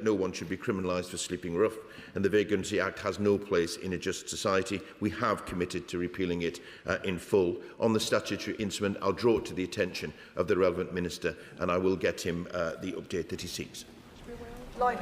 no one should be criminalised for sleeping rough, and the Vagrancy Act has no place in a just society. We have committed to repealing it in full. On the statutory instrument, I'll draw it to the attention of the relevant minister, and I will get him the update that he seeks. Thank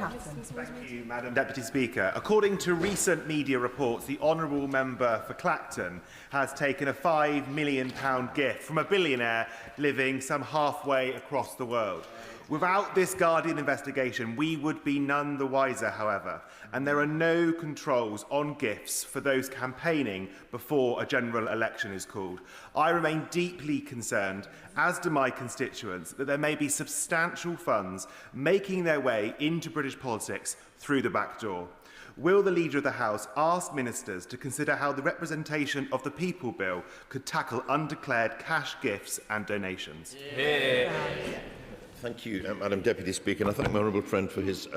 you, Madam Deputy Speaker. According to recent media reports, the honourable member for Clacton has taken a £5 million gift from a billionaire living some halfway across the world. Without this Guardian investigation, we would be none the wiser, however, and there are no controls on gifts for those campaigning before a general election is called. I remain deeply concerned, as do my constituents, that there may be substantial funds making their way into British politics through the back door. Will the Leader of the House ask ministers to consider how the Representation of the People Bill could tackle undeclared cash gifts and donations? Yeah. Thank you, Madam Deputy Speaker, and I thank my honourable friend for his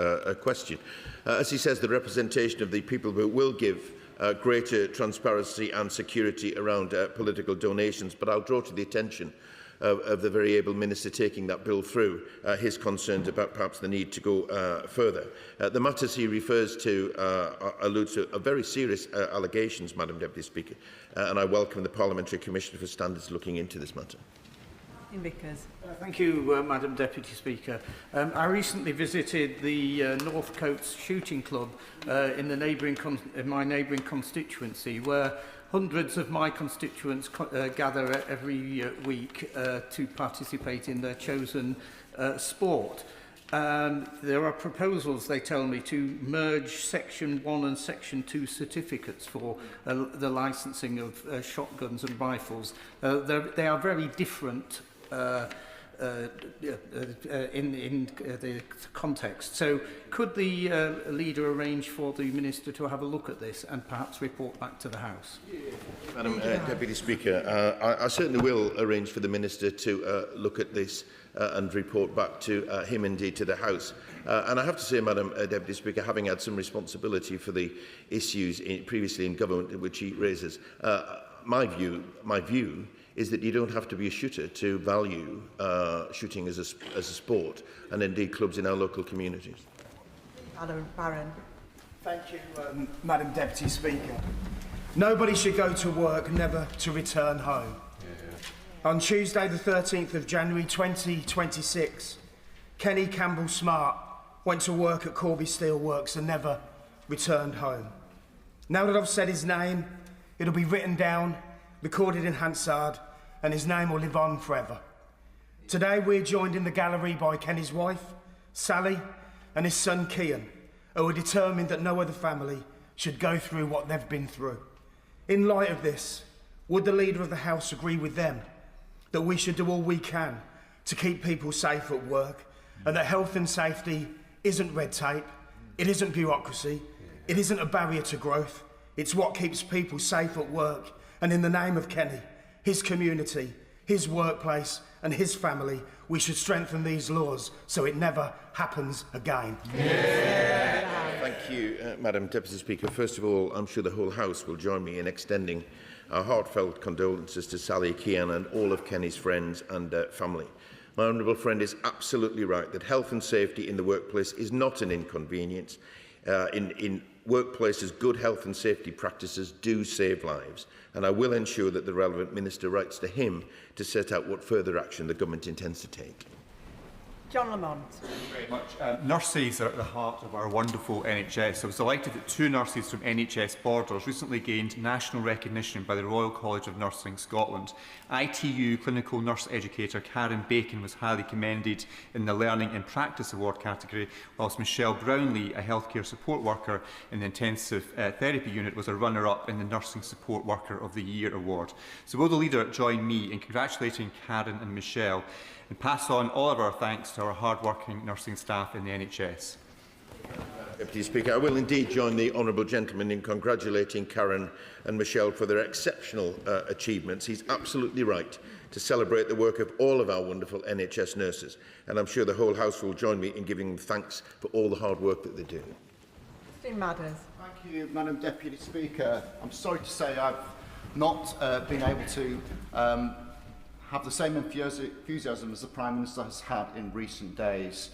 question. As he says, the Representation of the People Bill will give greater transparency and security around political donations, but I'll draw to the attention of the very able minister taking that bill through his concerns about perhaps the need to go further. The matters he refers to allude to very serious allegations, Madam Deputy Speaker, and I welcome the Parliamentary Commissioner for Standards looking into this matter. Thank you, Madam Deputy Speaker. I recently visited the North Coats Shooting Club in my neighbouring constituency, where hundreds of my constituents gather every week to participate in their chosen sport. There are proposals, they tell me, to merge Section 1 and Section 2 certificates for the licensing of shotguns and rifles. They are very different in the context. So could the leader arrange for the minister to have a look at this and perhaps report back to the House? Madam Deputy Speaker, I certainly will arrange for the minister to look at this and report back to him, indeed to the House. And I have to say, Madam Deputy Speaker, having had some responsibility for the issues previously in government which he raises, my view is that you don't have to be a shooter to value shooting as a sport, and indeed clubs in our local communities. Barron. Thank you, Madam Deputy Speaker. Nobody should go to work never to return home. On Tuesday the 13th of January 2026, Kenny Campbell Smart went to work at Corby Steelworks and never returned home. Now that I've said his name, it'll be written down, recorded in Hansard, and his name will live on forever. Today we're joined in the gallery by Kenny's wife, Sally, and his son Kian, who are determined that no other family should go through what they've been through. In light of this, would the Leader of the House agree with them that we should do all we can to keep people safe at work, and that health and safety isn't red tape, it isn't bureaucracy, it isn't a barrier to growth, it's what keeps people safe at work, and in the name of Kenny, his community, his workplace and his family, we should strengthen these laws so it never happens again. Thank you, Madam Deputy Speaker. First of all, I'm sure the whole House will join me in extending our heartfelt condolences to Sally, Kian and all of Kenny's friends and family. My honourable friend is absolutely right that health and safety in the workplace is not an inconvenience. In workplaces, good health and safety practices do save lives, and I will ensure that the relevant minister writes to him to set out what further action the government intends to take. John Lamont. Thank you very much. Nurses are at the heart of our wonderful NHS. I was delighted that 2 nurses from NHS Borders recently gained national recognition by the Royal College of Nursing Scotland. ITU clinical nurse educator Karen Bacon was highly commended in the Learning and Practice Award category, whilst Michelle Brownlee, a healthcare support worker in the intensive therapy unit, was a runner-up in the Nursing Support Worker of the Year award. So will the leader join me in congratulating Karen and Michelle and pass on all of our thanks to our hard-working nursing staff in the NHS? Deputy Speaker, I will indeed join the honourable gentleman in congratulating Karen and Michelle for their exceptional achievements. He's absolutely right to celebrate the work of all of our wonderful NHS nurses, and I'm sure the whole House will join me in giving them thanks for all the hard work that they do. Matters. Thank you, Madam Deputy Speaker. I'm sorry to say I've not been able to have the same enthusiasm as the Prime Minister has had in recent days.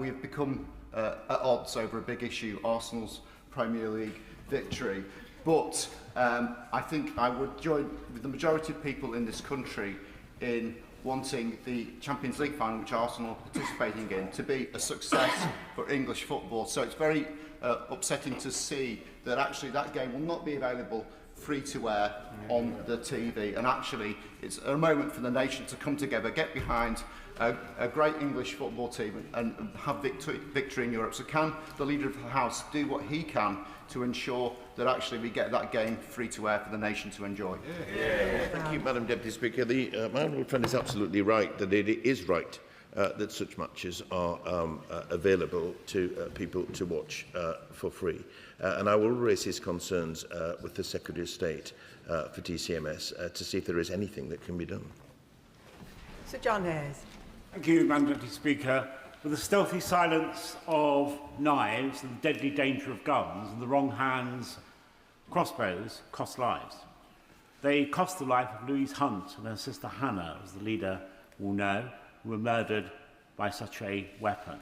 We have become at odds over a big issue, Arsenal's Premier League victory. But I think I would join with the majority of people in this country in wanting the Champions League final, which Arsenal are participating in, to be a success for English football. So it's very upsetting to see that actually that game will not be available free to air on the TV, and actually it's a moment for the nation to come together, get behind a great English football team and have victory in Europe. So can the Leader of the House do what he can to ensure that actually we get that game free to air for the nation to enjoy? Thank you, Madam Deputy Speaker. My honourable friend is absolutely right that it is right that such matches are available to people to watch for free. And I will raise his concerns with the Secretary of State for DCMS to see if there is anything that can be done. Sir John Hayes. Thank you, Madam Deputy Speaker. With the stealthy silence of knives and the deadly danger of guns, in the wrong hands, crossbows cost lives. They cost the life of Louise Hunt and her sister Hannah, as the leader will know, who were murdered by such a weapon.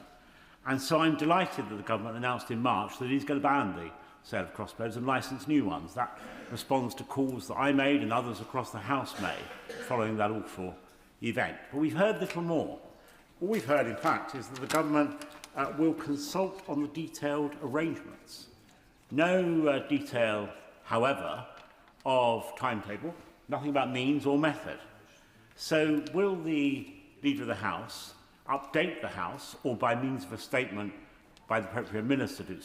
And so I'm delighted that the government announced in March that it is going to ban the sale of crossbows and license new ones. That responds to calls that I made and others across the House made following that awful event. But we've heard little more. All we've heard, in fact, is that the government will consult on the detailed arrangements. No detail, however, of timetable, nothing about means or method. So will the Leader of the House update the House, or by means of a statement by the appropriate minister do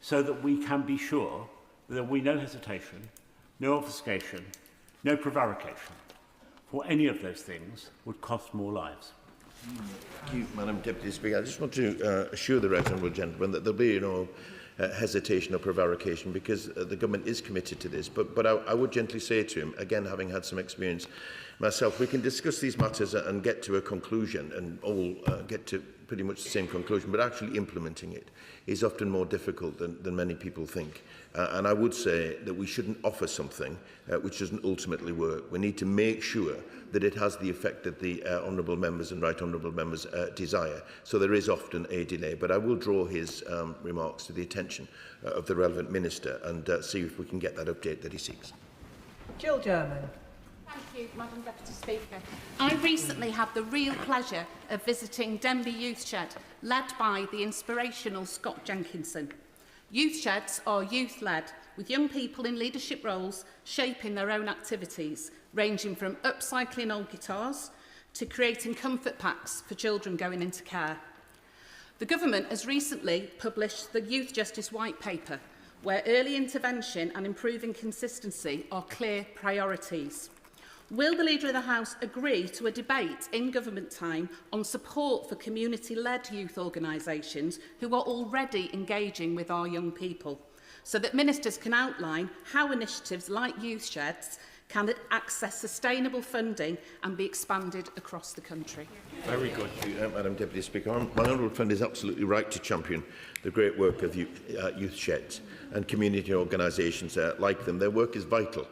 so that we can be sure that there will be no hesitation, no obfuscation, no prevarication, for any of those things would cost more lives. Thank you, Madam Deputy Speaker. I just want to assure the right honourable gentleman that there will be no hesitation or prevarication, because the government is committed to this. But I would gently say to him, again, having had some experience myself, we can discuss these matters and get to a conclusion and all get to pretty much the same conclusion, but actually implementing it is often more difficult than many people think. And I would say that we shouldn't offer something which doesn't ultimately work. We need to make sure that it has the effect that the honourable members and right honourable members desire. So there is often a delay, but I will draw his remarks to the attention of the relevant minister and see if we can get that update that he seeks. Jill German. Thank you, Madam Deputy Speaker. I recently had the real pleasure of visiting Denby Youth Shed, led by the inspirational Scott Jenkinson. Youth sheds are youth-led, with young people in leadership roles shaping their own activities, ranging from upcycling old guitars to creating comfort packs for children going into care. The government has recently published the Youth Justice White Paper, where early intervention and improving consistency are clear priorities. Will the Leader of the House agree to a debate in government time on support for community-led youth organisations who are already engaging with our young people, so that ministers can outline how initiatives like youth sheds can access sustainable funding and be expanded across the country? Very good. Thank you, Madam Deputy Speaker. My honourable friend is absolutely right to champion the great work of youth sheds and community organisations like them. Their work is vital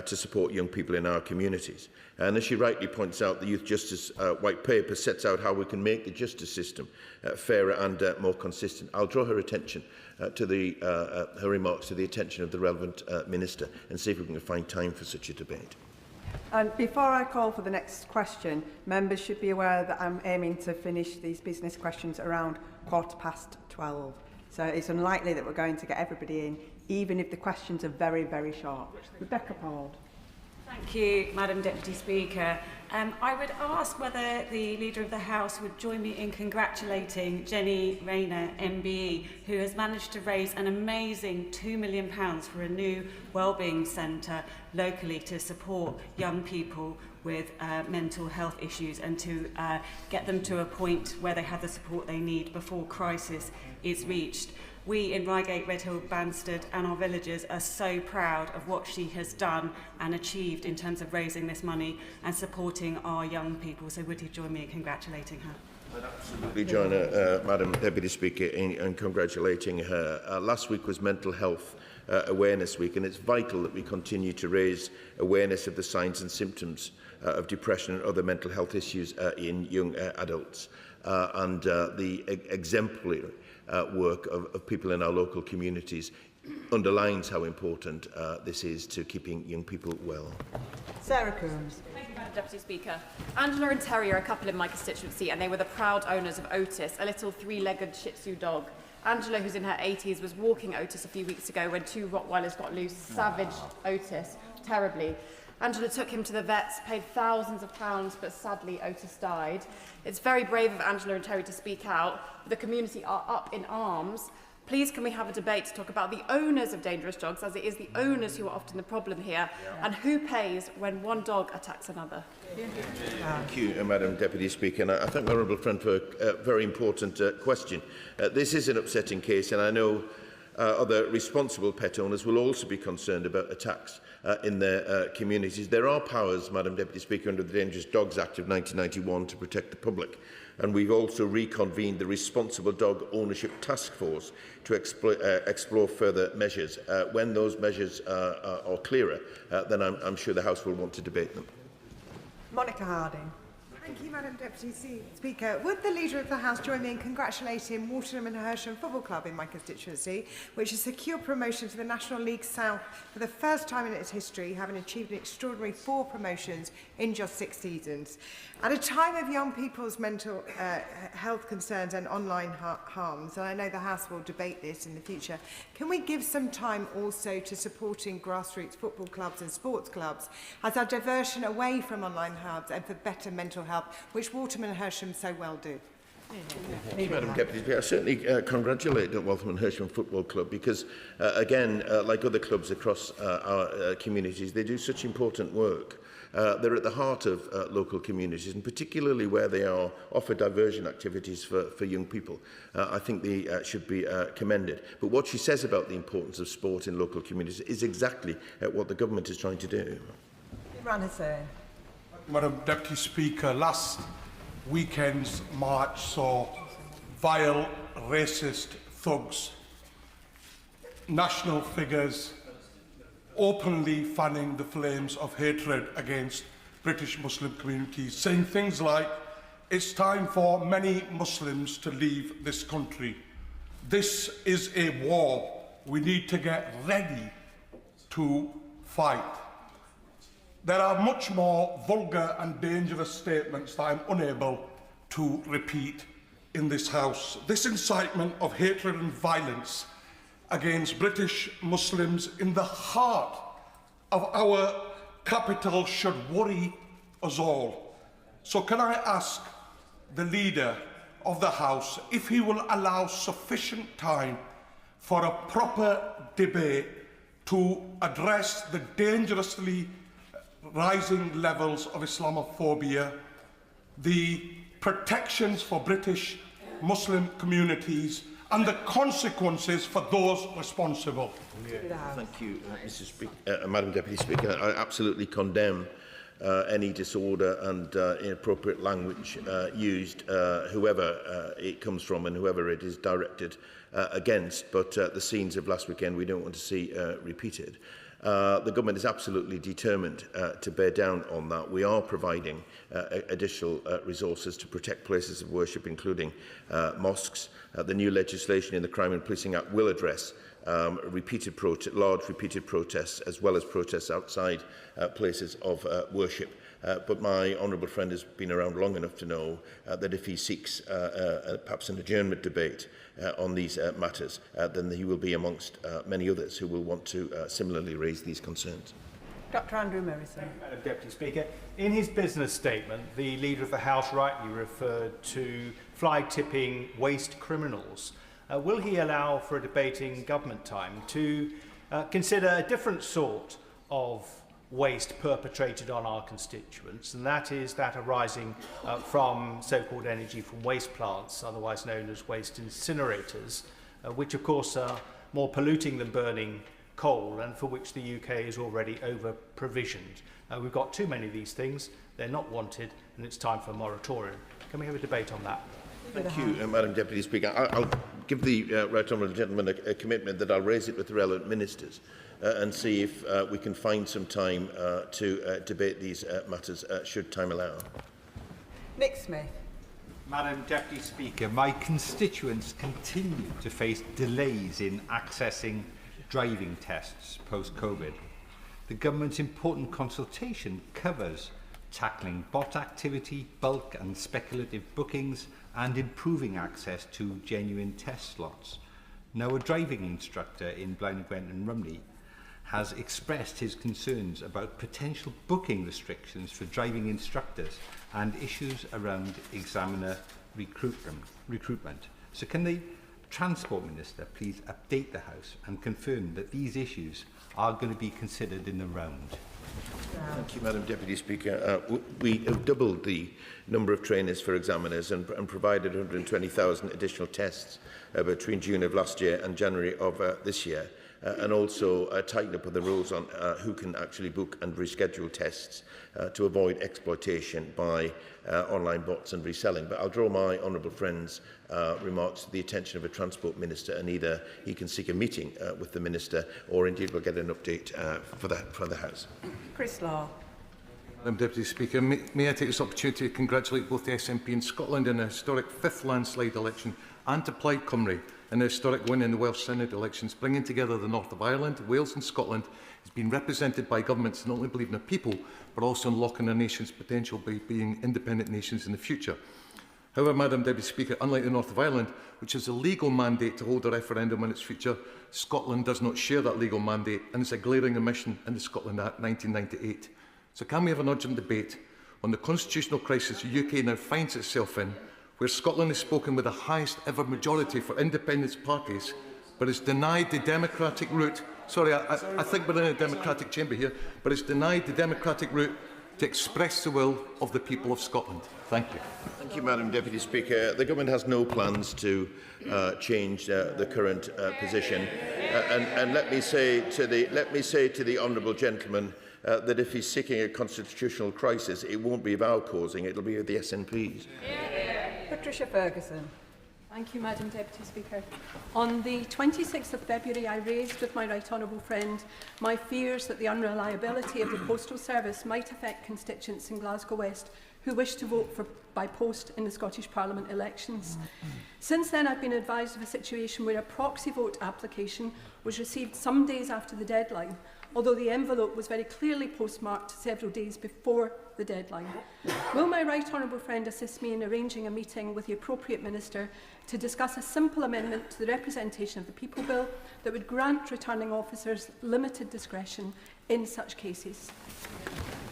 to support young people in our communities. And as she rightly points out, the Youth Justice White Paper sets out how we can make the justice system fairer and more consistent. I'll draw her attention her remarks to the attention of the relevant minister and see if we can find time for such a debate. And before I call for the next question, members should be aware that I'm aiming to finish these business questions around 12:15. So it's unlikely that we're going to get everybody in, even if the questions are very, very short. Rebecca Pollard. Thank you, Madam Deputy Speaker. I would ask whether the Leader of the House would join me in congratulating Jenny Rayner, MBE, who has managed to raise an amazing £2 million for a new wellbeing centre locally to support young people with mental health issues and to get them to a point where they have the support they need before crisis is reached. We in Reigate, Redhill, Banstead and our villagers are so proud of what she has done and achieved in terms of raising this money and supporting our young people. So would you join me in congratulating her? I'd absolutely join her, Madam Deputy Speaker, in congratulating her. Last week was Mental Health Awareness Week, and it's vital that we continue to raise awareness of the signs and symptoms of depression and other mental health issues in young adults. And the exemplary work of people in our local communities underlines how important this is to keeping young people well. Sarah Coombs. Thank you, Madam Deputy Speaker. Angela and Terry are a couple in my constituency, and they were the proud owners of Otis, a little three-legged Shih Tzu dog. Angela, who's in her 80s, was walking Otis a few weeks ago when two Rottweilers got loose, savaged Otis terribly. Angela took him to the vets, paid thousands of pounds, but sadly Otis died. It's very brave of Angela and Terry to speak out. The community are up in arms. Please can we have a debate to talk about the owners of dangerous dogs, as it is the owners who are often the problem here, and who pays when one dog attacks another. Thank you, Madam Deputy Speaker. And I thank my honourable friend for a very important question. This is an upsetting case, and I know other responsible pet owners will also be concerned about attacks in their communities. There are powers, Madam Deputy Speaker, under the Dangerous Dogs Act of 1991 to protect the public. And we've also reconvened the Responsible Dog Ownership Task Force to explore further measures. When those measures are clearer, then I'm sure the House will want to debate them. Monica Harding. Thank you, Madam Deputy Speaker. Would the Leader of the House join me in congratulating Waterham and Hersham Football Club in my constituency, which has secured promotion to the National League South for the first time in its history, having achieved an extraordinary 4 promotions in just 6 seasons. At a time of young people's mental health concerns and online harms, and I know the House will debate this in the future, can we give some time also to supporting grassroots football clubs and sports clubs as our diversion away from online harms and for better mental health, which Waterham and Hersham so well do? Madam Deputy Speaker, I certainly congratulate the Waltham and Hersham Football Club because, again, like other clubs across our communities, they do such important work. They're at the heart of local communities, and particularly where they offer diversion activities for young people. I think they should be commended. But what she says about the importance of sport in local communities is exactly what the government is trying to do. Imran Hussain. Madam Deputy Speaker, last weekend's march saw vile, racist thugs, national figures, openly fanning the flames of hatred against British Muslim communities, saying things like, "It's time for many Muslims to leave this country. This is a war we need to get ready to fight." There are much more vulgar and dangerous statements that I'm unable to repeat in this House. This incitement of hatred and violence against British Muslims in the heart of our capital should worry us all. So can I ask the Leader of the House if he will allow sufficient time for a proper debate to address the dangerously rising levels of Islamophobia, the protections for British Muslim communities and the consequences for those responsible. Thank you, Madam Deputy Speaker. I absolutely condemn any disorder and inappropriate language used, whoever it comes from and whoever it is directed against. But the scenes of last weekend we don't want to see repeated. The government is absolutely determined to bear down on that. We are providing additional resources to protect places of worship, including mosques. The new legislation in the Crime and Policing Act will address large repeated protests, as well as protests outside places of worship. But my honourable friend has been around long enough to know that if he seeks perhaps an adjournment debate on these matters, then he will be amongst many others who will want to similarly raise these concerns. Dr Andrew Morrison. Madam Deputy Speaker, in his business statement, the Leader of the House rightly referred to fly-tipping waste criminals. Will he allow for a debate in government time to consider a different sort of waste perpetrated on our constituents, and that is that arising from so-called energy from waste plants, otherwise known as waste incinerators, which of course are more polluting than burning coal and for which the UK is already over-provisioned. We've got too many of these things, they're not wanted, and it's time for a moratorium. Can we have a debate on that? Thank you, Madam Deputy Speaker. I'll give the right honourable gentleman a commitment that I'll raise it with the relevant ministers and see if we can find some time to debate these matters, should time allow. Nick Smith. Madam Deputy Speaker, my constituents continue to face delays in accessing driving tests post-COVID. The government's important consultation covers tackling bot activity, bulk and speculative bookings, and improving access to genuine test slots. Now, a driving instructor in Blaenau Gwent and Rumney has expressed his concerns about potential booking restrictions for driving instructors and issues around examiner recruitment. So can the Transport Minister please update the House and confirm that these issues are going to be considered in the round? Thank you, Madam Deputy Speaker. We have doubled the number of trainers for examiners and provided 120,000 additional tests between June of last year and January of this year, and also tightened up the rules on who can actually book and reschedule tests to avoid exploitation by online bots and reselling. But I'll draw my honourable friend's remarks to the attention of a Transport Minister, and either he can seek a meeting with the Minister, or indeed we'll get an update for the House. Chris Law. Madam Deputy Speaker, may I take this opportunity to congratulate both the SNP in Scotland in a historic 5th landslide election, and to Plaid Cymru in a historic win in the Welsh Senate elections, bringing together the north of Ireland, Wales and Scotland has been represented by governments that not only believe in their people, but also unlocking a nation's potential by being independent nations in the future. However, Madam Deputy Speaker, unlike the north of Ireland, which has a legal mandate to hold a referendum on its future, Scotland does not share that legal mandate, and it's a glaring omission in the Scotland Act 1998. So can we have an urgent debate on the constitutional crisis the UK now finds itself in, where Scotland has spoken with the highest ever majority for independence parties, but is denied the democratic route. I think we're in a democratic chamber here, but it's denied the democratic route to express the will of the people of Scotland. Thank you. Thank you, Madam Deputy Speaker. The government has no plans to change the current position, and let me say to the honourable gentleman that if he's seeking a constitutional crisis, it won't be of our causing; it'll be of the SNP's. Patricia Ferguson. Thank you, Madam Deputy Speaker. On the 26th of February, I raised with my right honourable friend my fears that the unreliability of the postal service might affect constituents in Glasgow West who wish to vote by post in the Scottish Parliament elections. Since then, I've been advised of a situation where a proxy vote application was received some days after the deadline, although the envelope was very clearly postmarked several days before the deadline. Will my right honourable friend assist me in arranging a meeting with the appropriate minister to discuss a simple amendment to the Representation of the People Bill that would grant returning officers limited discretion in such cases?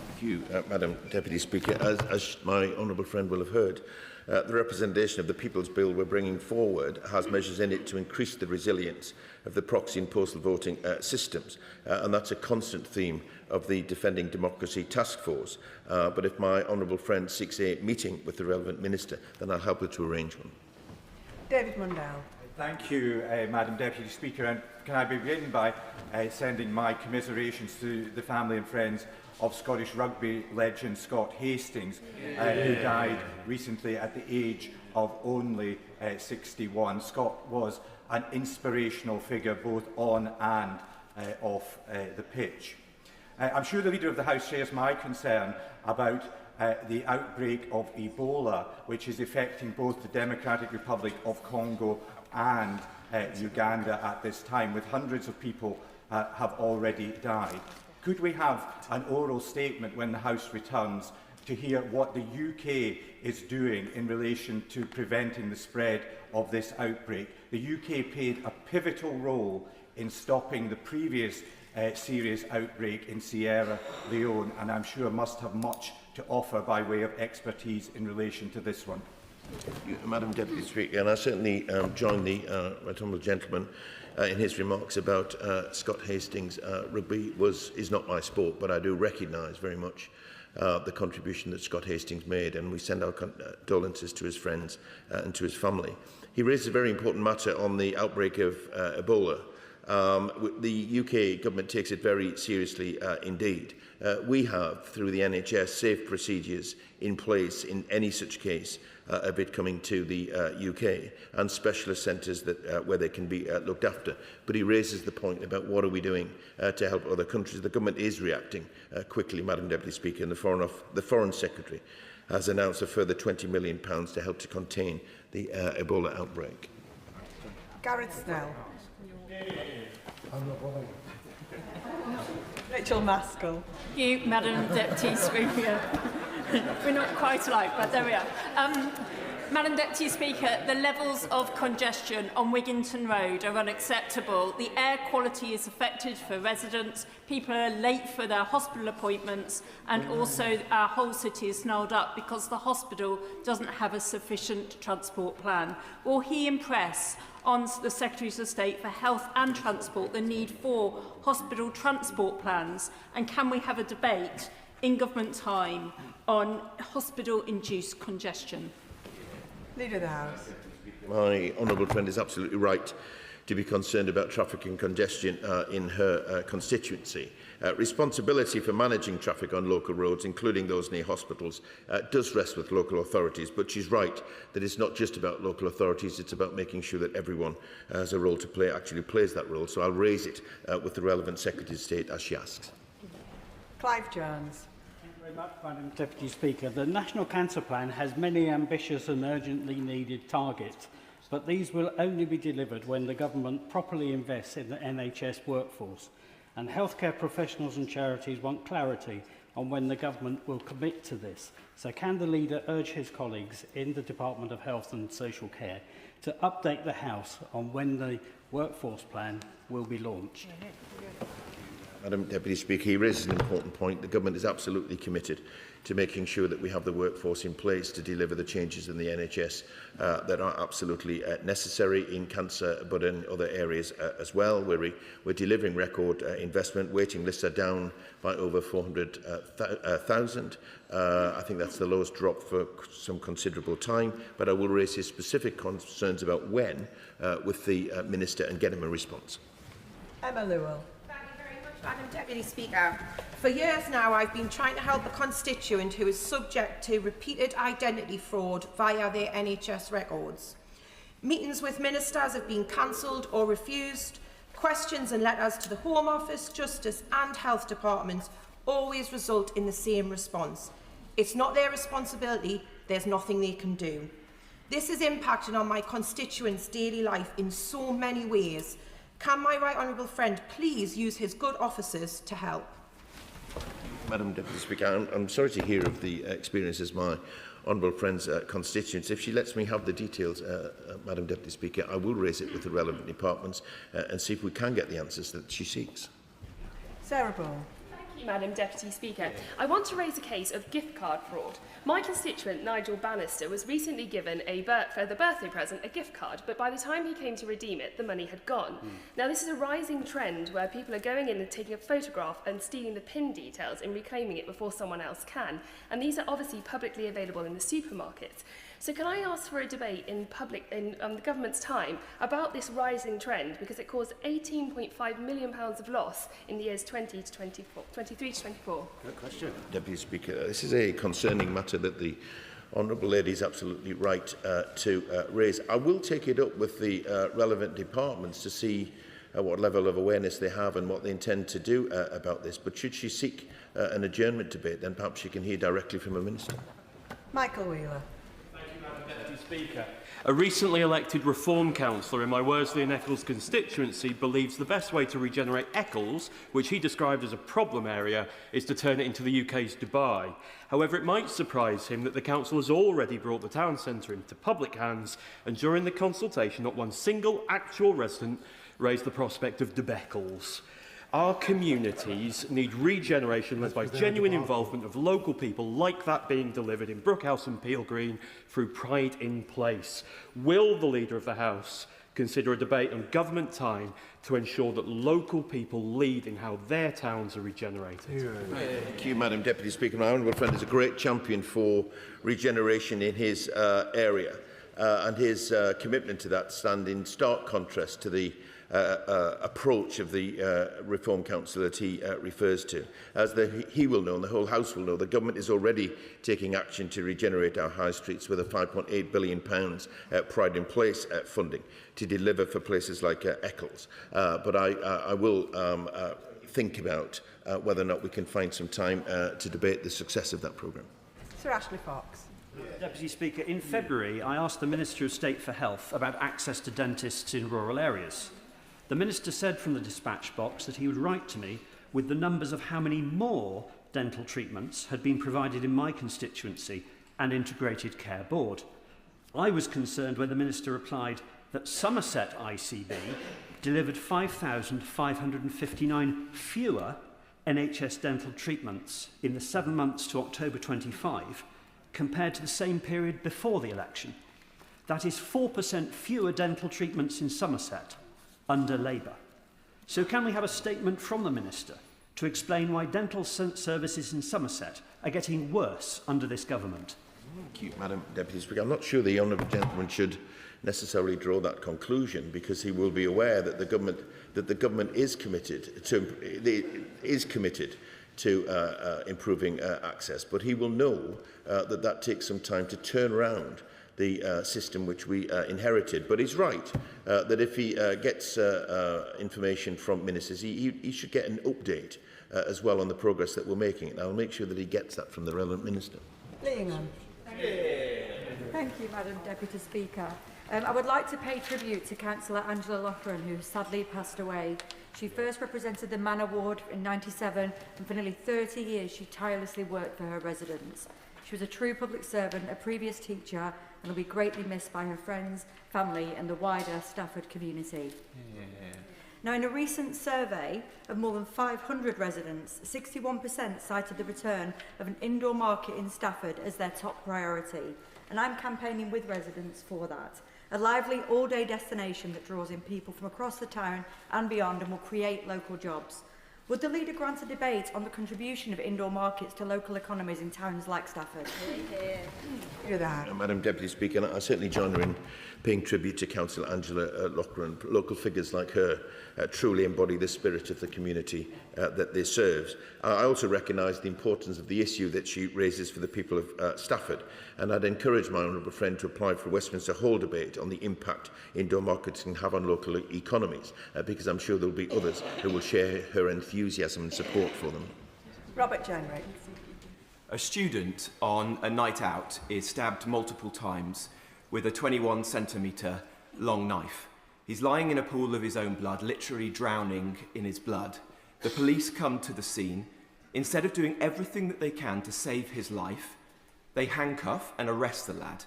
Thank you, Madam Deputy Speaker. As my honourable friend will have heard, the Representation of the People's Bill we're bringing forward has measures in it to increase the resilience of the proxy and postal voting systems, and that's a constant theme of the Defending Democracy Task Force. But if my honourable friend seeks a meeting with the relevant minister, then I'll help her to arrange one. David Mundell. Thank you, Madam Deputy Speaker. And can I begin by sending my commiserations to the family and friends of Scottish rugby legend Scott Hastings, who died recently at the age of only 61. Scott was an inspirational figure both on and off the pitch. I'm sure the Leader of the House shares my concern about the outbreak of Ebola, which is affecting both the Democratic Republic of Congo and Uganda at this time, with hundreds of people have already died. Could we have an oral statement when the House returns to hear what the UK is doing in relation to preventing the spread of this outbreak? The UK played a pivotal role in stopping the previous serious outbreak in Sierra Leone, and I'm sure must have much to offer by way of expertise in relation to this one. Madam Deputy Speaker, and I certainly join the right honourable gentleman in his remarks about Scott Hastings. Rugby is not my sport, but I do recognise very much the contribution that Scott Hastings made, and we send our condolences to his friends and to his family. He raised a very important matter on the outbreak of Ebola. The UK government takes it very seriously indeed. We have, through the NHS, safe procedures in place in any such case of it coming to the UK, and specialist centres where they can be looked after. But he raises the point about what are we doing to help other countries. The government is reacting quickly, Madam Deputy Speaker, and the Foreign Secretary has announced a further £20 million to help to contain the Ebola outbreak. Gareth Snell. Rachel Maskell. Thank you, Madam Deputy Speaker. We're not quite alike, but there we are. Madam Deputy Speaker, the levels of congestion on Wigginton Road are unacceptable. The air quality is affected for residents, people are late for their hospital appointments, and also our whole city is snarled up because the hospital doesn't have a sufficient transport plan. Will he impress on the Secretaries of State for Health and Transport the need for hospital transport plans? And can we have a debate in government time on hospital-induced congestion? Leader of the House. My honourable friend is absolutely right to be concerned about traffic and congestion in her constituency. Responsibility for managing traffic on local roads, including those near hospitals, does rest with local authorities, but she's right that it's not just about local authorities, it's about making sure that everyone has a role to play, actually plays that role. So I'll raise it with the relevant Secretary of State as she asks. Clive Jones. Very much, Madam Deputy Speaker. The National Cancer Plan has many ambitious and urgently needed targets, but these will only be delivered when the government properly invests in the NHS workforce. And healthcare professionals and charities want clarity on when the government will commit to this. So can the leader urge his colleagues in the Department of Health and Social Care to update the House on when the workforce plan will be launched? Madam Deputy Speaker, he raises an important point. The Government is absolutely committed to making sure that we have the workforce in place to deliver the changes in the NHS that are absolutely necessary in cancer, but in other areas as well. We're delivering record investment. Waiting lists are down by over 400,000. I think that's the lowest drop for some considerable time, but I will raise his specific concerns about when with the Minister and get him a response. Emma Lewell. Madam Deputy Speaker, for years now I've been trying to help a constituent who is subject to repeated identity fraud via their NHS records. Meetings with ministers have been cancelled or refused. Questions and letters to the Home Office, Justice and Health Departments always result in the same response. It's not their responsibility, there's nothing they can do. This is impacting on my constituents' daily life in so many ways. Can my right honourable friend please use his good offices to help? Madam Deputy Speaker, I'm sorry to hear of the experiences my honourable friend's constituents. If she lets me have the details, Madam Deputy Speaker, I will raise it with the relevant departments and see if we can get the answers that she seeks. Sarah Ball. Madam Deputy Speaker. I want to raise a case of gift card fraud. My constituent, Nigel Bannister, was recently given for the birthday present a gift card, but by the time he came to redeem it, the money had gone. Now, this is a rising trend where people are going in and taking a photograph and stealing the PIN details and reclaiming it before someone else can. And these are obviously publicly available in the supermarkets. So can I ask for a debate in the government's time about this rising trend, because it caused £18.5 million of loss in the years 23 to 24? Good question. Deputy Speaker, this is a concerning matter that the honourable lady is absolutely right to raise. I will take it up with the relevant departments to see what level of awareness they have and what they intend to do about this. But should she seek an adjournment debate, then perhaps she can hear directly from a minister. Michael Wheeler. Deputy Speaker. A recently elected Reform Councillor in my Worsley and Eccles constituency believes the best way to regenerate Eccles, which he described as a problem area, is to turn it into the UK's Dubai. However, it might surprise him that the council has already brought the town centre into public hands, and during the consultation not one single actual resident raised the prospect of debacles. Our communities need regeneration led by genuine involvement of local people like that being delivered in Brookhouse and Peel Green through Pride in Place. Will the Leader of the House consider a debate on government time to ensure that local people lead in how their towns are regenerated? Thank you, Madam Deputy Speaker. My honourable friend is a great champion for regeneration in his area, and his commitment to that stand in stark contrast to the approach of the Reform Council that he refers to. As he will know and the whole House will know, the Government is already taking action to regenerate our high streets with a £5.8 billion Pride in Place funding to deliver for places like Eccles. But I will think about whether or not we can find some time to debate the success of that programme. Sir Ashley Fox. Deputy Speaker, in February, I asked the Minister of State for Health about access to dentists in rural areas. The Minister said from the dispatch box that he would write to me with the numbers of how many more dental treatments had been provided in my constituency and Integrated Care Board. I was concerned when the Minister replied that Somerset ICB delivered 5,559 fewer NHS dental treatments in the 7 months to October 25 compared to the same period before the election. That is 4% fewer dental treatments in Somerset under Labour. So can we have a statement from the Minister to explain why dental services in Somerset are getting worse under this government? Thank you, Madam Deputy Speaker. I'm not sure the honourable gentleman should necessarily draw that conclusion, because he will be aware that the government is committed to improving access, but he will know that takes some time to turn around the system which we inherited. But he's right that if he gets information from ministers, he should get an update as well on the progress that we're making, and I'll make sure that he gets that from the relevant minister. Lingham. Thank you, Madam Deputy Speaker. I would like to pay tribute to Chancellor Angela Loughran, who sadly passed away. She first represented the Manor Ward in '97, and for nearly 30 years she tirelessly worked for her residents. She was a true public servant, a previous teacher, and will be greatly missed by her friends, family and the wider Stafford community. Now, in a recent survey of more than 500 residents, 61% cited the return of an indoor market in Stafford as their top priority, and I'm campaigning with residents for that. A lively all-day destination that draws in people from across the town and beyond and will create local jobs. Would the leader grant a debate on the contribution of indoor markets to local economies in towns like Stafford? Madam Deputy Speaker, I certainly join her in paying tribute to Councillor Angela Loughran. Local figures like her truly embody the spirit of the community that they serve. I also recognise the importance of the issue that she raises for the people of Stafford, and I'd encourage my honourable friend to apply for a Westminster Hall debate on the impact indoor markets can have on local economies, because I'm sure there will be others who will share her enthusiasm and support for them. Robert Jenrick. A student on a night out is stabbed multiple times with a 21-centimetre long knife. He's lying in a pool of his own blood, literally drowning in his blood. The police come to the scene. Instead of doing everything that they can to save his life, they handcuff and arrest the lad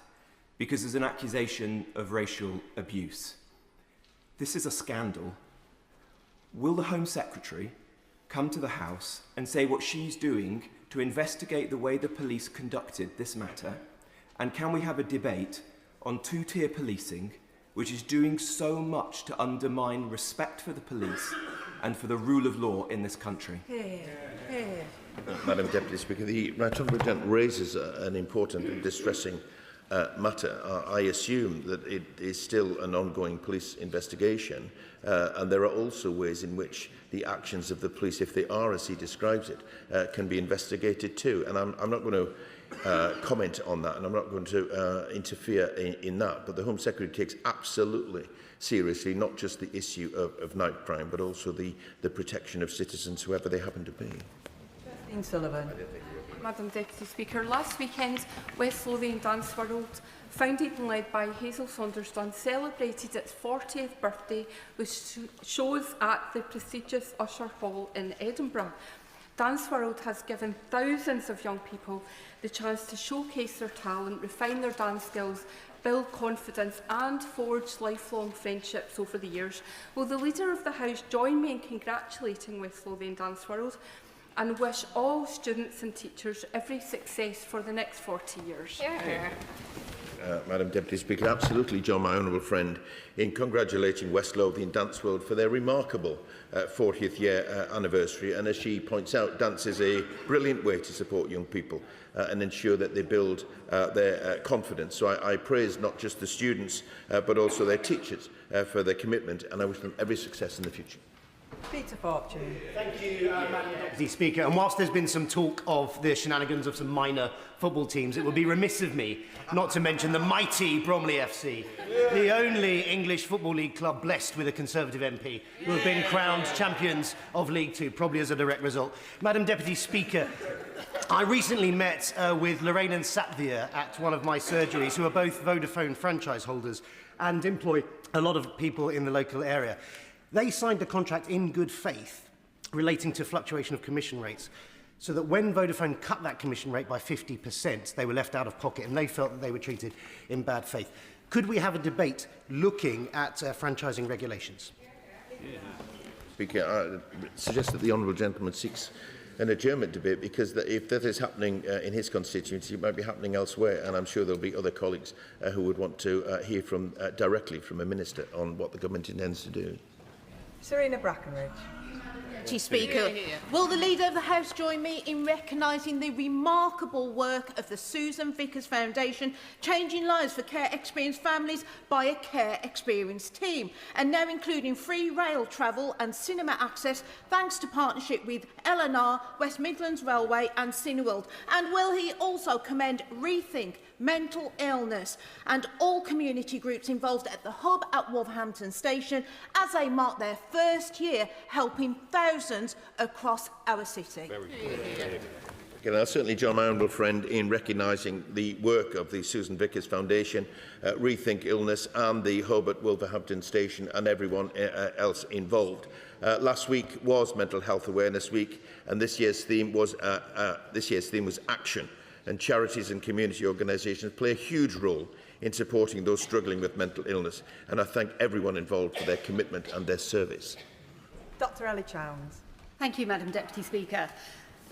because there's an accusation of racial abuse. This is a scandal. Will the Home Secretary come to the House and say what she's doing to investigate the way the police conducted this matter? And can we have a debate on two-tier policing, which is doing so much to undermine respect for the police and for the rule of law in this country? Madam Deputy Speaker, the Right Honourable Gentleman raises an important and distressing matter. I assume that it is still an ongoing police investigation, and there are also ways in which the actions of the police, if they are as he describes it, can be investigated too. And I'm not going to comment on that, and I'm not going to interfere in that. But the Home Secretary takes absolutely seriously not just the issue of night crime, but also the protection of citizens, whoever they happen to be. Justine Sullivan. Madam Deputy Speaker, last weekend, West Lothian Dance World, founded and led by Hazel Saunders-Dunn, celebrated its 40th birthday with shows at the prestigious Usher Hall in Edinburgh. Dance World has given thousands of young people the chance to showcase their talent, refine their dance skills, build confidence and forge lifelong friendships over the years. Will the Leader of the House join me in congratulating West Lothian Dance World and wish all students and teachers every success for the next 40 years? Madam Deputy Speaker, absolutely join my honourable friend in congratulating West Lothian Dance World for their remarkable 40th year anniversary. And as she points out, dance is a brilliant way to support young people and ensure that they build their confidence. So I praise not just the students but also their teachers for their commitment, and I wish them every success in the future. Peter Fortune. Thank you, Madam Deputy Speaker. And whilst there's been some talk of the shenanigans of some minor football teams, it would be remiss of me not to mention the mighty Bromley FC, the only English Football League club blessed with a Conservative MP, who have been crowned champions of League Two, probably as a direct result. Madam Deputy Speaker, I recently met with Lorraine and Satvir at one of my surgeries, who are both Vodafone franchise holders and employ a lot of people in the local area. They signed a contract in good faith relating to fluctuation of commission rates, so that when Vodafone cut that commission rate by 50%, they were left out of pocket, and they felt that they were treated in bad faith. Could we have a debate looking at franchising regulations? Speaker, I suggest that the honourable gentleman seeks an adjournment debate, because if that is happening in his constituency, it might be happening elsewhere, and I'm sure there'll be other colleagues who would want to hear from directly from a minister on what the government intends to do. Serena Brackenridge. Speaker, will the Leader of the House join me in recognising the remarkable work of the Susan Vickers Foundation, changing lives for care-experienced families by a care-experienced team, and now including free rail travel and cinema access thanks to partnership with L&R, West Midlands Railway and Cineworld? And will he also commend Rethink Mental Illness and all community groups involved at the hub at Wolverhampton Station as they mark their first year helping thousands across our city? I'll certainly join my honourable friend in recognising the work of the Susan Vickers Foundation, Rethink Illness and the hub at Wolverhampton Station and everyone else involved. Last week was Mental Health Awareness Week, and this year's theme was action. And charities and community organisations play a huge role in supporting those struggling with mental illness, and I thank everyone involved for their commitment and their service. Dr Ellie Chowns. Thank you, Madam Deputy Speaker.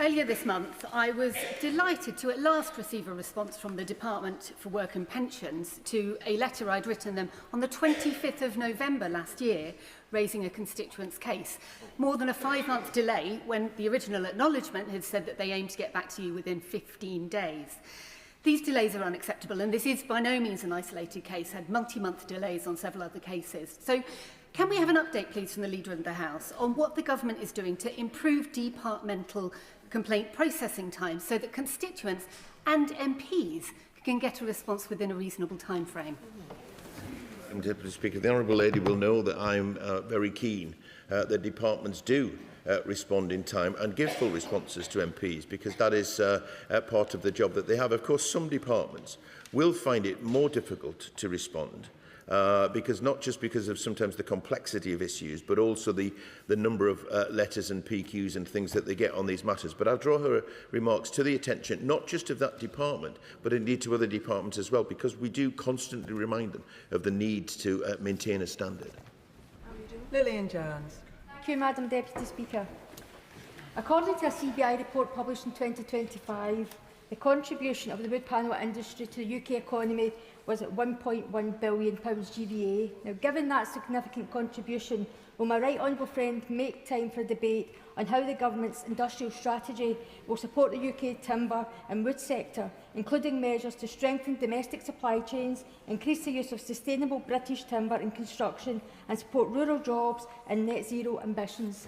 Earlier this month, I was delighted to at last receive a response from the Department for Work and Pensions to a letter I'd written them on the 25th of November last year, raising a constituent's case. More than a 5-month delay when the original acknowledgement had said that they aimed to get back to you within 15 days. These delays are unacceptable, and this is by no means an isolated case, had multi-month delays on several other cases. So can we have an update, please, from the Leader of the House on what the government is doing to improve departmental complaint processing time so that constituents and MPs can get a response within a reasonable time frame? Deputy Speaker, the Honourable Lady will know that I'm very keen that departments do respond in time and give full responses to MPs, because that is part of the job that they have. Of course, some departments will find it more difficult to respond because not just because of sometimes the complexity of issues, but also the number of letters and PQs and things that they get on these matters. But I'll draw her remarks to the attention, not just of that department, but indeed to other departments as well, because we do constantly remind them of the need to maintain a standard. Lillian Jones. Thank you, Madam Deputy Speaker. According to a CBI report published in 2025, the contribution of the wood panel industry to the UK economy was at £1.1 billion GVA. Now, given that significant contribution, will my right honourable friend make time for a debate on how the government's industrial strategy will support the UK timber and wood sector, including measures to strengthen domestic supply chains, increase the use of sustainable British timber in construction and support rural jobs and net zero ambitions?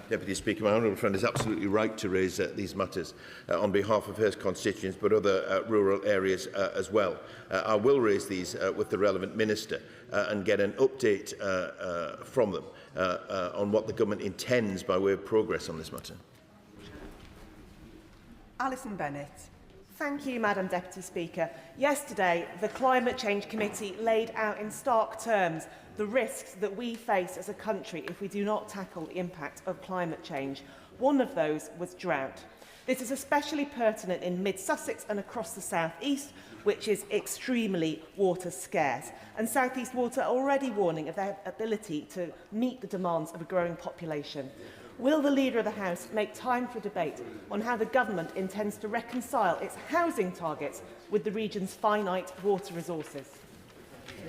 Deputy Speaker, my honourable friend is absolutely right to raise these matters on behalf of her constituents, but other rural areas as well. I will raise these with the relevant minister and get an update from them on what the government intends by way of progress on this matter. Alison Bennett. Thank you, Madam Deputy Speaker. Yesterday, the Climate Change Committee laid out in stark terms the risks that we face as a country if we do not tackle the impact of climate change. One of those was drought. This is especially pertinent in mid-Sussex and across the South East, which is extremely water scarce. And South East Water are already warning of their ability to meet the demands of a growing population. Will the Leader of the House make time for debate on how the government intends to reconcile its housing targets with the region's finite water resources?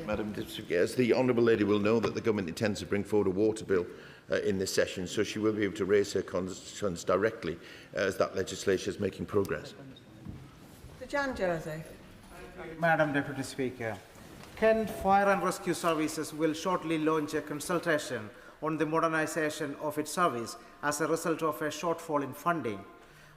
Madam Deputy Speaker, as the Honourable Lady will know, that the government intends to bring forward a water bill in this session, so she will be able to raise her concerns directly as that legislation is making progress. Sir Jan Joseph. Madam Deputy Speaker, Kent Fire and Rescue Services will shortly launch a consultation on the modernisation of its service as a result of a shortfall in funding.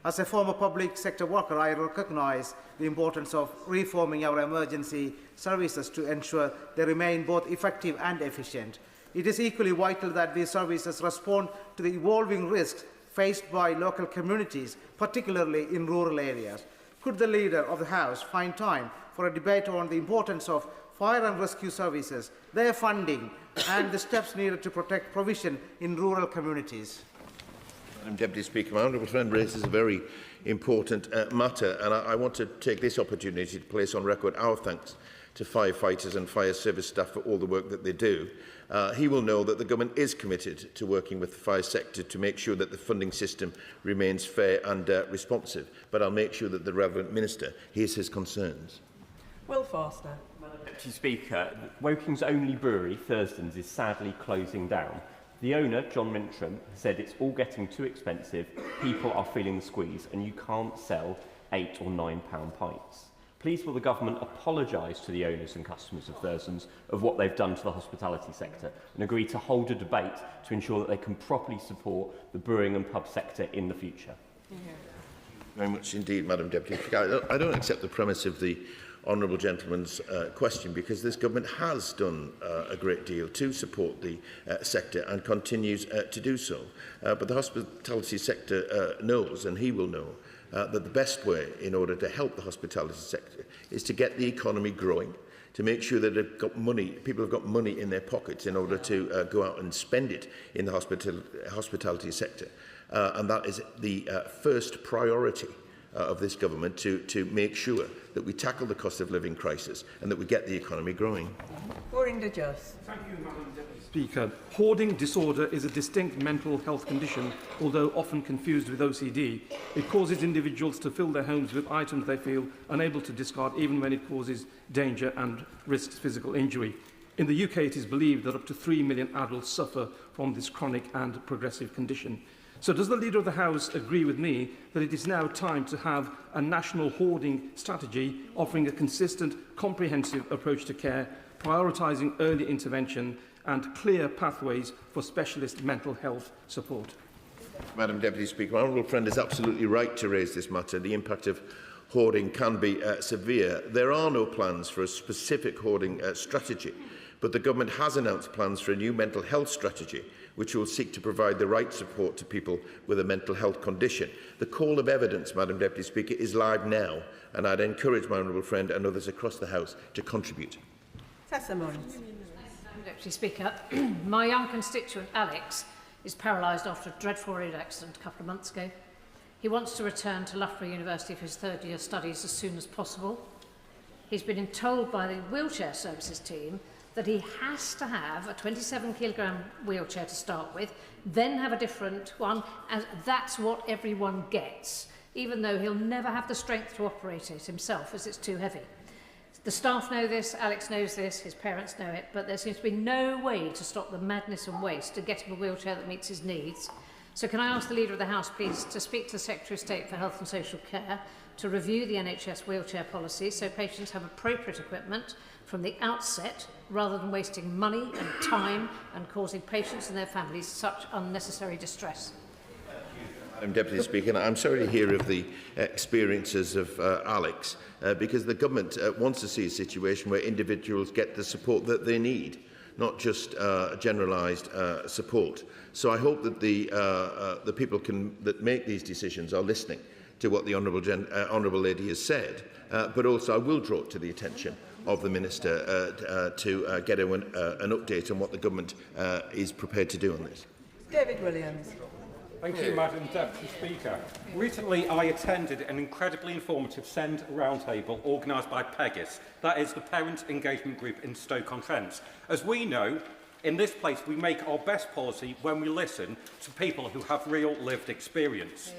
As a former public sector worker, I recognise the importance of reforming our emergency services to ensure they remain both effective and efficient. It is equally vital that these services respond to the evolving risks faced by local communities, particularly in rural areas. Could the Leader of the House find time for a debate on the importance of fire and rescue services, their funding, and the steps needed to protect provision in rural communities? Madam Deputy Speaker, my honourable friend raises a very important matter, and I want to take this opportunity to place on record our thanks to firefighters and fire service staff for all the work that they do. He will know that the government is committed to working with the fire sector to make sure that the funding system remains fair and responsive, but I'll make sure that the relevant minister hears his concerns. Will Forster. Madam Deputy Speaker, Woking's only brewery, Thurston's, is sadly closing down. The owner, John Mintram, said it's all getting too expensive, people are feeling the squeeze, and you can't sell £8 or £9 pints. Please will the government apologise to the owners and customers of Thurston's of what they've done to the hospitality sector and agree to hold a debate to ensure that they can properly support the brewing and pub sector in the future? Very much indeed, Madam Deputy Speaker. I don't accept the premise of the honourable gentleman's question, because this government has done a great deal to support the sector and continues to do so. But the hospitality sector knows, and he will know, that the best way in order to help the hospitality sector is to get the economy growing, to make sure that they've got money, people have got money in their pockets in order to go out and spend it in the hospitality sector. And that is the first priority of this government, to make sure that we tackle the cost of living crisis and that we get the economy growing. Thank you, Madam Deputy Speaker. Hoarding disorder is a distinct mental health condition, although often confused with OCD. It causes individuals to fill their homes with items they feel unable to discard, even when it causes danger and risks physical injury. In the UK, it is believed that up to 3 million adults suffer from this chronic and progressive condition. So does the Leader of the House agree with me that it is now time to have a national hoarding strategy offering a consistent, comprehensive approach to care, prioritising early intervention and clear pathways for specialist mental health support? Madam Deputy Speaker, my honourable friend is absolutely right to raise this matter. The impact of hoarding can be severe. There are no plans for a specific hoarding strategy, but the government has announced plans for a new mental health strategy, which will seek to provide the right support to people with a mental health condition. The call of evidence, Madam Deputy Speaker, is live now, and I'd encourage my honourable friend and others across the House to contribute. Madam Deputy Speaker, my young constituent Alex is paralysed after a dreadful road accident a couple of months ago. He wants to return to Loughborough University for his third-year studies as soon as possible. He's been told by the wheelchair services team that he has to have a 27-kilogram wheelchair to start with, then have a different one, and that's what everyone gets, even though he'll never have the strength to operate it himself as it's too heavy. The staff know this, Alex knows this, his parents know it, but there seems to be no way to stop the madness and waste to get him a wheelchair that meets his needs. So can I ask the Leader of the House, please, to speak to the Secretary of State for Health and Social Care to review the NHS wheelchair policy so patients have appropriate equipment from the outset, rather than wasting money and time and causing patients and their families such unnecessary distress? Madam Deputy Speaker, I'm sorry to hear of the experiences of Alex, because the government wants to see a situation where individuals get the support that they need, not just generalised support. So I hope that the people that make these decisions are listening to what the Honourable Lady has said, but also I will draw it to the attention of the Minister to get an update on what the government is prepared to do on this. David Williams. Thank you, Madam Deputy Speaker. Recently, I attended an incredibly informative SEND roundtable organised by PEGIS, that is the Parent Engagement Group in Stoke-on-Trent. As we know, in this place, we make our best policy when we listen to people who have real lived experience.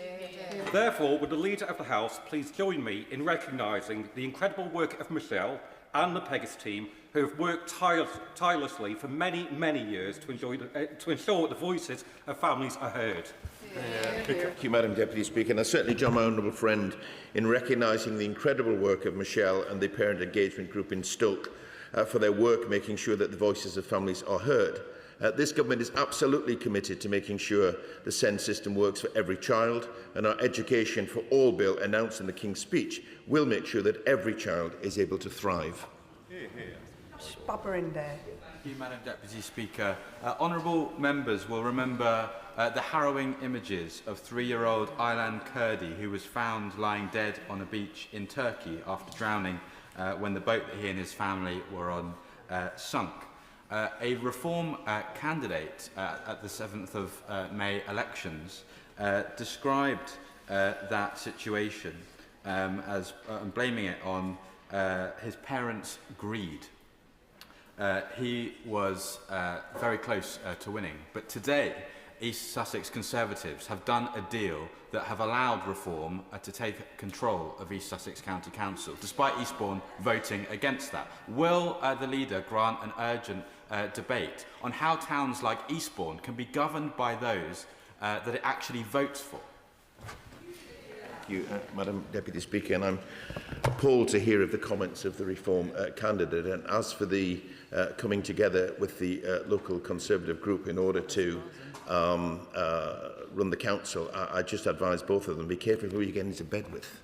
Therefore, would the Leader of the House please join me in recognising the incredible work of Michelle and the PEGIS team, who have worked tirelessly for many, many years to ensure the voices of families are heard. Thank you, Madam Deputy Speaker. And I certainly join my honourable friend in recognising the incredible work of Michelle and the Parent Engagement Group in Stoke for their work making sure that the voices of families are heard. This government is absolutely committed to making sure the SEND system works for every child, and our Education for All bill announced in the King's Speech will make sure that every child is able to thrive. Barberinda. Thank you, Madam Deputy Speaker. Honourable members will remember the harrowing images of 3-year-old Aylan Kurdi, who was found lying dead on a beach in Turkey after drowning when the boat that he and his family were on sunk. A Reform candidate at the 7th of May elections described that situation as blaming it on his parents' greed. He was very close to winning, but today East Sussex Conservatives have done a deal that have allowed Reform to take control of East Sussex County Council, despite Eastbourne voting against that. Will the leader grant an urgent debate on how towns like Eastbourne can be governed by those that it actually votes for? Thank you, Madam Deputy Speaker, and I'm appalled to hear of the comments of the Reform candidate. And as for the coming together with the local Conservative group in order to run the council, I just advise both of them, be careful who you get into bed with.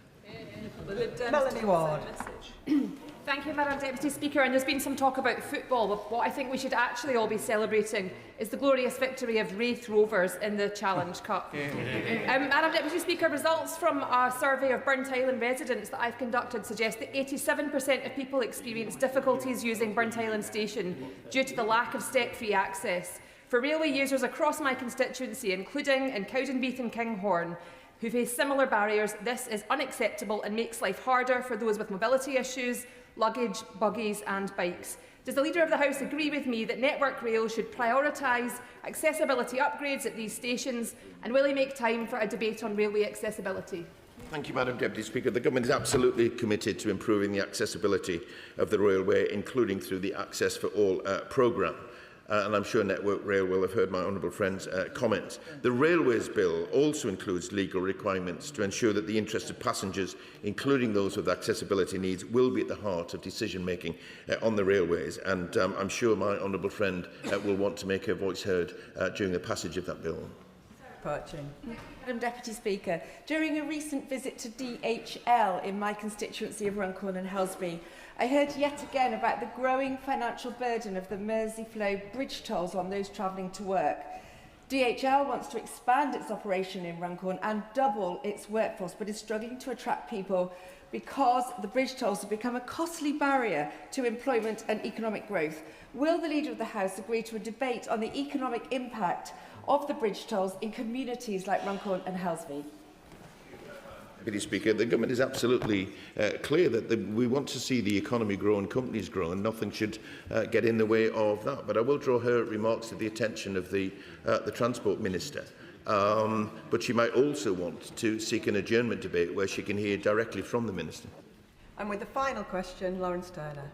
Melanie Ward. Thank you, Madam Deputy Speaker. And there's been some talk about football, but what I think we should actually all be celebrating is the glorious victory of Reeves Rovers in the Challenge Cup. Madam Deputy Speaker, results from a survey of Burnt Island residents that I've conducted suggest that 87% of people experience difficulties using Burnt Island Station due to the lack of step-free access. For railway users across my constituency, including in Cowdenbeath and Kinghorn, who face similar barriers, this is unacceptable and makes life harder for those with mobility issues, luggage, buggies and bikes. Does the Leader of the House agree with me that Network Rail should prioritise accessibility upgrades at these stations, and will he make time for a debate on railway accessibility? Thank you, Madam Deputy Speaker. The Government is absolutely committed to improving the accessibility of the railway, including through the Access for All programme. And I'm sure Network Rail will have heard my honourable friend's comments. The Railways Bill also includes legal requirements to ensure that the interests of passengers, including those with accessibility needs, will be at the heart of decision-making on the railways. And I'm sure my honourable friend will want to make her voice heard during the passage of that bill. Madam Deputy Speaker, during a recent visit to DHL in my constituency of Runcorn and Helsby, I heard yet again about the growing financial burden of the Merseyflow bridge tolls on those travelling to work. DHL wants to expand its operation in Runcorn and double its workforce, but is struggling to attract people because the bridge tolls have become a costly barrier to employment and economic growth. Will the Leader of the House agree to a debate on the economic impact of the bridge tolls in communities like Runcorn and Helsby? Deputy Speaker, the Government is absolutely clear that we want to see the economy grow and companies grow, and nothing should get in the way of that. But I will draw her remarks to the attention of the Transport Minister. But she might also want to seek an adjournment debate where she can hear directly from the Minister. And with the final question, Lawrence Turner.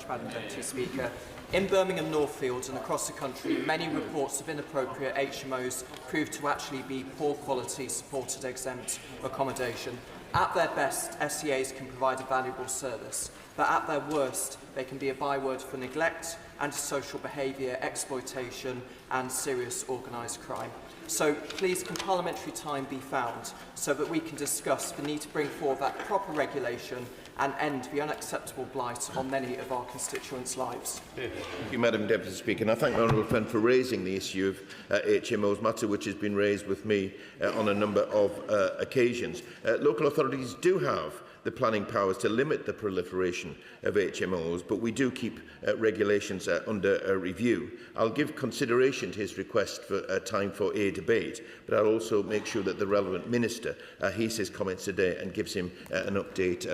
Madam Deputy Speaker. In Birmingham Northfields and across the country, many reports of inappropriate HMOs prove to actually be poor quality supported exempt accommodation. At their best, SCAs can provide a valuable service, but at their worst, they can be a byword for neglect, antisocial behaviour, exploitation and serious organised crime. So please, can parliamentary time be found so that we can discuss the need to bring forward that proper regulation and end the unacceptable blight on many of our constituents' lives? Thank you, Madam Deputy Speaker. And I thank my honourable friend for raising the issue of HMOs, matter which has been raised with me on a number of occasions. Local authorities do have the planning powers to limit the proliferation of HMOs, but we do keep regulations under review. I'll give consideration to his request for time for a debate, but I'll also make sure that the relevant minister hears his comments today and gives him an update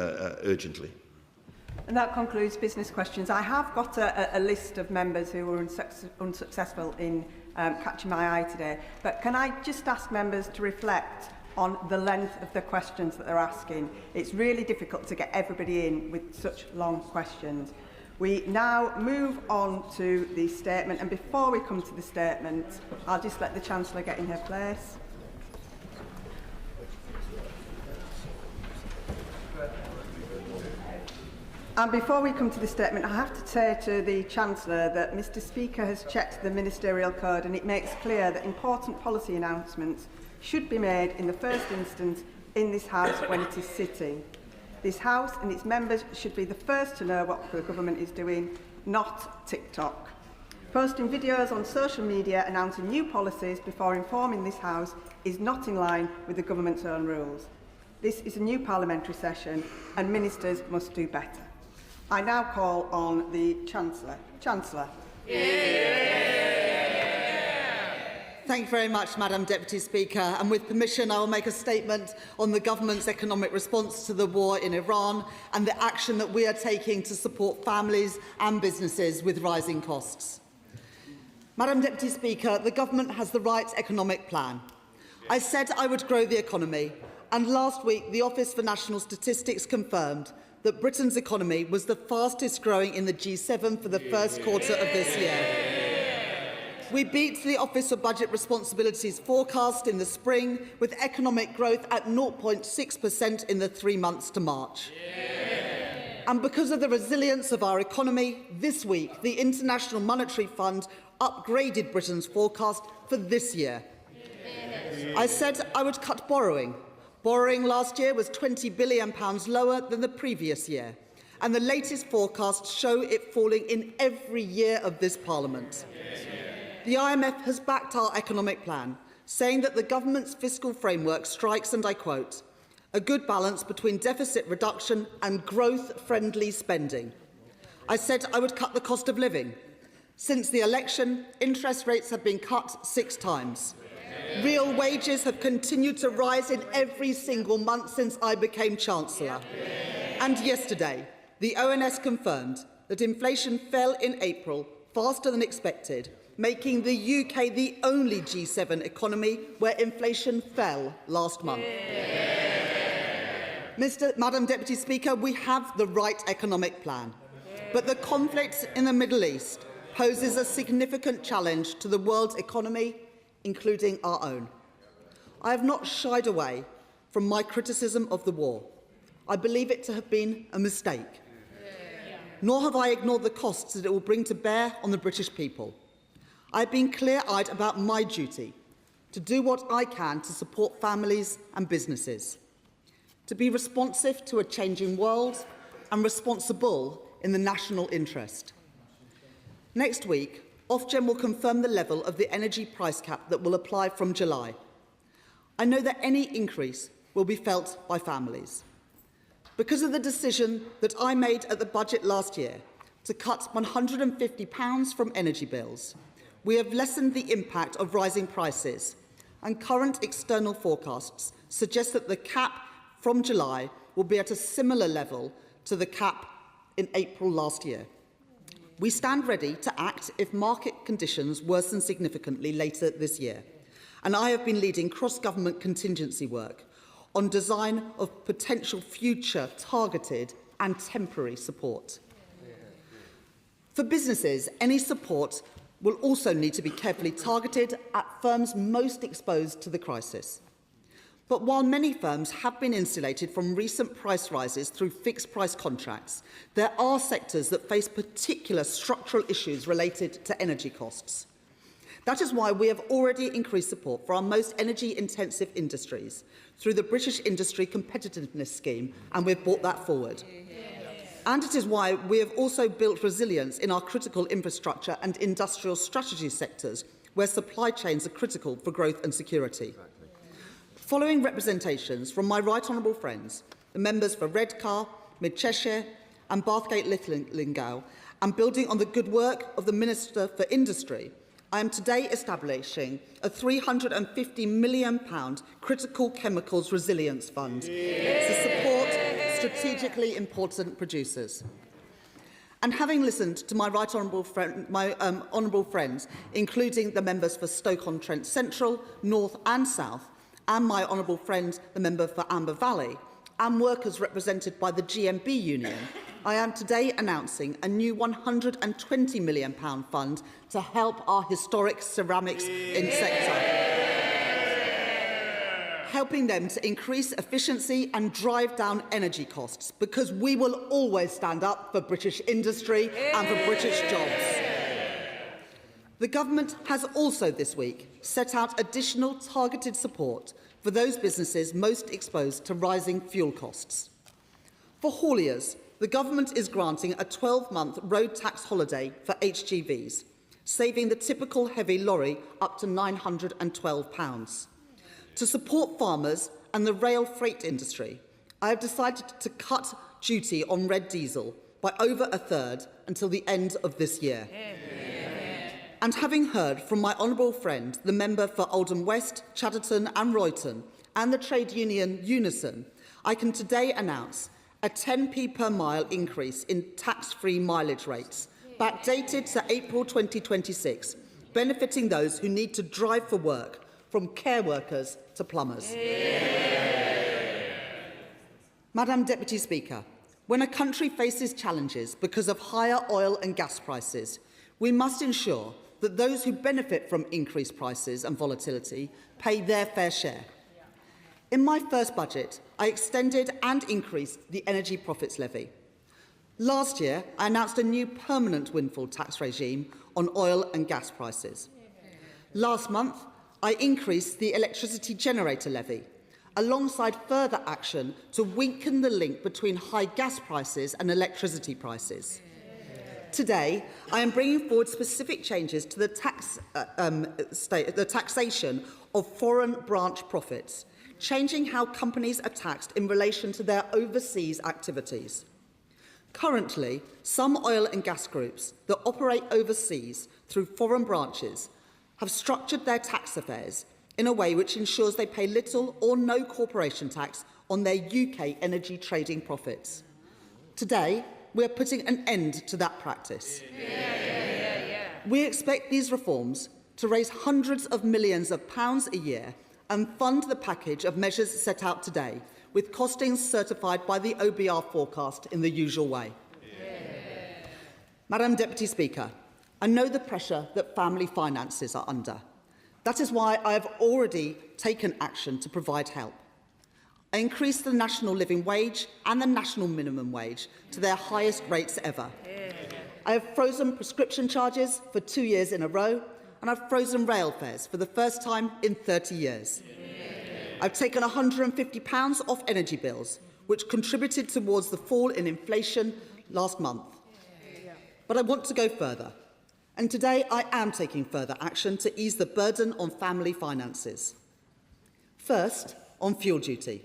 urgently. And that concludes business questions. I have got a list of members who were unsuccessful in catching my eye today, but can I just ask members to reflect on the length of the questions that they're asking? It's really difficult to get everybody in with such long questions. We now move on to the statement, and before we come to the statement, I'll just let the Chancellor get in her place. And before we come to the statement, I have to say to the Chancellor that Mr Speaker has checked the ministerial code and it makes clear that important policy announcements should be made in the first instance in this House when it is sitting. This House and its members should be the first to know what the government is doing, not TikTok. Posting videos on social media announcing new policies before informing this House is not in line with the government's own rules. This is a new parliamentary session and ministers must do better. I now call on the Chancellor. Chancellor. Thank you very much, Madam Deputy Speaker. And with permission, I will make a statement on the government's economic response to the war in Iran and the action that we are taking to support families and businesses with rising costs. Madam Deputy Speaker, the government has the right economic plan. I said I would grow the economy, and last week the Office for National Statistics confirmed that Britain's economy was the fastest growing in the G7 for the first quarter of this year. We beat the Office for Budget Responsibility's forecast in the spring, with economic growth at 0.6% in the 3 months to March. And because of the resilience of our economy, this week the International Monetary Fund upgraded Britain's forecast for this year. I said I would cut borrowing. Borrowing last year was £20 billion lower than the previous year, and the latest forecasts show it falling in every year of this Parliament. The IMF has backed our economic plan, saying that the government's fiscal framework strikes, and I quote, a good balance between deficit reduction and growth-friendly spending. I said I would cut the cost of living. Since the election, interest rates have been cut 6 times. Real wages have continued to rise in every single month since I became Chancellor. And yesterday, the ONS confirmed that inflation fell in April faster than expected, making the UK the only G7 economy where inflation fell last month. Madam Deputy Speaker, we have the right economic plan, but the conflict in the Middle East poses a significant challenge to the world's economy, including our own. I have not shied away from my criticism of the war. I believe it to have been a mistake. Nor have I ignored the costs that it will bring to bear on the British people. I have been clear-eyed about my duty to do what I can to support families and businesses, to be responsive to a changing world and responsible in the national interest. Next week, Ofgem will confirm the level of the energy price cap that will apply from July. I know that any increase will be felt by families. Because of the decision that I made at the budget last year to cut £150 from energy bills, we have lessened the impact of rising prices, and current external forecasts suggest that the cap from July will be at a similar level to the cap in April last year. We stand ready to act if market conditions worsen significantly later this year, and I have been leading cross-government contingency work on design of potential future targeted and temporary support. For businesses, any support will also need to be carefully targeted at firms most exposed to the crisis. But while many firms have been insulated from recent price rises through fixed-price contracts, there are sectors that face particular structural issues related to energy costs. That is why we have already increased support for our most energy-intensive industries through the British Industry Competitiveness Scheme, and we've brought that forward. And it is why we have also built resilience in our critical infrastructure and industrial strategy sectors, where supply chains are critical for growth and security. Following representations from my right honourable friends, the members for Redcar, Mid Cheshire and Bathgate Linlithgow, and building on the good work of the Minister for Industry, I am today establishing a £350 million critical chemicals resilience fund to support strategically important producers. And having listened to my right honourable honourable friends, including the members for Stoke-on-Trent Central, North and South, and my honourable friend, the member for Amber Valley, and workers represented by the GMB Union, I am today announcing a new £120 million fund to help our historic ceramics sector. helping them to increase efficiency and drive down energy costs, because we will always stand up for British industry and for British jobs. The government has also this week set out additional targeted support for those businesses most exposed to rising fuel costs. For hauliers, the government is granting a 12-month road tax holiday for HGVs, saving the typical heavy lorry up to £912. To support farmers and the rail freight industry, I have decided to cut duty on red diesel by over a third until the end of this year. And having heard from my honourable friend, the member for Oldham West, Chadderton and Royton, and the trade union Unison, I can today announce a 10p per mile increase in tax-free mileage rates, backdated to April 2026, benefiting those who need to drive for work, from care workers to plumbers. Madam Deputy Speaker, when a country faces challenges because of higher oil and gas prices, we must ensure that those who benefit from increased prices and volatility pay their fair share. In my first budget, I extended and increased the Energy Profits Levy. Last year, I announced a new permanent windfall tax regime on oil and gas prices. Last month, I increased the electricity generator levy, alongside further action to weaken the link between high gas prices and electricity prices. Today, I am bringing forward specific changes to the taxation of foreign branch profits, changing how companies are taxed in relation to their overseas activities. Currently, some oil and gas groups that operate overseas through foreign branches have structured their tax affairs in a way which ensures they pay little or no corporation tax on their UK energy trading profits. Today, we are putting an end to that practice. We expect these reforms to raise hundreds of millions of pounds a year and fund the package of measures set out today, with costings certified by the OBR forecast in the usual way. Madam Deputy Speaker, I know the pressure that family finances are under. That is why I have already taken action to provide help. I increased the national living wage and the national minimum wage to their highest rates ever. I have frozen prescription charges for 2 years in a row, and I've frozen rail fares for the first time in 30 years. I've taken £150 off energy bills, which contributed towards the fall in inflation last month. But I want to go further. And today I am taking further action to ease the burden on family finances. First, on fuel duty.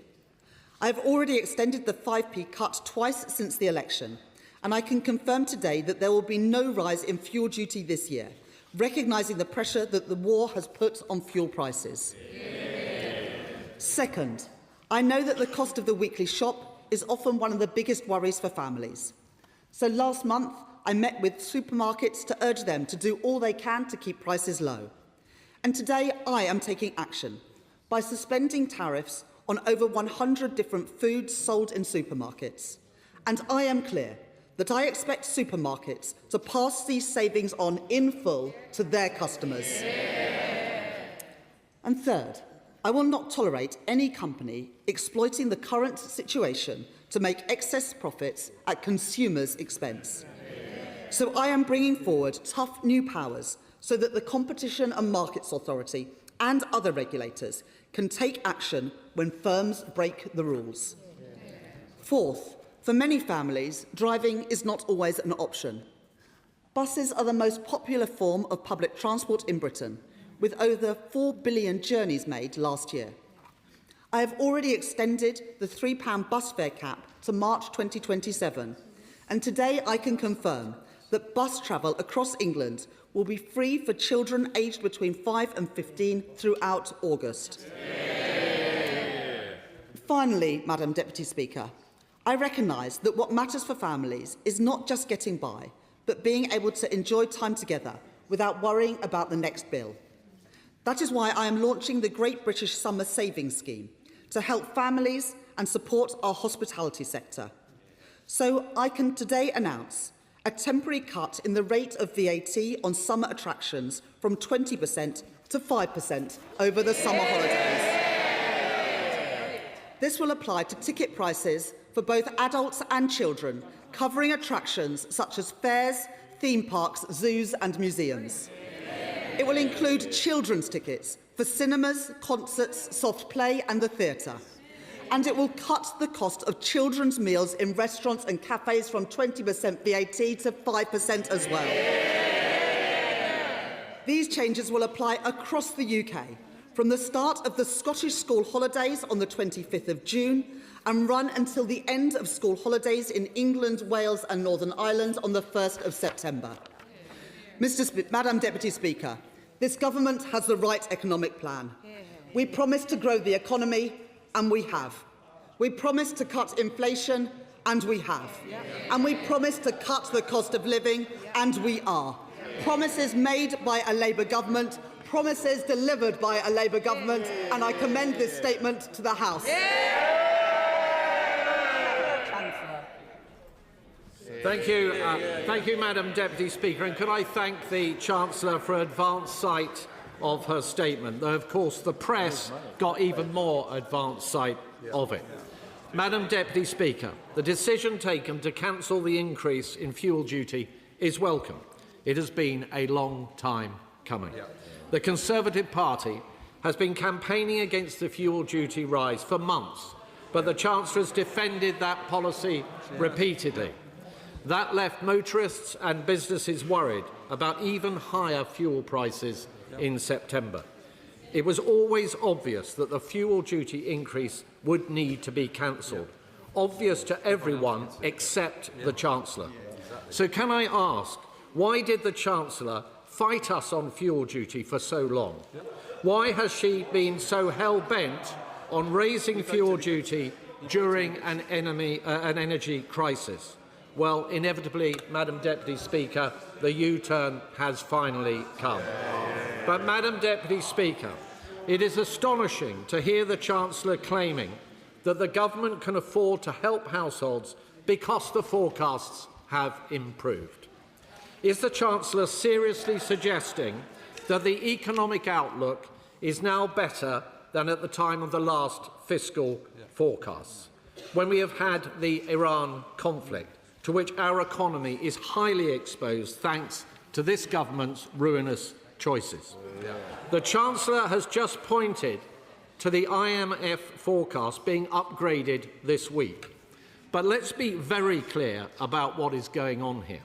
I have already extended the 5p cut twice since the election, and I can confirm today that there will be no rise in fuel duty this year, recognising the pressure that the war has put on fuel prices. Second, I know that the cost of the weekly shop is often one of the biggest worries for families. So last month, I met with supermarkets to urge them to do all they can to keep prices low. And today, I am taking action by suspending tariffs on over 100 different foods sold in supermarkets. And I am clear that I expect supermarkets to pass these savings on in full to their customers. And third, I will not tolerate any company exploiting the current situation to make excess profits at consumers' expense. So I am bringing forward tough new powers so that the Competition and Markets Authority and other regulators can take action when firms break the rules. Fourth, for many families, driving is not always an option. Buses are the most popular form of public transport in Britain, with over 4 billion journeys made last year. I have already extended the £3 bus fare cap to March 2027, and today I can confirm that bus travel across England will be free for children aged between 5 and 15 throughout August. Finally, Madam Deputy Speaker, I recognise that what matters for families is not just getting by, but being able to enjoy time together without worrying about the next bill. That is why I am launching the Great British Summer Savings Scheme to help families and support our hospitality sector. So I can today announce a temporary cut in the rate of VAT on summer attractions from 20% to 5% over the summer holidays. This will apply to ticket prices for both adults and children, covering attractions such as fairs, theme parks, zoos and museums. It will include children's tickets for cinemas, concerts, soft play and the theatre. And it will cut the cost of children's meals in restaurants and cafes from 20% VAT to 5% as well. These changes will apply across the UK, from the start of the Scottish school holidays on the 25th of June and run until the end of school holidays in England, Wales and Northern Ireland on the 1st of September. Madam Deputy Speaker, this government has the right economic plan. We promised to grow the economy, and we have. We promised to cut inflation, and we have. And we promised to cut the cost of living, and we are. Promises made by a Labour government, promises delivered by a Labour government, and I commend this statement to the House. Thank you, Madam Deputy Speaker, and could I thank the Chancellor for advance sight of her statement, though of course the press got even more advance sight of it. Madam Deputy Speaker, the decision taken to cancel the increase in fuel duty is welcome. It has been a long time coming. The Conservative Party has been campaigning against the fuel duty rise for months, but the Chancellor has defended that policy repeatedly. That left motorists and businesses worried about even higher fuel prices in September. It was always obvious that the fuel duty increase would need to be cancelled, obvious to everyone except the Chancellor. So can I ask, why did the Chancellor fight us on fuel duty for so long? Why has she been so hell-bent on raising fuel duty during an energy crisis? Well, inevitably, Madam Deputy Speaker, the U-turn has finally come. But, Madam Deputy Speaker, it is astonishing to hear the Chancellor claiming that the government can afford to help households because the forecasts have improved. Is the Chancellor seriously suggesting that the economic outlook is now better than at the time of the last fiscal forecasts, when we have had the Iran conflict, to which our economy is highly exposed thanks to this government's ruinous choices? The Chancellor has just pointed to the IMF forecast being upgraded this week. But let's be very clear about what is going on here.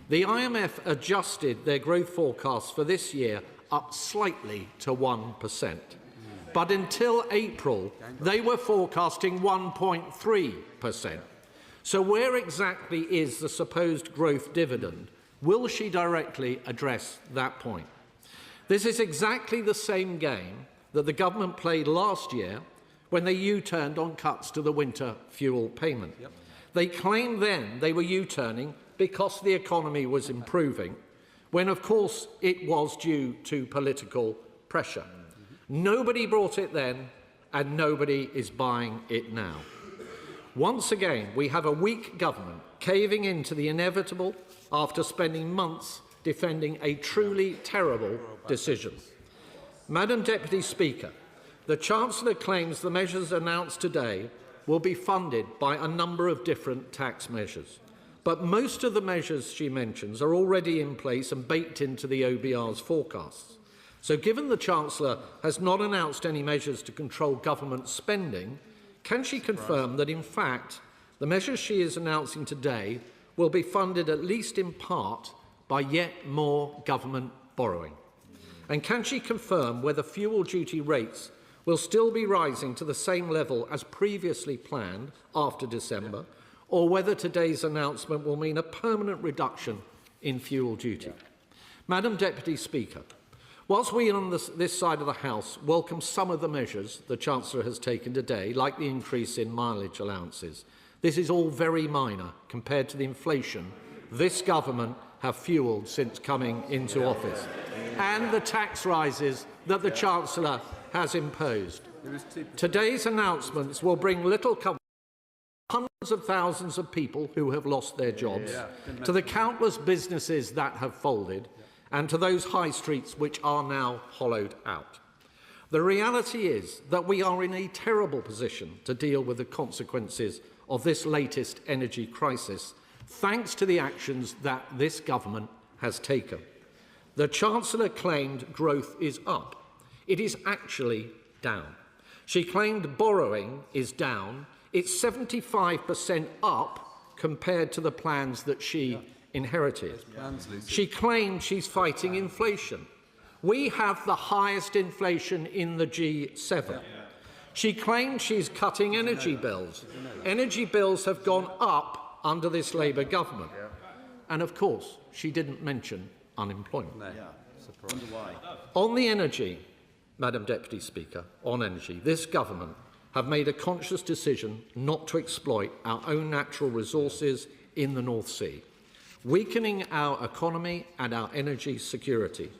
The IMF adjusted their growth forecasts for this year up slightly to 1%. But until April, they were forecasting 1.3%. So where exactly is the supposed growth dividend? Will she directly address that point? This is exactly the same game that the government played last year when they U-turned on cuts to the winter fuel payment. They claimed then they were U-turning because the economy was improving, when of course it was due to political pressure. Nobody brought it then, and nobody is buying it now. Once again, we have a weak government caving into the inevitable after spending months defending a truly terrible decision. Madam Deputy Speaker, the Chancellor claims the measures announced today will be funded by a number of different tax measures. But most of the measures she mentions are already in place and baked into the OBR's forecasts. So given the Chancellor has not announced any measures to control government spending, can she confirm that, in fact, the measures she is announcing today will be funded at least in part by yet more government borrowing? And can she confirm whether fuel duty rates will still be rising to the same level as previously planned after December, or whether today's announcement will mean a permanent reduction in fuel duty? Madam Deputy Speaker, whilst we on this side of the House welcome some of the measures the Chancellor has taken today, like the increase in mileage allowances, this is all very minor compared to the inflation this government have fuelled since coming into office, and the tax rises that the Chancellor has imposed. Today's announcements will bring little comfort to hundreds of thousands of people who have lost their jobs, to the countless businesses that have folded, and to those high streets which are now hollowed out. The reality is that we are in a terrible position to deal with the consequences of this latest energy crisis, thanks to the actions that this government has taken. The Chancellor claimed growth is up. It is actually down. She claimed borrowing is down. It's 75% up compared to the plans that she inherited. She claimed she's fighting inflation. We have the highest inflation in the G7. She claimed she's cutting energy bills. Energy bills have gone up under this Labour government. And of course, she didn't mention unemployment. On the energy, Madam Deputy Speaker, on energy, this government have made a conscious decision not to exploit our own natural resources in the North Sea, weakening our economy and our energy security,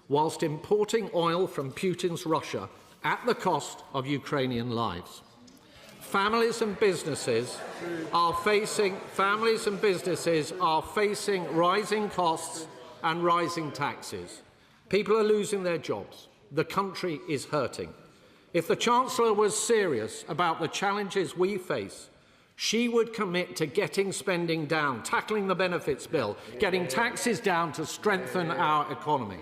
whilst importing oil from Putin's Russia at the cost of Ukrainian lives. Families and businesses are facing rising costs and rising taxes. People are losing their jobs. The country is hurting. If the Chancellor was serious about the challenges we face, she would commit to getting spending down, tackling the benefits bill, getting taxes down to strengthen our economy.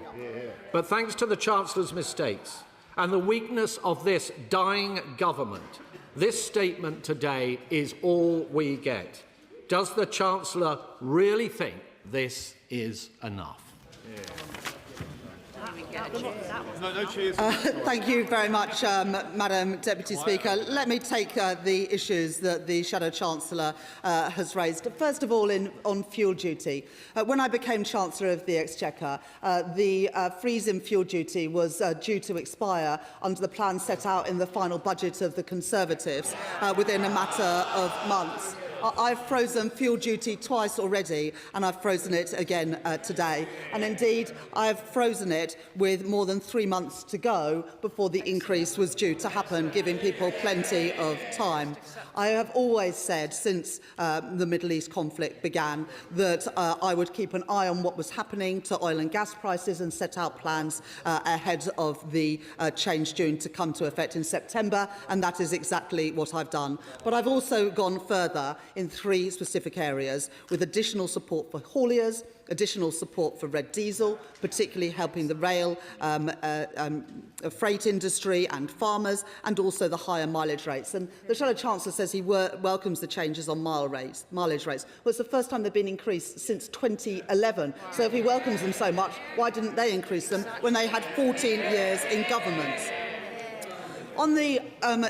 But thanks to the Chancellor's mistakes and the weakness of this dying government, this statement today is all we get. Does the Chancellor really think this is enough? Thank you very much, Madam Deputy Speaker. Let me take the issues that the Shadow Chancellor has raised. First of all, on fuel duty. When I became Chancellor of the Exchequer, the freeze in fuel duty was due to expire under the plan set out in the final budget of the Conservatives within a matter of months. I've frozen fuel duty twice already, and I've frozen it again today. And indeed, I've frozen it with more than 3 months to go before the increase was due to happen, giving people plenty of time. I have always said, since the Middle East conflict began, that I would keep an eye on what was happening to oil and gas prices and set out plans ahead of the change due to come to effect in September, and that is exactly what I've done. But I've also gone further in 3 specific areas, with additional support for hauliers, additional support for red diesel, particularly helping the rail, freight industry and farmers, and also the higher mileage rates. And the Shadow Chancellor says he welcomes the changes on mileage rates. Well, it's the first time they've been increased since 2011. So if he welcomes them so much, why didn't they increase them when they had 14 years in government? On the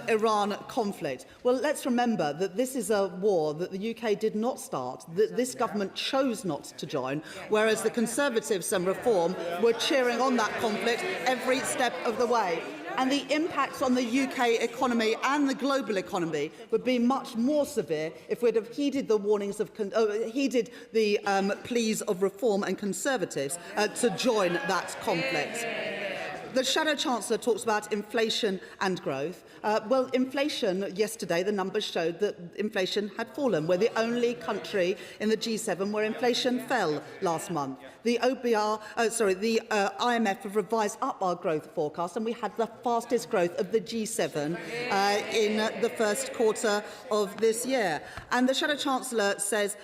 Iran conflict, well, let's remember that this is a war that the UK did not start, that this government chose not to join, whereas the Conservatives and Reform were cheering on that conflict every step of the way. And the impacts on the UK economy and the global economy would be much more severe if we'd have heeded the warnings of the pleas of Reform and Conservatives to join that conflict. The Shadow Chancellor talks about inflation and growth. Well, inflation, yesterday, the numbers showed that inflation had fallen. We're the only country in the G7 where inflation fell last month. The IMF have revised up our growth forecast, and we had the fastest growth of the G7 in the first quarter of this year. And the Shadow Chancellor says,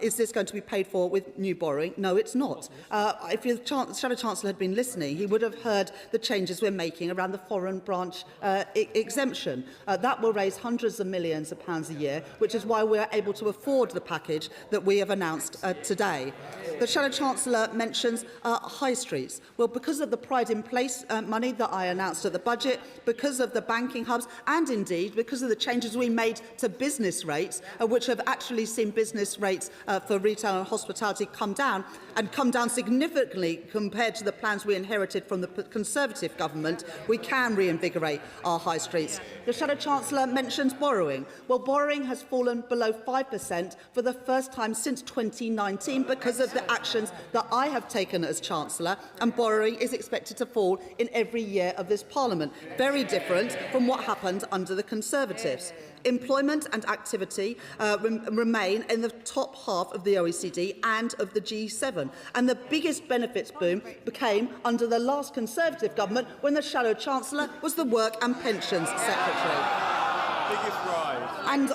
is this going to be paid for with new borrowing? No, it's not. If the Shadow Chancellor had been listening, he would have heard the changes we're making around the foreign branch exemption. That will raise hundreds of millions of pounds a year, which is why we're able to afford the package that we have announced today. The Shadow Chancellor mentions high streets. Well, because of the Pride in Place money that I announced at the budget, because of the banking hubs, and indeed because of the changes we made to business rates, which have actually seen business rates for retail and hospitality come down significantly compared to the plans we inherited from the Conservative government, we can reinvigorate our high streets. The Shadow Chancellor mentions borrowing. Well, borrowing has fallen below 5% for the first time since 2019 because of the actions that I have taken as Chancellor, and borrowing is expected to fall in every year of this Parliament. Very different from what happened under the Conservatives. Employment and activity remain in the top half of the OECD and of the G7. And the biggest benefits boom came under the last Conservative government when the Shadow Chancellor was the Work and Pensions Secretary. And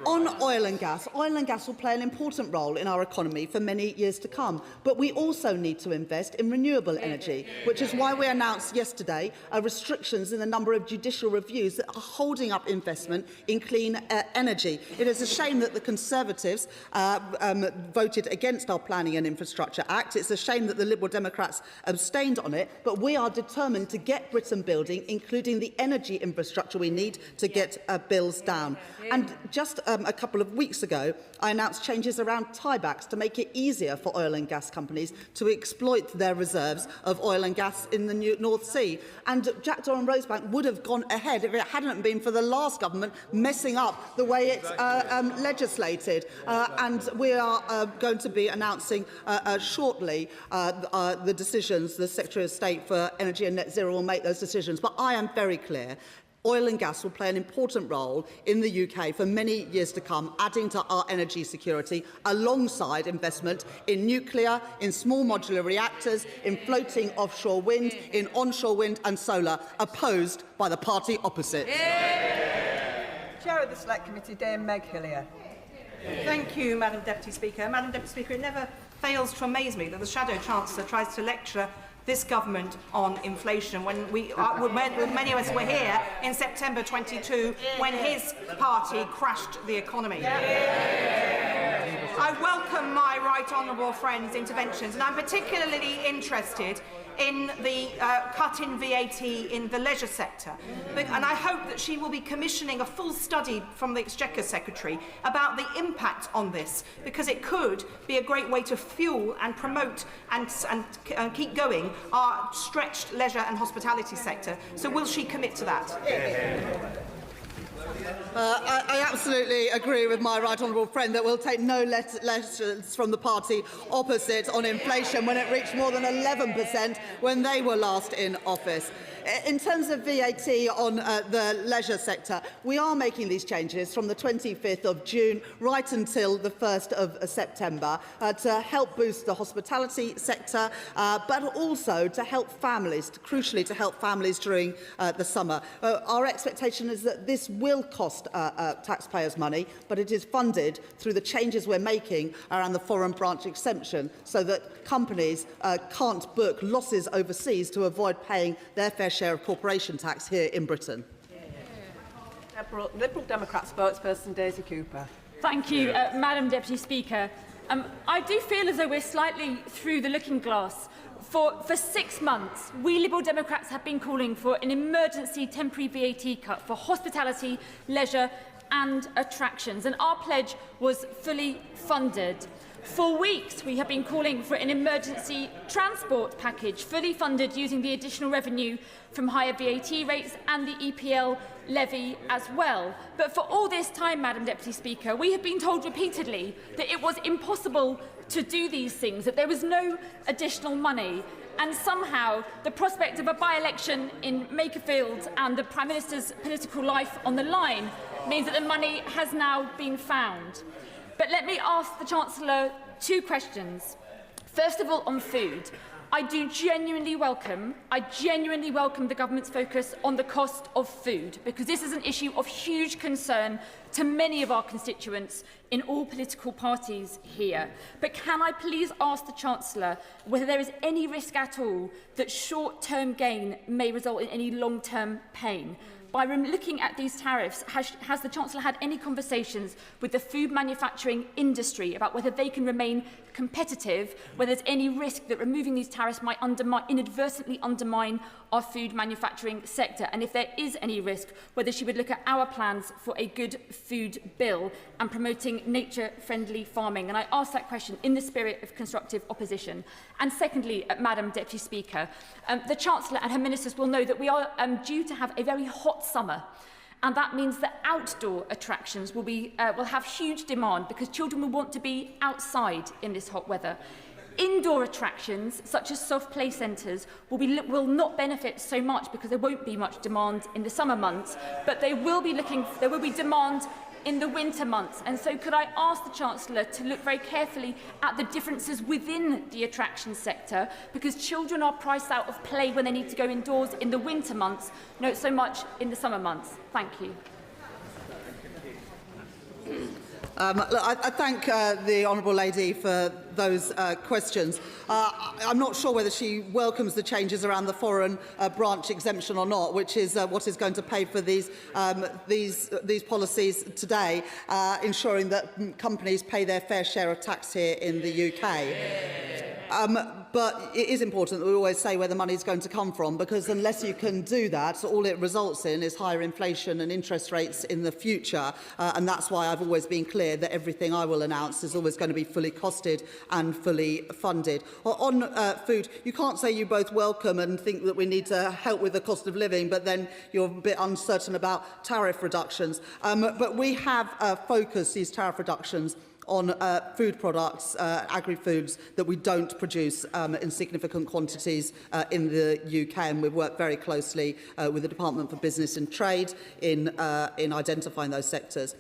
on oil and gas will play an important role in our economy for many years to come. But we also need to invest in renewable energy, which is why we announced yesterday restrictions in the number of judicial reviews that are holding up investment in clean energy. It is a shame that the Conservatives voted against our Planning and Infrastructure Act. It's a shame that the Liberal Democrats abstained on it, but we are determined to get Britain building, including the energy infrastructure we need to get bills down. And just a couple of weeks ago, I announced changes around tiebacks to make it easier for oil and gas companies to exploit their reserves of oil and gas in the North Sea. And Jackdaw and Rosebank would have gone ahead if it hadn't been for the last government messing up the way it's legislated. And we are going to be announcing shortly the decisions. The Secretary of State for Energy and Net Zero will make those decisions. But I am very clear. Oil and gas will play an important role in the UK for many years to come, adding to our energy security alongside investment in nuclear, in small modular reactors, in floating offshore wind, in onshore wind and solar, opposed by the party opposite. Chair of the Select Committee, Dame Meg Hillier. Thank you, Madam Deputy Speaker. Madam Deputy Speaker, it never fails to amaze me that the Shadow Chancellor tries to lecture this government on inflation when many of us were here in September 22 when his party crashed the economy. I welcome my right honourable friend's interventions, and I'm particularly interested in the cut in VAT in the leisure sector. And I hope that she will be commissioning a full study from the Exchequer Secretary about the impact on this, because it could be a great way to fuel and promote and keep going our stretched leisure and hospitality sector. So will she commit to that? I absolutely agree with my right honourable friend that we'll take no lessons from the party opposite on inflation when it reached more than 11% when they were last in office. In terms of VAT on the leisure sector, we are making these changes from the 25th of June right until the 1st of September to help boost the hospitality sector, but also to help families, crucially to help families during the summer. Our expectation is that this will cost taxpayers money, but it is funded through the changes we're making around the foreign branch exemption so that companies can't book losses overseas to avoid paying their fair share of corporation tax here in Britain. Liberal Democrat spokesperson Daisy Cooper. Thank you, Madam Deputy Speaker. I do feel as though we're slightly through the looking glass. For 6 months, we Liberal Democrats have been calling for an emergency temporary VAT cut for hospitality, leisure and attractions, and our pledge was fully funded. For weeks, we have been calling for an emergency transport package fully funded using the additional revenue from higher VAT rates and the EPL levy as well. But for all this time, Madam Deputy Speaker, we have been told repeatedly that it was impossible to do these things, that there was no additional money. And somehow, the prospect of a by-election in Makerfield and the Prime Minister's political life on the line means that the money has now been found. But let me ask the Chancellor 2 questions. First of all, on food. I genuinely welcome the government's focus on the cost of food, because this is an issue of huge concern to many of our constituents in all political parties here. But can I please ask the Chancellor whether there is any risk at all that short-term gain may result in any long-term pain? By looking at these tariffs, has the Chancellor had any conversations with the food manufacturing industry about whether they can remain competitive, whether there's any risk that removing these tariffs might inadvertently undermine our food manufacturing sector, and if there is any risk, whether she would look at our plans for a good food bill and promoting nature-friendly farming? And I ask that question in the spirit of constructive opposition. And secondly, Madam Deputy Speaker, the Chancellor and her ministers will know that we are due to have a very hot summer. And that means that outdoor attractions will have huge demand because children will want to be outside in this hot weather. Indoor attractions, such as soft play centres, will not benefit so much because there won't be much demand in the summer months, but there will be demand in the winter months. And so could I ask the Chancellor to look very carefully at the differences within the attraction sector, because children are priced out of play when they need to go indoors in the winter months, not so much in the summer months. Thank you. Look, I thank the Honourable Lady for those questions. I'm not sure whether she welcomes the changes around the foreign branch exemption or not, which is what is going to pay for these policies today, ensuring that companies pay their fair share of tax here in the UK. But it is important that we always say where the money is going to come from, because unless you can do that, all it results in is higher inflation and interest rates in the future. And that's why I've always been clear that everything I will announce is always going to be fully costed and fully funded. On food, you can't say you both welcome and think that we need to help with the cost of living, but then you're a bit uncertain about tariff reductions. But we have focused these tariff reductions on food products, agri-foods, that we don't produce in significant quantities in the UK, and we've worked very closely with the Department for Business and Trade in identifying those sectors.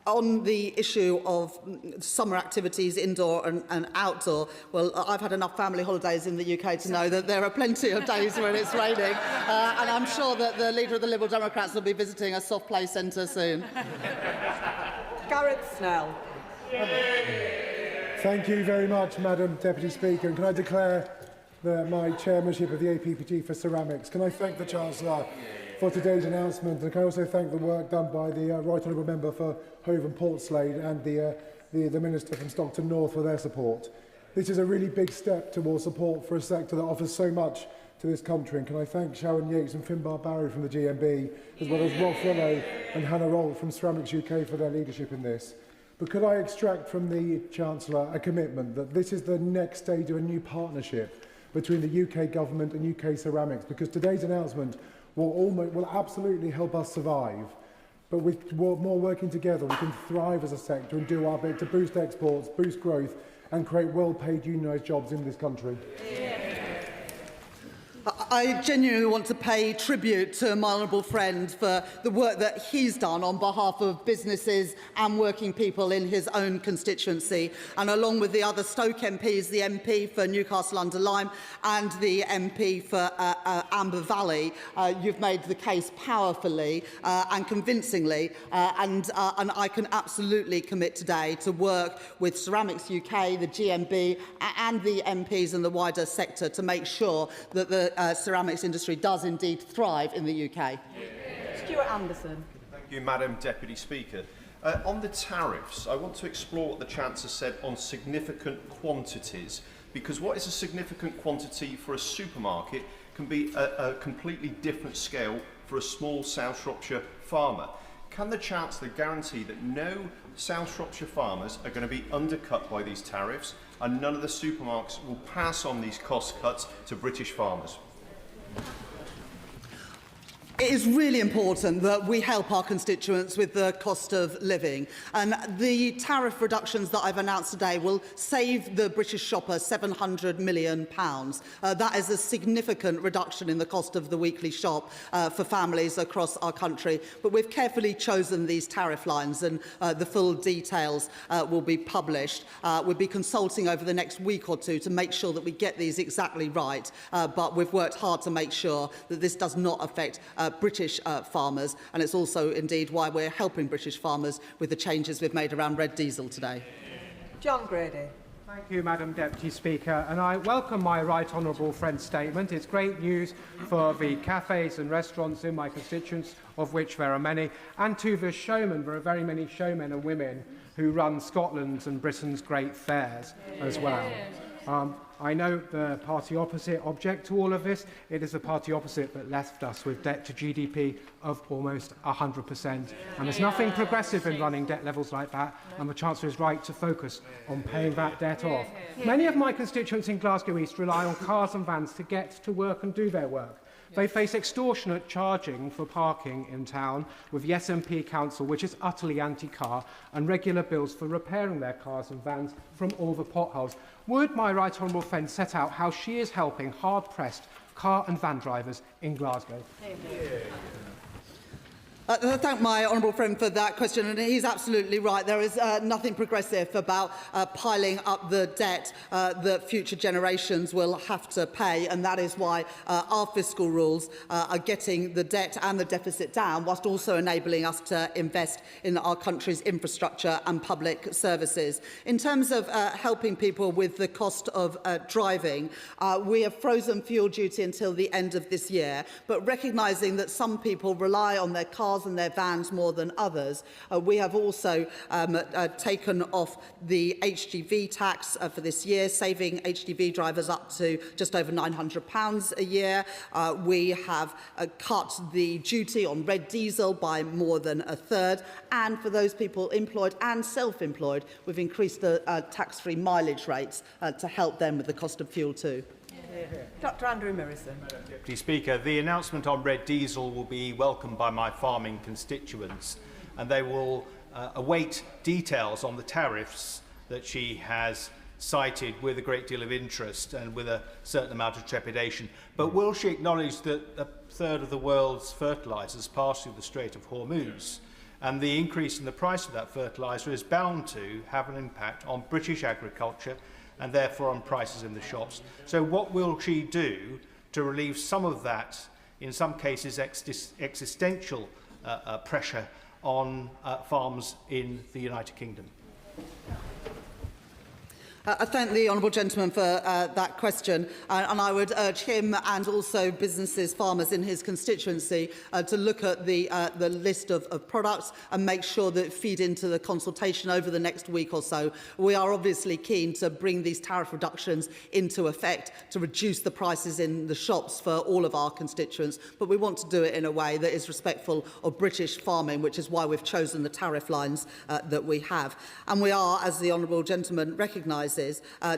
On the issue of summer activities, indoor and outdoor, well, I've had enough family holidays in the UK to know that there are plenty of days when it's raining, and I'm sure that the leader of the Liberal Democrats will be visiting a soft play centre soon. Gareth Snell. Thank you very much, Madam Deputy Speaker. And can I declare my chairmanship of the APPG for ceramics? Can I thank the Chancellor for today's announcement, and can I also thank the work done by the Right Honourable Member for Hove and Portslade and the Minister from Stockton North for their support. This is a really big step towards support for a sector that offers so much to this country. And can I thank Sharon Yates and Finbar Barry from the GMB, as well as Rob Frello and Hannah Roll from Ceramics UK for their leadership in this. But could I extract from the Chancellor a commitment that this is the next stage of a new partnership between the UK Government and UK Ceramics, because today's announcement will absolutely help us survive. But with more working together, we can thrive as a sector and do our bit to boost exports, boost growth, and create well-paid unionised jobs in this country. I genuinely want to pay tribute to my honourable friend for the work that he's done on behalf of businesses and working people in his own constituency. And along with the other Stoke MPs, the MP for Newcastle-under-Lyme and the MP for Amber Valley, you've made the case powerfully and convincingly. And I can absolutely commit today to work with Ceramics UK, the GMB and the MPs and the wider sector to make sure that the ceramics industry does indeed thrive in the UK. Stuart Anderson. Thank you, Madam Deputy Speaker. On the tariffs, I want to explore what the Chancellor said on significant quantities, because what is a significant quantity for a supermarket can be a completely different scale for a small South Shropshire farmer. Can the Chancellor guarantee that no South Shropshire farmers are going to be undercut by these tariffs, and none of the supermarkets will pass on these cost cuts to British farmers? It is really important that we help our constituents with the cost of living, and the tariff reductions that I've announced today will save the British shopper £700 million. That is a significant reduction in the cost of the weekly shop for families across our country. But we've carefully chosen these tariff lines, and the full details will be published. We'll be consulting over the next week or two to make sure that we get these exactly right. But we've worked hard to make sure that this does not affect British farmers, and it's also indeed why we're helping British farmers with the changes we've made around red diesel today. John Grady. Thank you, Madam Deputy Speaker, and I welcome my right honourable friend's statement. It's great news for the cafes and restaurants in my constituents, of which there are many, and to the showmen. There are very many showmen and women who run Scotland's and Britain's great fairs as well. I know the party opposite object to all of this. It is the party opposite that left us with debt to GDP of almost 100%. And there's nothing progressive in running debt levels like that, and the Chancellor is right to focus on paying that debt off. Many of my constituents in Glasgow East rely on cars and vans to get to work and do their work. They face extortionate charging for parking in town with the SNP Council, which is utterly anti-car, and regular bills for repairing their cars and vans from all the potholes. Would my right honourable friend set out how she is helping hard-pressed car and van drivers in Glasgow? I thank my honourable friend for that question, and he's absolutely right. There is nothing progressive about piling up the debt that future generations will have to pay, and that is why our fiscal rules are getting the debt and the deficit down, whilst also enabling us to invest in our country's infrastructure and public services. In terms of helping people with the cost of driving, we have frozen fuel duty until the end of this year, but recognising that some people rely on their cars and their vans more than others, we have also taken off the HGV tax for this year, saving HGV drivers up to just over £900 a year. We have cut the duty on red diesel by more than a third, and for those people employed and self-employed, we've increased the tax-free mileage rates to help them with the cost of fuel too. Dr Andrew Mirison. Deputy Speaker, the announcement on red diesel will be welcomed by my farming constituents, and they will await details on the tariffs that she has cited with a great deal of interest and with a certain amount of trepidation. But will she acknowledge that a third of the world's fertilisers pass through the Strait of Hormuz, and the increase in the price of that fertiliser is bound to have an impact on British agriculture and therefore on prices in the shops? So what will she do to relieve some of that, in some cases existential pressure on farms in the United Kingdom? I thank the honourable gentleman for that question, and I would urge him and also businesses, farmers in his constituency to look at the list of products and make sure that feed into the consultation over the next week or so. We are obviously keen to bring these tariff reductions into effect to reduce the prices in the shops for all of our constituents, but we want to do it in a way that is respectful of British farming, which is why we've chosen the tariff lines that we have. And we are, as the honourable gentleman recognises,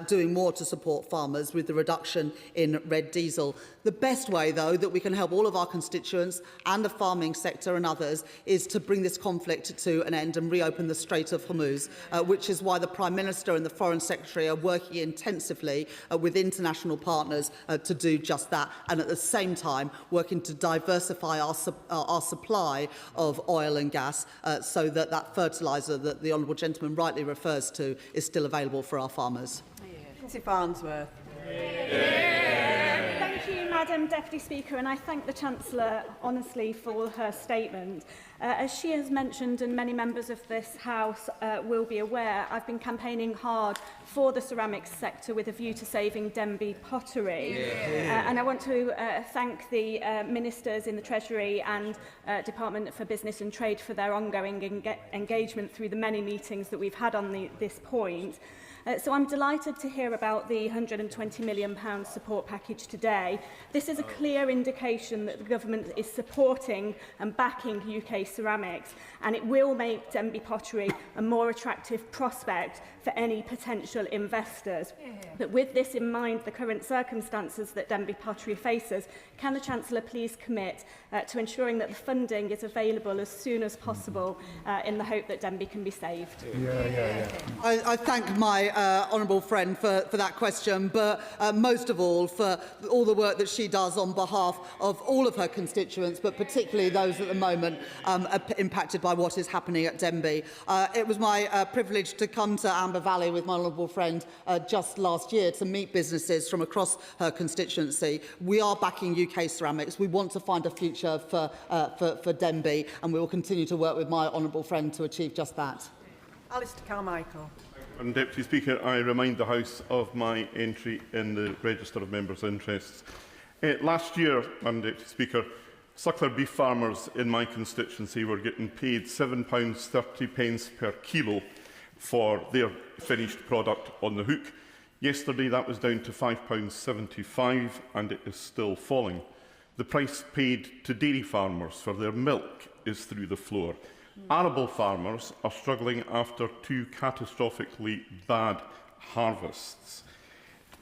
doing more to support farmers with the reduction in red diesel. The best way, though, that we can help all of our constituents and the farming sector and others is to bring this conflict to an end and reopen the Strait of Hormuz, which is why the Prime Minister and the Foreign Secretary are working intensively with international partners to do just that, and at the same time working to diversify our supply of oil and gas so that that fertiliser that the honourable gentleman rightly refers to is still available for our farmers. Lindsay Farnsworth. Thank you, Madam Deputy Speaker, and I thank the Chancellor honestly for her statement. As she has mentioned, and many members of this House will be aware, I've been campaigning hard for the ceramics sector with a view to saving Denby pottery. And I want to thank the Ministers in the Treasury and Department for Business and Trade for their ongoing engagement through the many meetings that we've had on this point. So I'm delighted to hear about the £120 million support package today. This is a clear indication that the government is supporting and backing UK ceramics, and it will make Denby pottery a more attractive prospect for any potential investors. But with this in mind, the current circumstances that Denby pottery faces, can the Chancellor please commit to ensuring that the funding is available as soon as possible in the hope that Denby can be saved? I thank my honourable friend for that question, but most of all for all the work that she does on behalf of all of her constituents, but particularly those at the moment impacted by what is happening at Denby. It was my privilege to come to Amber Valley with my honourable friend just last year to meet businesses from across her constituency. We are backing UK ceramics. We want to find a future for Denby, and we will continue to work with my honourable friend to achieve just that. Alistair Carmichael. Madam Deputy Speaker, I remind the House of my entry in the Register of Members' Interests. Last year, Madam Deputy Speaker, suckler beef farmers in my constituency were getting paid £7.30 per kilo for their finished product on the hook. Yesterday that was down to £5.75 and it is still falling. The price paid to dairy farmers for their milk is through the floor. Arable farmers are struggling after two catastrophically bad harvests.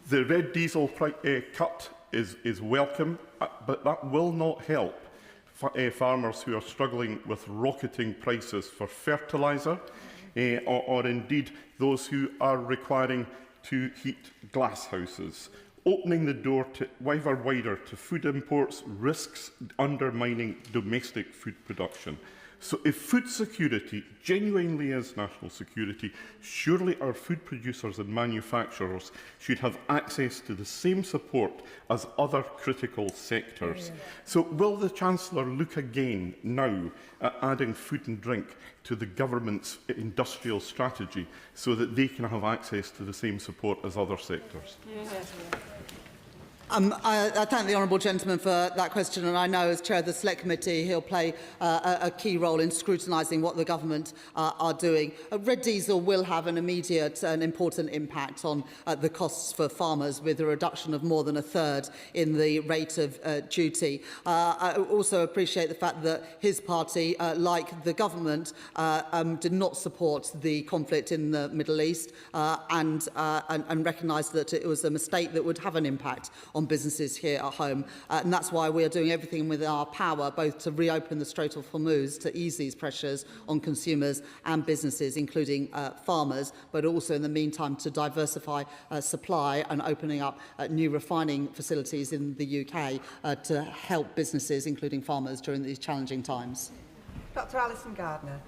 The red diesel cut is welcome, but that will not help farmers who are struggling with rocketing prices for fertiliser, or indeed those who are requiring to heat glass houses. Opening the door to ever wider to food imports risks undermining domestic food production. So if food security genuinely is national security, surely our food producers and manufacturers should have access to the same support as other critical sectors. So will the Chancellor look again now at adding food and drink to the government's industrial strategy so that they can have access to the same support as other sectors? I thank the honourable gentleman for that question, and I know as chair of the Select Committee he'll play a key role in scrutinising what the government are doing. Red diesel will have an immediate and important impact on the costs for farmers, with a reduction of more than a third in the rate of duty. I also appreciate the fact that his party, like the government, did not support the conflict in the Middle East and recognised that it was a mistake that would have an impact on businesses here at home. And that's why we are doing everything within our power, both to reopen the Strait of Hormuz to ease these pressures on consumers and businesses, including farmers, but also in the meantime to diversify supply and opening up new refining facilities in the UK to help businesses, including farmers, during these challenging times. Dr Alison Gardner.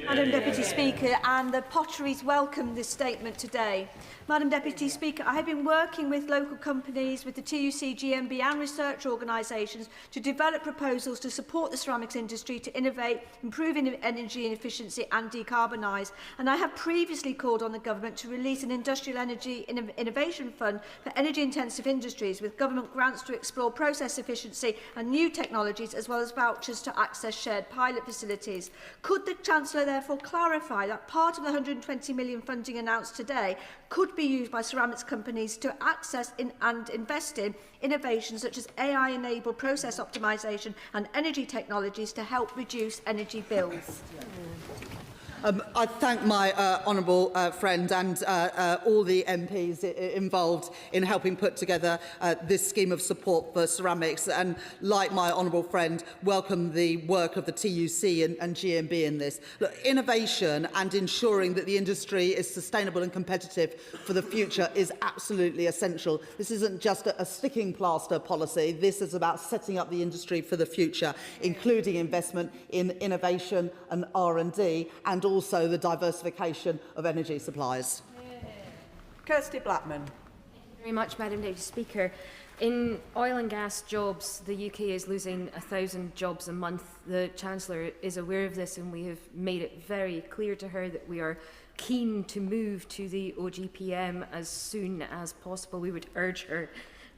Madam Deputy Speaker, and the Potteries welcome this statement today. Madam Deputy Speaker, I have been working with local companies, with the TUC, GMB and research organisations to develop proposals to support the ceramics industry to innovate, improve energy efficiency and decarbonise. And I have previously called on the government to release an industrial energy innovation fund for energy-intensive industries, with government grants to explore process efficiency and new technologies, as well as vouchers to access shared pilot facilities. Could the Chancellor therefore clarify that part of the £120 million funding announced today could be used by ceramics companies to access and invest in innovations such as AI-enabled process optimisation and energy technologies to help reduce energy bills? I thank my honourable friend and all the MPs involved in helping put together this scheme of support for ceramics, and like my honourable friend, welcome the work of the TUC and GMB in this. Look, innovation and ensuring that the industry is sustainable and competitive for the future is absolutely essential. This isn't just a sticking plaster policy. This is about setting up the industry for the future, including investment in innovation and R&D, and also the diversification of energy supplies. Kirsty Blackman. Thank you very much, Madam Deputy Speaker. In oil and gas jobs, the UK is losing 1,000 jobs a month. The Chancellor is aware of this, and we have made it very clear to her that we are keen to move to the OGPM as soon as possible. We would urge her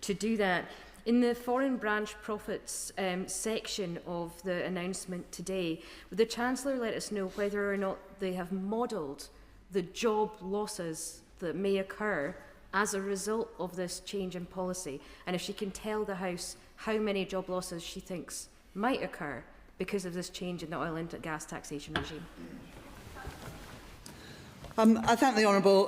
to do that. In the foreign branch profits section of the announcement today, would the Chancellor let us know whether or not they have modelled the job losses that may occur as a result of this change in policy, and if she can tell the House how many job losses she thinks might occur because of this change in the oil and gas taxation regime? I thank the honourable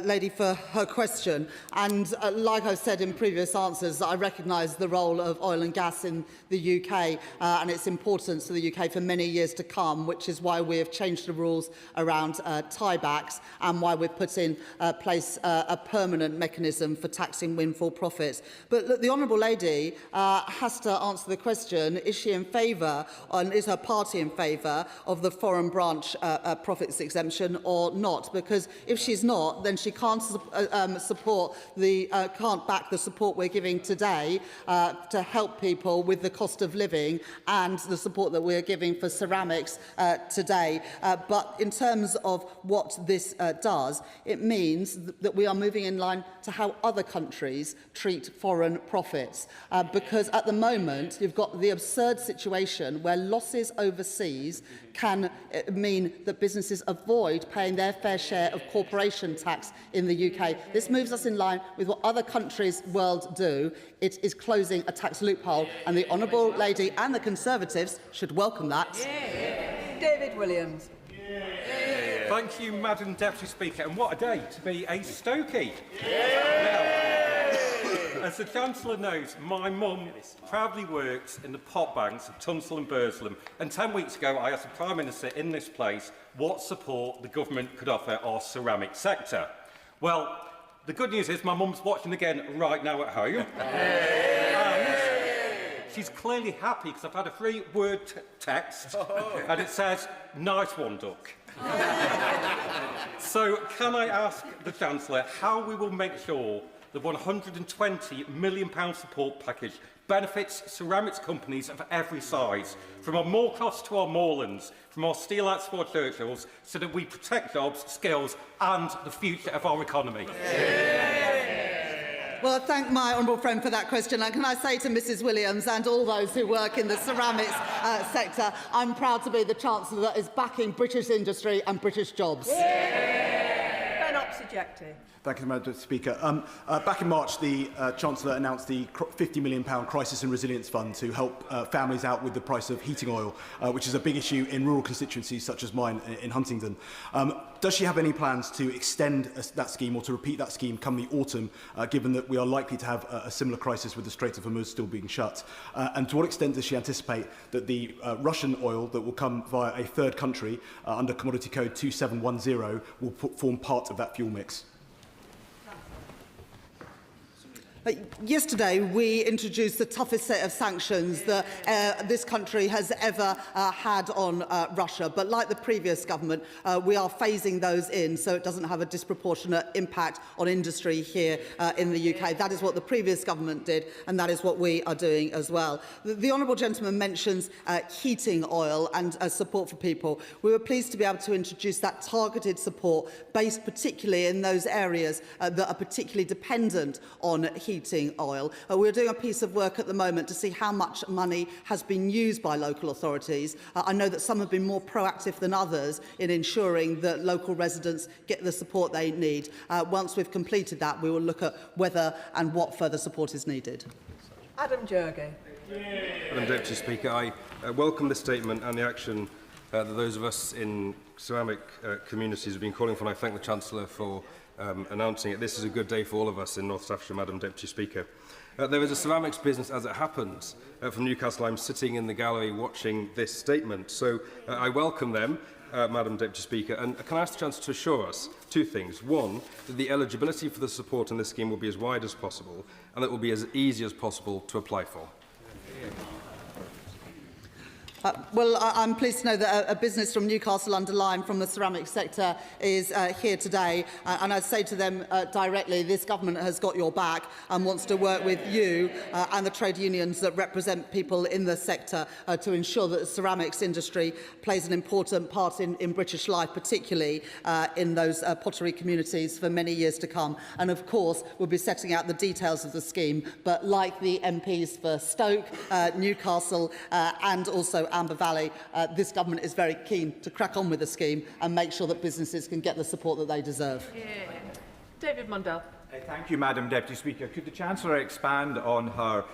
lady for her question, and like I've said in previous answers, I recognise the role of oil and gas in the UK and its importance to the UK for many years to come, which is why we have changed the rules around tiebacks and why we've put in place a permanent mechanism for taxing windfall profits. But look, the honourable lady has to answer the question, is she in favour, and is her party in favour of the foreign branch profits exemption or not? Because if she's not, then she can't can't back the support we're giving today to help people with the cost of living and the support that we're giving for ceramics today. But in terms of what this does, it means that we are moving in line to how other countries treat foreign profits. Because at the moment, you've got the absurd situation where losses overseas can mean that businesses avoid paying their fair share of corporation tax in the UK. This moves us in line with what other countries world do. It is closing a tax loophole, and the honourable lady and the Conservatives should welcome that. David Williams. Thank you, Madam Deputy Speaker, and what a day to be a Stokey. As the Chancellor knows, my mum proudly works in the pot banks of Tunstall and Burslem, and 10 weeks ago I asked the Prime Minister in this place what support the government could offer our ceramic sector. Well, the good news is my mum's watching again right now at home. She's clearly happy because I've had a 3-word text and it says, "Nice one, Duck." So can I ask the Chancellor how we will make sure the £120 million support package benefits ceramics companies of every size, from our Moorcross to our moorlands, from our steelites to our Churchills, so that we protect jobs, skills and the future of our economy? Well, I thank my honourable friend for that question. And can I say to Mrs Williams and all those who work in the ceramics sector, I'm proud to be the Chancellor that is backing British industry and British jobs. Ben Oxyjecti. Thank you, Madam Speaker. Back in March, the Chancellor announced the £50 million Crisis and Resilience Fund to help families out with the price of heating oil, which is a big issue in rural constituencies such as mine in Huntingdon. Does she have any plans to extend that scheme or to repeat that scheme come the autumn, given that we are likely to have a similar crisis with the Strait of Hormuz still being shut? And to what extent does she anticipate that the Russian oil that will come via a third country under Commodity Code 2710 will form part of that fuel mix? Yesterday, we introduced the toughest set of sanctions that this country has ever had on Russia. But like the previous government, we are phasing those in so it doesn't have a disproportionate impact on industry here in the UK. That is what the previous government did, and that is what we are doing as well. The honourable gentleman mentions heating oil and support for people. We were pleased to be able to introduce that targeted support based particularly in those areas that are particularly dependent on heating oil. We're doing a piece of work at the moment to see how much money has been used by local authorities. I know that some have been more proactive than others in ensuring that local residents get the support they need. Once we've completed that, we will look at whether and what further support is needed. Adam Jurgey. Madam Deputy Speaker, I welcome this statement and the action that those of us in ceramic communities have been calling for, and I thank the Chancellor for announcing it. This is a good day for all of us in North Staffordshire, Madam Deputy Speaker. There is a ceramics business, as it happens, from Newcastle. I'm sitting in the gallery watching this statement, so I welcome them, Madam Deputy Speaker. And can I ask the Chancellor to assure us two things? One, that the eligibility for the support in this scheme will be as wide as possible, and that it will be as easy as possible to apply for. Well, I'm pleased to know that a business from Newcastle under Lyme from the ceramics sector is here today. And I'd say to them directly, this government has got your back and wants to work with you and the trade unions that represent people in the sector to ensure that the ceramics industry plays an important part in British life, particularly in those pottery communities for many years to come. And of course, we'll be setting out the details of the scheme. But like the MPs for Stoke, Newcastle and also Amber Valley, this government is very keen to crack on with the scheme and make sure that businesses can get the support that they deserve. David Mundell. Thank you, Madam Deputy Speaker. Could the Chancellor expand on her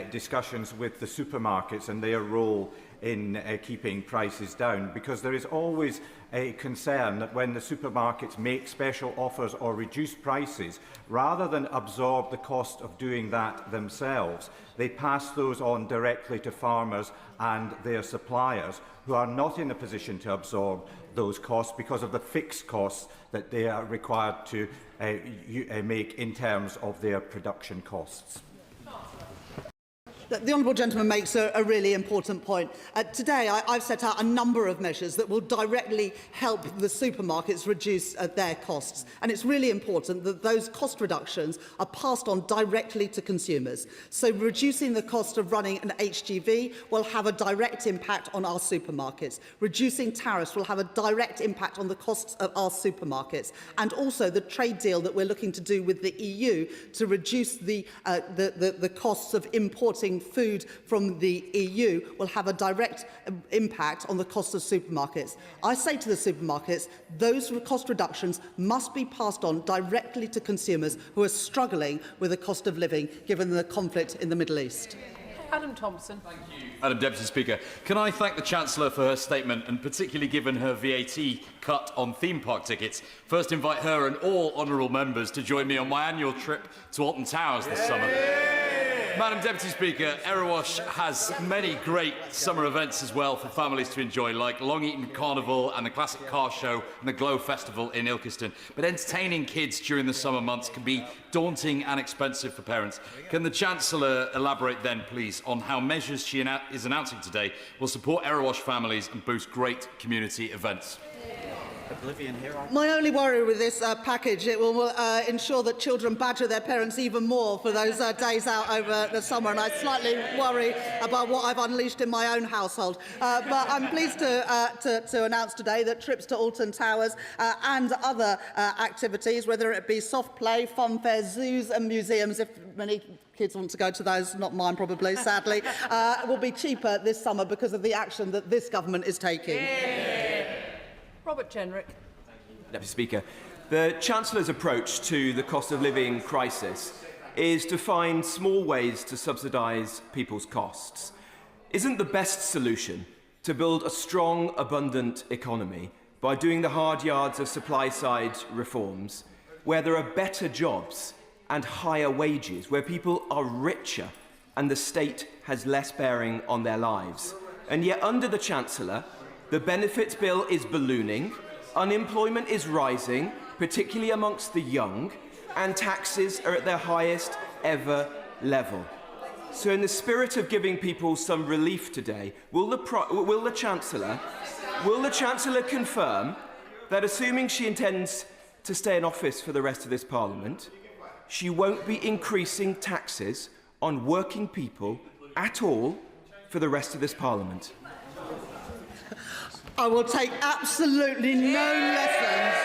discussions with the supermarkets and their role in keeping prices down? Because there is always a concern that when the supermarkets make special offers or reduce prices, rather than absorb the cost of doing that themselves, they pass those on directly to farmers and their suppliers, who are not in a position to absorb those costs because of the fixed costs that they are required to make in terms of their production costs. The honourable gentleman makes a really important point. Today, I've set out a number of measures that will directly help the supermarkets reduce their costs. And it's really important that those cost reductions are passed on directly to consumers. So reducing the cost of running an HGV will have a direct impact on our supermarkets. Reducing tariffs will have a direct impact on the costs of our supermarkets. And also the trade deal that we're looking to do with the EU to reduce the costs of importing food from the EU will have a direct impact on the cost of supermarkets. I say to the supermarkets, those cost reductions must be passed on directly to consumers who are struggling with the cost of living given the conflict in the Middle East. Adam Thompson. Madam Deputy Speaker, can I thank the Chancellor for her statement and particularly given her VAT cut on theme park tickets, first invite her and all honourable members to join me on my annual trip to Alton Towers this summer. Madam Deputy Speaker, Erewash has many great summer events as well for families to enjoy, like Long Eaton Carnival and the Classic Car Show and the Glow Festival in Ilkeston. But entertaining kids during the summer months can be daunting and expensive for parents. Can the Chancellor elaborate then, please, on how measures she is announcing today will support Erewash families and boost great community events? My only worry with this package, it will ensure that children badger their parents even more for those days out over the summer, and I slightly worry about what I've unleashed in my own household. But I'm pleased to announce today that trips to Alton Towers and other activities, whether it be soft play, fun fairs, zoos and museums, if many kids want to go to those, not mine probably, sadly, will be cheaper this summer because of the action that this government is taking. Robert Jenrick. Deputy Speaker, the Chancellor's approach to the cost of living crisis is to find small ways to subsidise people's costs. Isn't the best solution to build a strong, abundant economy by doing the hard yards of supply-side reforms, where there are better jobs and higher wages, where people are richer and the state has less bearing on their lives? And yet, under the Chancellor, the benefits bill is ballooning, unemployment is rising, particularly amongst the young, and taxes are at their highest ever level. So in the spirit of giving people some relief today, will the Chancellor confirm that, assuming she intends to stay in office for the rest of this Parliament, she won't be increasing taxes on working people at all for the rest of this Parliament? I will take absolutely no lessons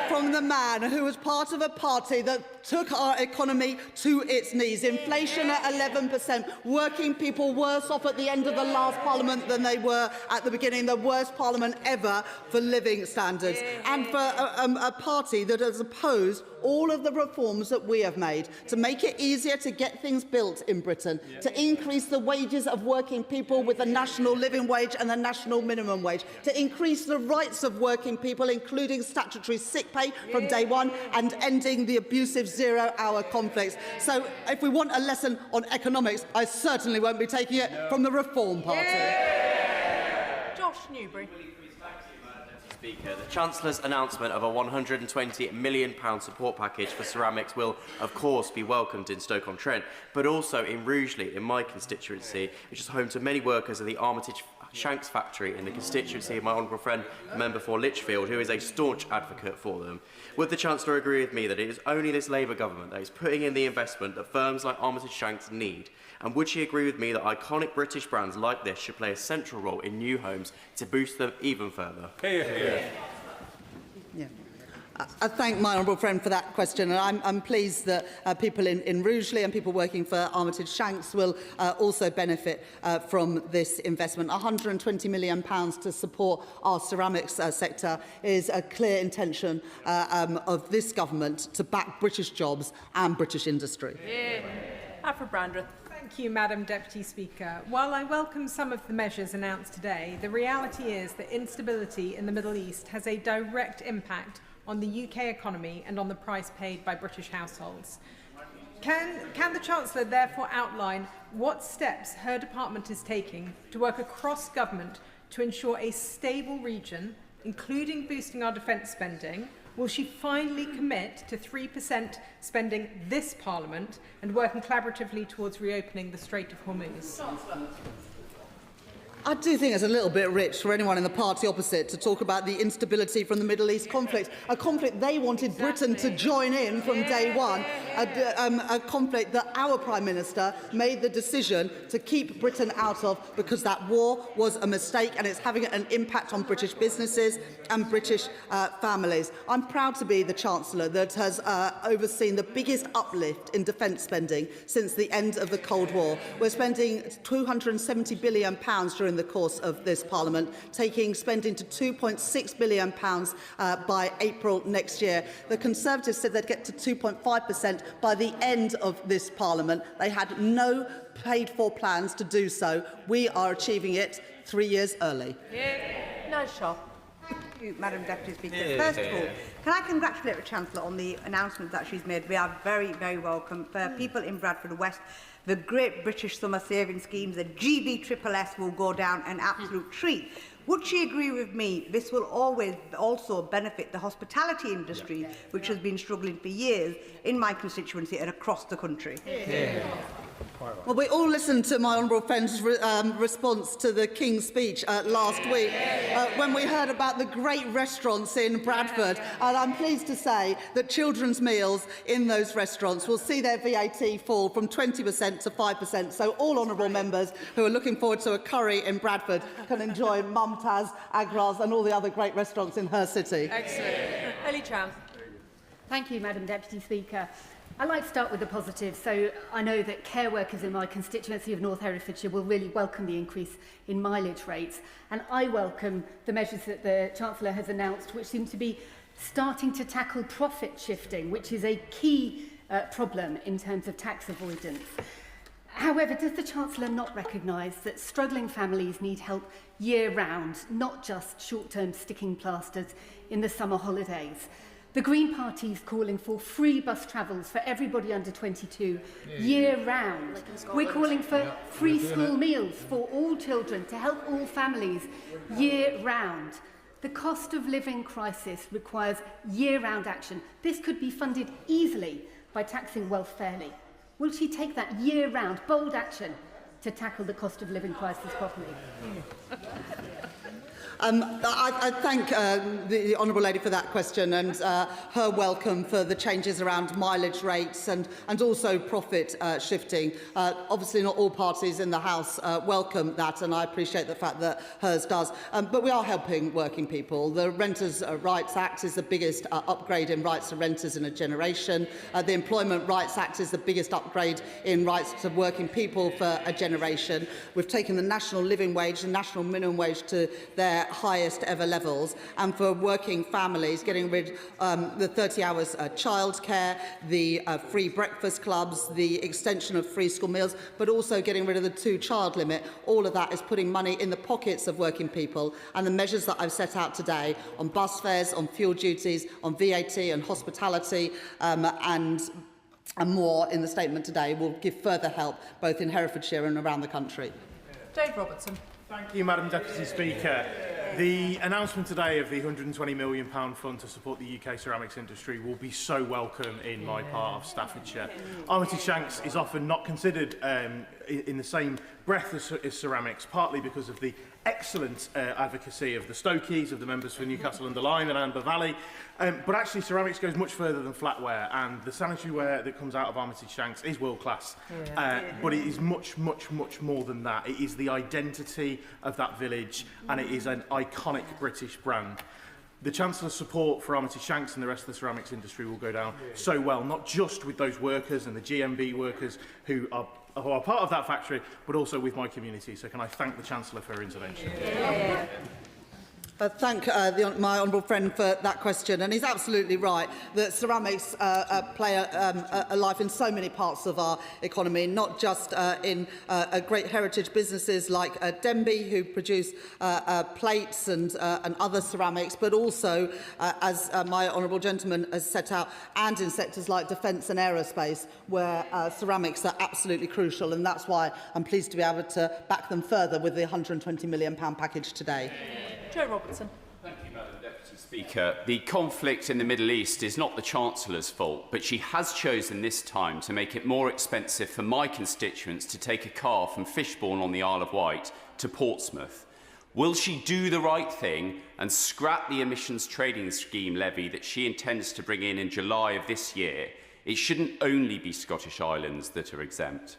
from the man who was part of a party that took our economy to its knees. Inflation at 11%, working people worse off at the end of the last Parliament than they were at the beginning, the worst Parliament ever for living standards, and for a party that has opposed all of the reforms that we have made to make it easier to get things built in Britain, to increase the wages of working people with the national living wage and the national minimum wage, to increase the rights of working people, including statutory sick pay from day one, and ending the abusive zero-hour conflicts. So if we want a lesson on economics, I certainly won't be taking it from the Reform Party. Josh Newbury. Speaker, the Chancellor's announcement of a £120 million support package for ceramics will, of course, be welcomed in Stoke-on-Trent, but also in Rugeley, in my constituency, which is home to many workers of the Armitage Shanks factory in the constituency of my honourable friend, Member for Lichfield, who is a staunch advocate for them. Would the Chancellor agree with me that it is only this Labour government that is putting in the investment that firms like Armitage Shanks need? And would she agree with me that iconic British brands like this should play a central role in new homes to boost them even further? I thank my honourable friend for that question, and I'm pleased that people in Rugeley and people working for Armitage Shanks will also benefit from this investment. £120 million to support our ceramics sector is a clear intention of this government to back British jobs and British industry. Afra Brandreth. Thank you, Madam Deputy Speaker. While I welcome some of the measures announced today, the reality is that instability in the Middle East has a direct impact on the UK economy and on the price paid by British households. Can the Chancellor therefore outline what steps her department is taking to work across government to ensure a stable region, including boosting our defence spending? Will she finally commit to 3% spending this Parliament and working collaboratively towards reopening the Strait of Hormuz? I do think it's a little bit rich for anyone in the party opposite to talk about the instability from the Middle East conflict, a conflict they wanted Britain to join in from day one, a conflict that our Prime Minister made the decision to keep Britain out of because that war was a mistake and it's having an impact on British businesses and British families. I'm proud to be the Chancellor that has overseen the biggest uplift in defence spending since the end of the Cold War. We're spending £270 billion during the course of this Parliament, taking spending to £2.6 billion by April next year. The Conservatives said they'd get to 2.5% by the end of this Parliament. They had no paid-for plans to do so. We are achieving it 3 years early. No, Shaw. Thank you, Madam Deputy Speaker. First of all, can I congratulate the Chancellor on the announcement that she's made? We are very, very welcome. For people in Bradford West, the Great British Summer Saving Schemes, the GBSSS, will go down an absolute treat. Would she agree with me this will always also benefit the hospitality industry, which has been struggling for years in my constituency and across the country? Well, we all listened to my honourable friend's response to the King's speech last week when we heard about the great restaurants in Bradford. And I'm pleased to say that children's meals in those restaurants will see their VAT fall from 20% to 5%. So all honourable members who are looking forward to a curry in Bradford can enjoy Mumtaz, Agras and all the other great restaurants in her city. Excellent. Ellie Chan. Thank you, Madam Deputy Speaker. I'd like to start with the positive. So I know that care workers in my constituency of North Herefordshire will really welcome the increase in mileage rates. And I welcome the measures that the Chancellor has announced, which seem to be starting to tackle profit shifting, which is a key problem in terms of tax avoidance. However, does the Chancellor not recognise that struggling families need help year-round, not just short-term sticking plasters in the summer holidays? The Green Party is calling for free bus travels for everybody under 22 year-round. We're calling for free school meals for all children to help all families year-round. The cost of living crisis requires year-round action. This could be funded easily by taxing wealth fairly. Will she take that year-round, bold action to tackle the cost of living crisis properly? I thank the Honourable Lady for that question and her welcome for the changes around mileage rates and also profit shifting. Obviously not all parties in the House welcome that, and I appreciate the fact that hers does. But we are helping working people. The Renters' Rights Act is the biggest upgrade in rights to renters in a generation. The Employment Rights Act is the biggest upgrade in rights to working people for a generation. We've taken the national living wage and national minimum wage to their highest ever levels, and for working families, getting rid of the 30 hours childcare, the free breakfast clubs, the extension of free school meals, but also getting rid of the 2-child limit. All of that is putting money in the pockets of working people, and the measures that I've set out today on bus fares, on fuel duties, on VAT and hospitality and more in the statement today will give further help both in Herefordshire and around the country. Dave Robertson. Thank you, Madam Deputy Speaker. The announcement today of the £120 million fund to support the UK ceramics industry will be so welcome in my part of Staffordshire. Armitage Shanks is often not considered in the same breath as ceramics, partly because of the excellent advocacy of the Stokies, of the members for Newcastle under Lyme and Amber Valley. But actually, ceramics goes much further than flatware, and the sanitary ware that comes out of Armitage Shanks is world class. But it is much, much, much more than that. It is the identity of that village, and it is an iconic British brand. The Chancellor's support for Armitage Shanks and the rest of the ceramics industry will go down so well, not just with those workers and the GMB workers who are part of that factory, but also with my community. So can I thank the Chancellor for her intervention? Thank my honourable friend for that question, and he's absolutely right that ceramics play a life in so many parts of our economy, not just in great heritage businesses like Denby, who produce plates and other ceramics, but also, as my honourable gentleman has set out, and in sectors like defence and aerospace, where ceramics are absolutely crucial, and that's why I'm pleased to be able to back them further with the £120 million package today. Joe Robertson. Thank you, Madam Deputy Speaker. The conflict in the Middle East is not the Chancellor's fault, but she has chosen this time to make it more expensive for my constituents to take a car from Fishbourne on the Isle of Wight to Portsmouth. Will she do the right thing and scrap the emissions trading scheme levy that she intends to bring in July of this year? It shouldn't only be Scottish Islands that are exempt.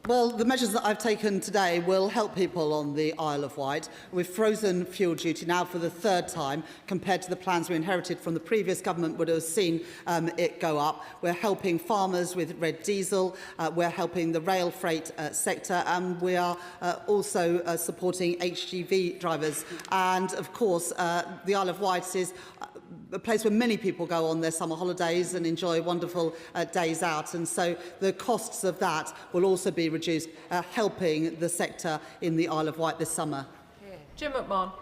Well, the measures that I've taken today will help people on the Isle of Wight. We've frozen fuel duty now for the 3rd time, compared to the plans we inherited from the previous government would have seen it go up. We're helping farmers with red diesel, we're helping the rail freight sector, and we are also supporting HGV drivers. And, of course, the Isle of Wight is a place where many people go on their summer holidays and enjoy wonderful days out. And so the costs of that will also be reduced, helping the sector in the Isle of Wight this summer. Jim McMahon.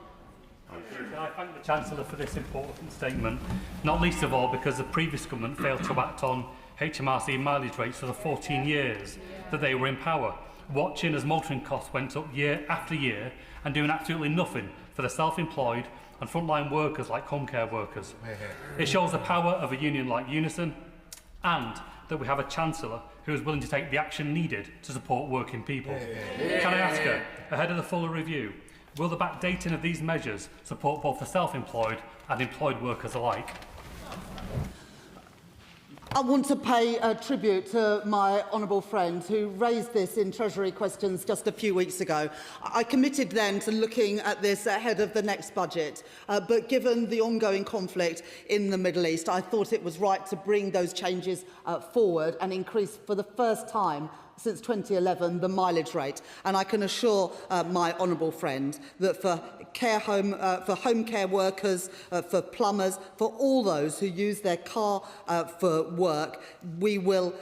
I thank the Chancellor for this important statement, not least of all because the previous government failed to act on HMRC mileage rates for the 14 years that they were in power, watching as motoring costs went up year after year and doing absolutely nothing for the self-employed and frontline workers like home care workers. It shows the power of a union like Unison and that we have a Chancellor who is willing to take the action needed to support working people. Can I ask her, ahead of the fuller review, will the backdating of these measures support both the self-employed and employed workers alike? I want to pay a tribute to my honourable friend who raised this in Treasury questions just a few weeks ago. I committed then to looking at this ahead of the next budget, but given the ongoing conflict in the Middle East, I thought it was right to bring those changes forward and increase for the first time since 2011 the mileage rate. And I can assure my honourable friend that for home care workers, for plumbers, for all those who use their car for work, we will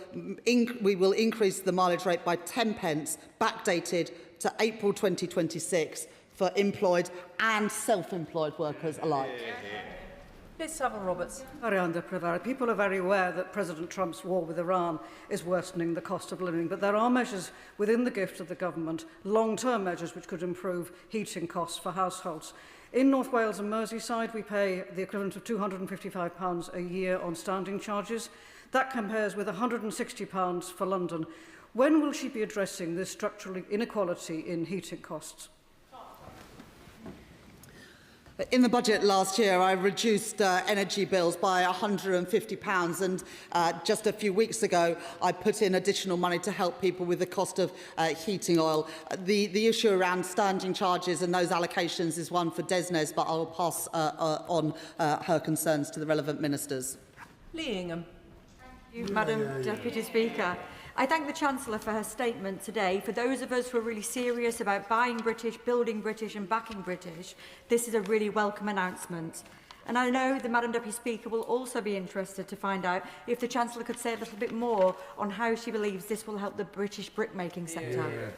increase the mileage rate by 10 pence, backdated to April 2026 for employed and self-employed workers alike. Liz Saville-Roberts. People are very aware that President Trump's war with Iran is worsening the cost of living, but there are measures within the gift of the government, long-term measures which could improve heating costs for households. In North Wales and Merseyside, we pay the equivalent of £255 a year on standing charges. That compares with £160 for London. When will she be addressing this structural inequality in heating costs? In the budget last year, I reduced energy bills by £150, and just a few weeks ago, I put in additional money to help people with the cost of heating oil. The issue around standing charges and those allocations is one for Desnes, but I'll pass on her concerns to the relevant ministers. Lee Ingham. Thank you, Madam Deputy Speaker. I thank the Chancellor for her statement today. For those of us who are really serious about buying British, building British and backing British, this is a really welcome announcement. And I know the Madam Deputy Speaker will also be interested to find out if the Chancellor could say a little bit more on how she believes this will help the British brickmaking sector.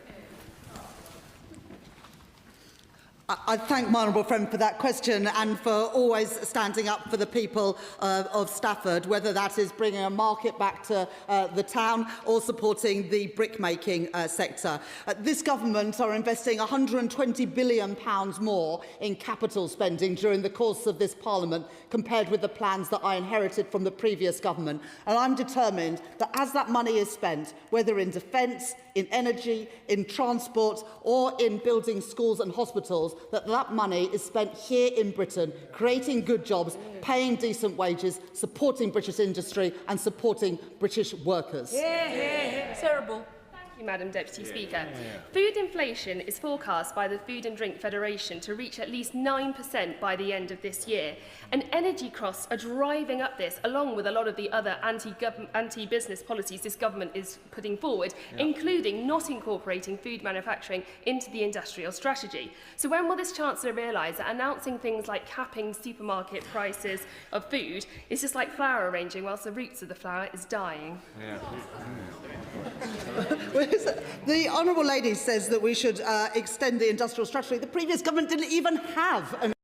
I thank my honourable friend for that question and for always standing up for the people of Stafford, whether that is bringing a market back to the town or supporting the brickmaking sector. This government are investing £120 billion more in capital spending during the course of this Parliament compared with the plans that I inherited from the previous government. And I'm determined that as that money is spent, whether in defence, in energy, in transport or in building schools and hospitals, that money is spent here in Britain, creating good jobs, paying decent wages, supporting British industry and supporting British workers. Sarah Bull. Thank you, Madam Deputy Speaker. Food inflation is forecast by the Food and Drink Federation to reach at least 9% by the end of this year. And energy costs are driving up this, along with a lot of the other anti-business policies this government is putting forward, including not incorporating food manufacturing into the industrial strategy. So when will this Chancellor realise that announcing things like capping supermarket prices of food is just like flower arranging whilst the roots of the flower is dying? The honourable lady says that we should extend the industrial strategy. The previous government didn't even have an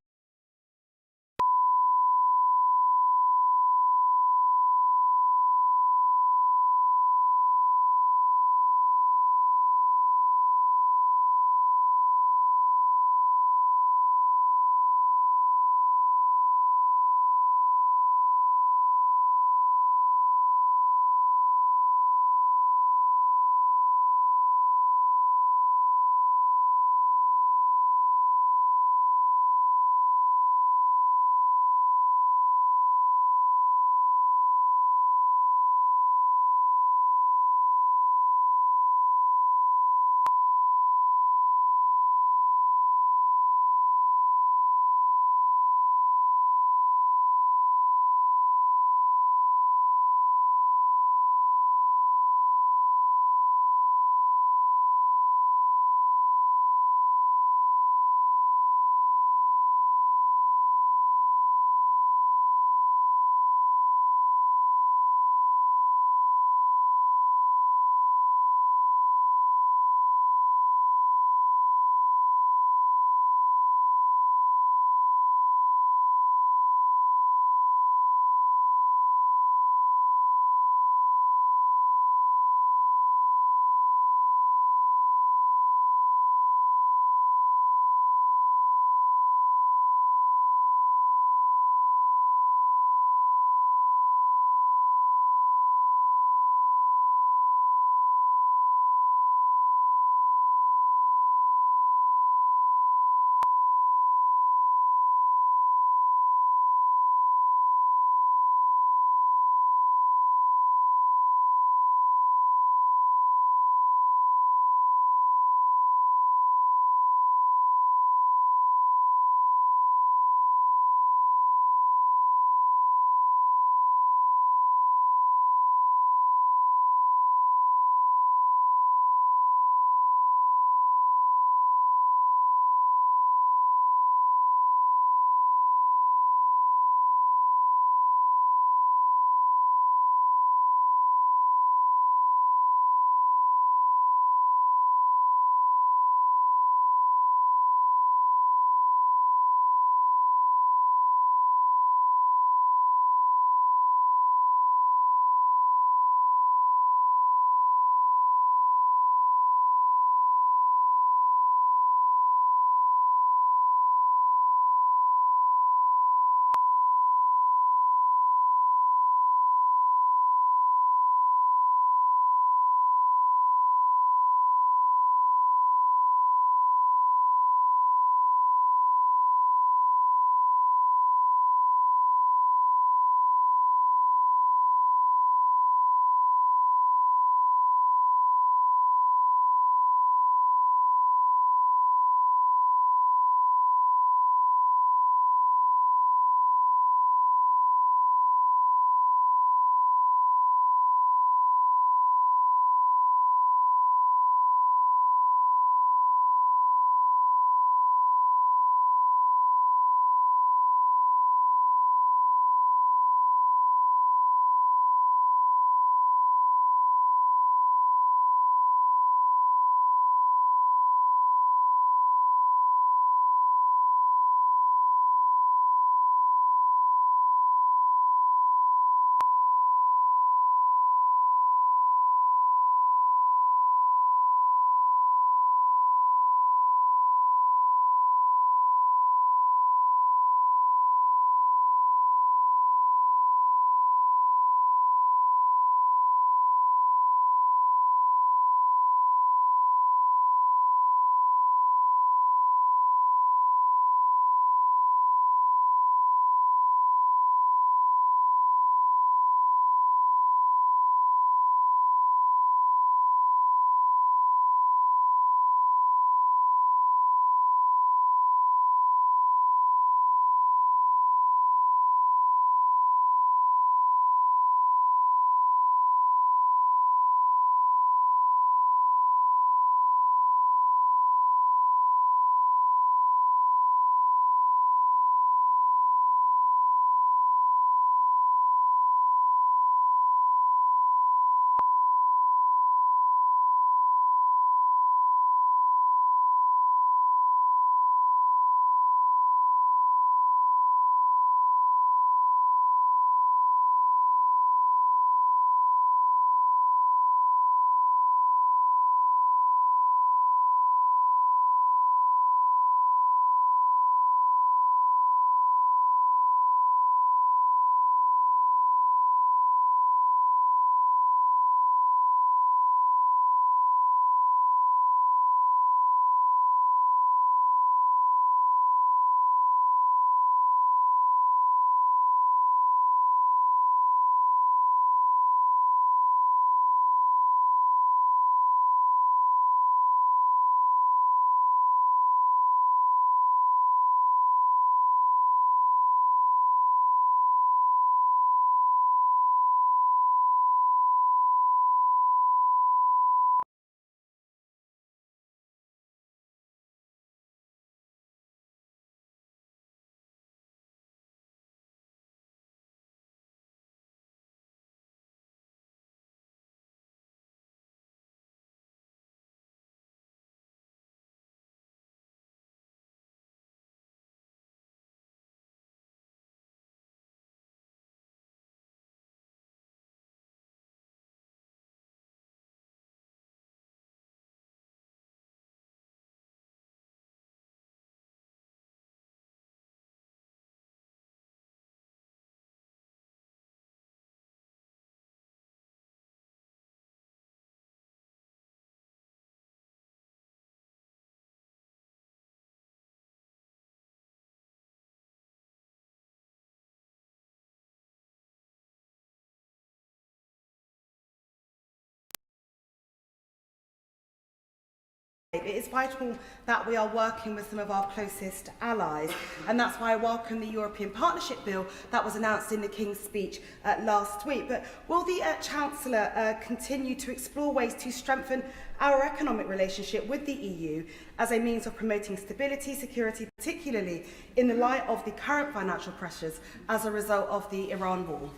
It is vital that we are working with some of our closest allies, and that's why I welcome the European Partnership Bill that was announced in the King's speech last week. But will the Chancellor continue to explore ways to strengthen our economic relationship with the EU as a means of promoting stability, security, particularly in the light of the current financial pressures as a result of the Iran war?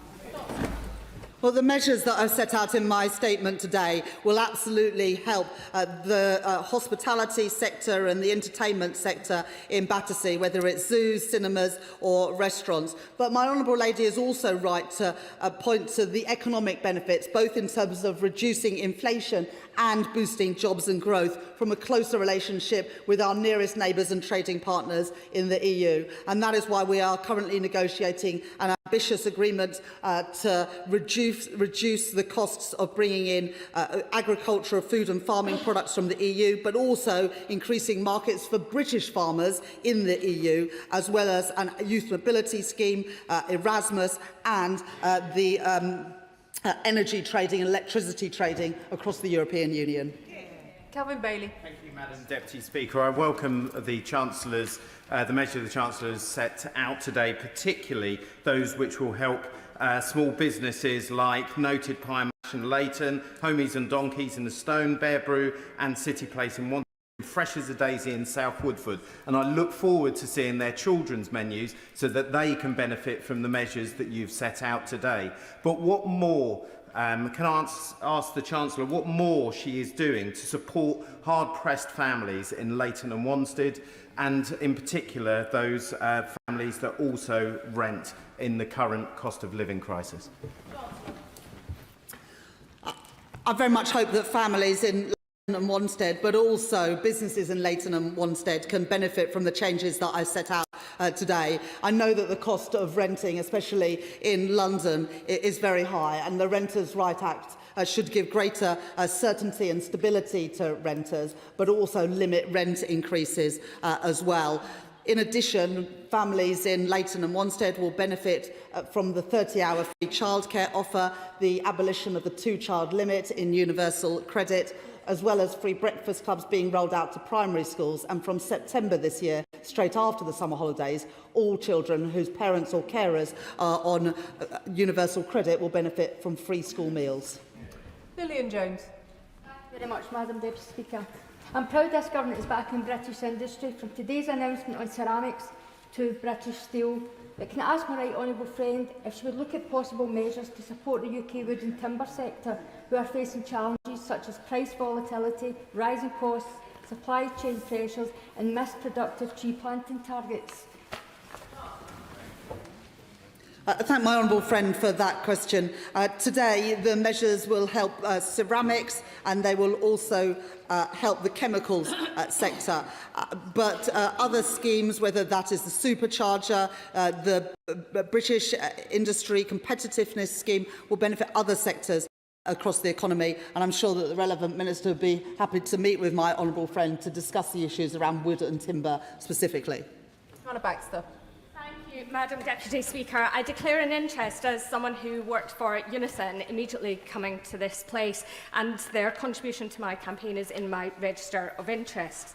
Well, the measures that I've set out in my statement today will absolutely help the hospitality sector and the entertainment sector in Battersea, whether it's zoos, cinemas or restaurants. But my honourable lady is also right to point to the economic benefits, both in terms of reducing inflation and boosting jobs and growth from a closer relationship with our nearest neighbours and trading partners in the EU. And that is why we are currently negotiating an ambitious agreement to reduce the costs of bringing in agricultural, food and farming products from the EU, but also increasing markets for British farmers in the EU, as well as a youth mobility scheme, Erasmus and the energy trading and electricity trading across the European Union. Calvin Bailey. Thank you, Madam Deputy Speaker. I welcome the Chancellor's the measure the Chancellor has set out today, particularly those which will help small businesses like Noted Pie Mash in Leighton, Homies and Donkeys in the Stone, Bear Brew and City Place in Wandsworth, Fresh as a Daisy in South Woodford. And I look forward to seeing their children's menus so that they can benefit from the measures that you've set out today. But what more? Can I ask the Chancellor what more she is doing to support hard-pressed families in Leighton and Wanstead, and in particular those families that also rent in the current cost of living crisis? I very much hope that families in Leighton and Wanstead, but also businesses in Leighton and Wanstead, can benefit from the changes that I set out today. I know that the cost of renting, especially in London, is very high, and the Renters' Right Act should give greater certainty and stability to renters, but also limit rent increases as well. In addition, families in Leighton and Wanstead will benefit from the 30-hour free childcare offer, the abolition of the two-child limit in universal credit, as well as free breakfast clubs being rolled out to primary schools. And from September this year, straight after the summer holidays, all children whose parents or carers are on universal credit will benefit from free school meals. Lillian Jones. Thank you very much, Madam Deputy Speaker. I'm proud this government is backing British industry, from today's announcement on ceramics to British steel. But can I ask my right honourable friend if she would look at possible measures to support the UK wood and timber sector, who are facing challenges such as price volatility, rising costs, supply chain pressures and missed productive tree planting targets? I thank my honourable friend for that question. Today, the measures will help ceramics, and they will also help the chemicals sector. But other schemes, whether that is the supercharger, the British Industry Competitiveness Scheme, will benefit other sectors across the economy, and I'm sure that the relevant minister would be happy to meet with my honourable friend to discuss the issues around wood and timber specifically. Hannah Baxter. Thank you, Madam Deputy Speaker. I declare an interest as someone who worked for Unison immediately coming to this place, and their contribution to my campaign is in my register of interests.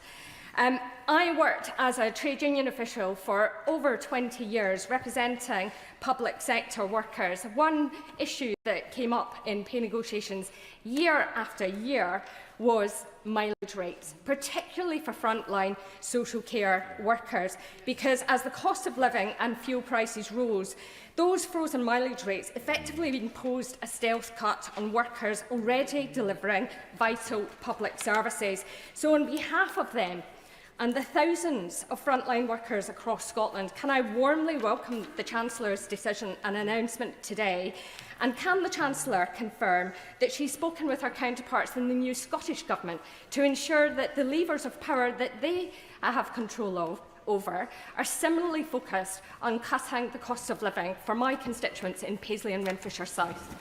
I worked as a trade union official for over 20 years representing public sector workers. One issue that came up in pay negotiations year after year was mileage rates, particularly for frontline social care workers, because as the cost of living and fuel prices rose, those frozen mileage rates effectively imposed a stealth cut on workers already delivering vital public services. So on behalf of them and the thousands of frontline workers across Scotland, can I warmly welcome the Chancellor's decision and announcement today? And can the Chancellor confirm that she's spoken with her counterparts in the new Scottish Government to ensure that the levers of power that they have control over are similarly focused on cutting the cost of living for my constituents in Paisley and Renfrewshire South?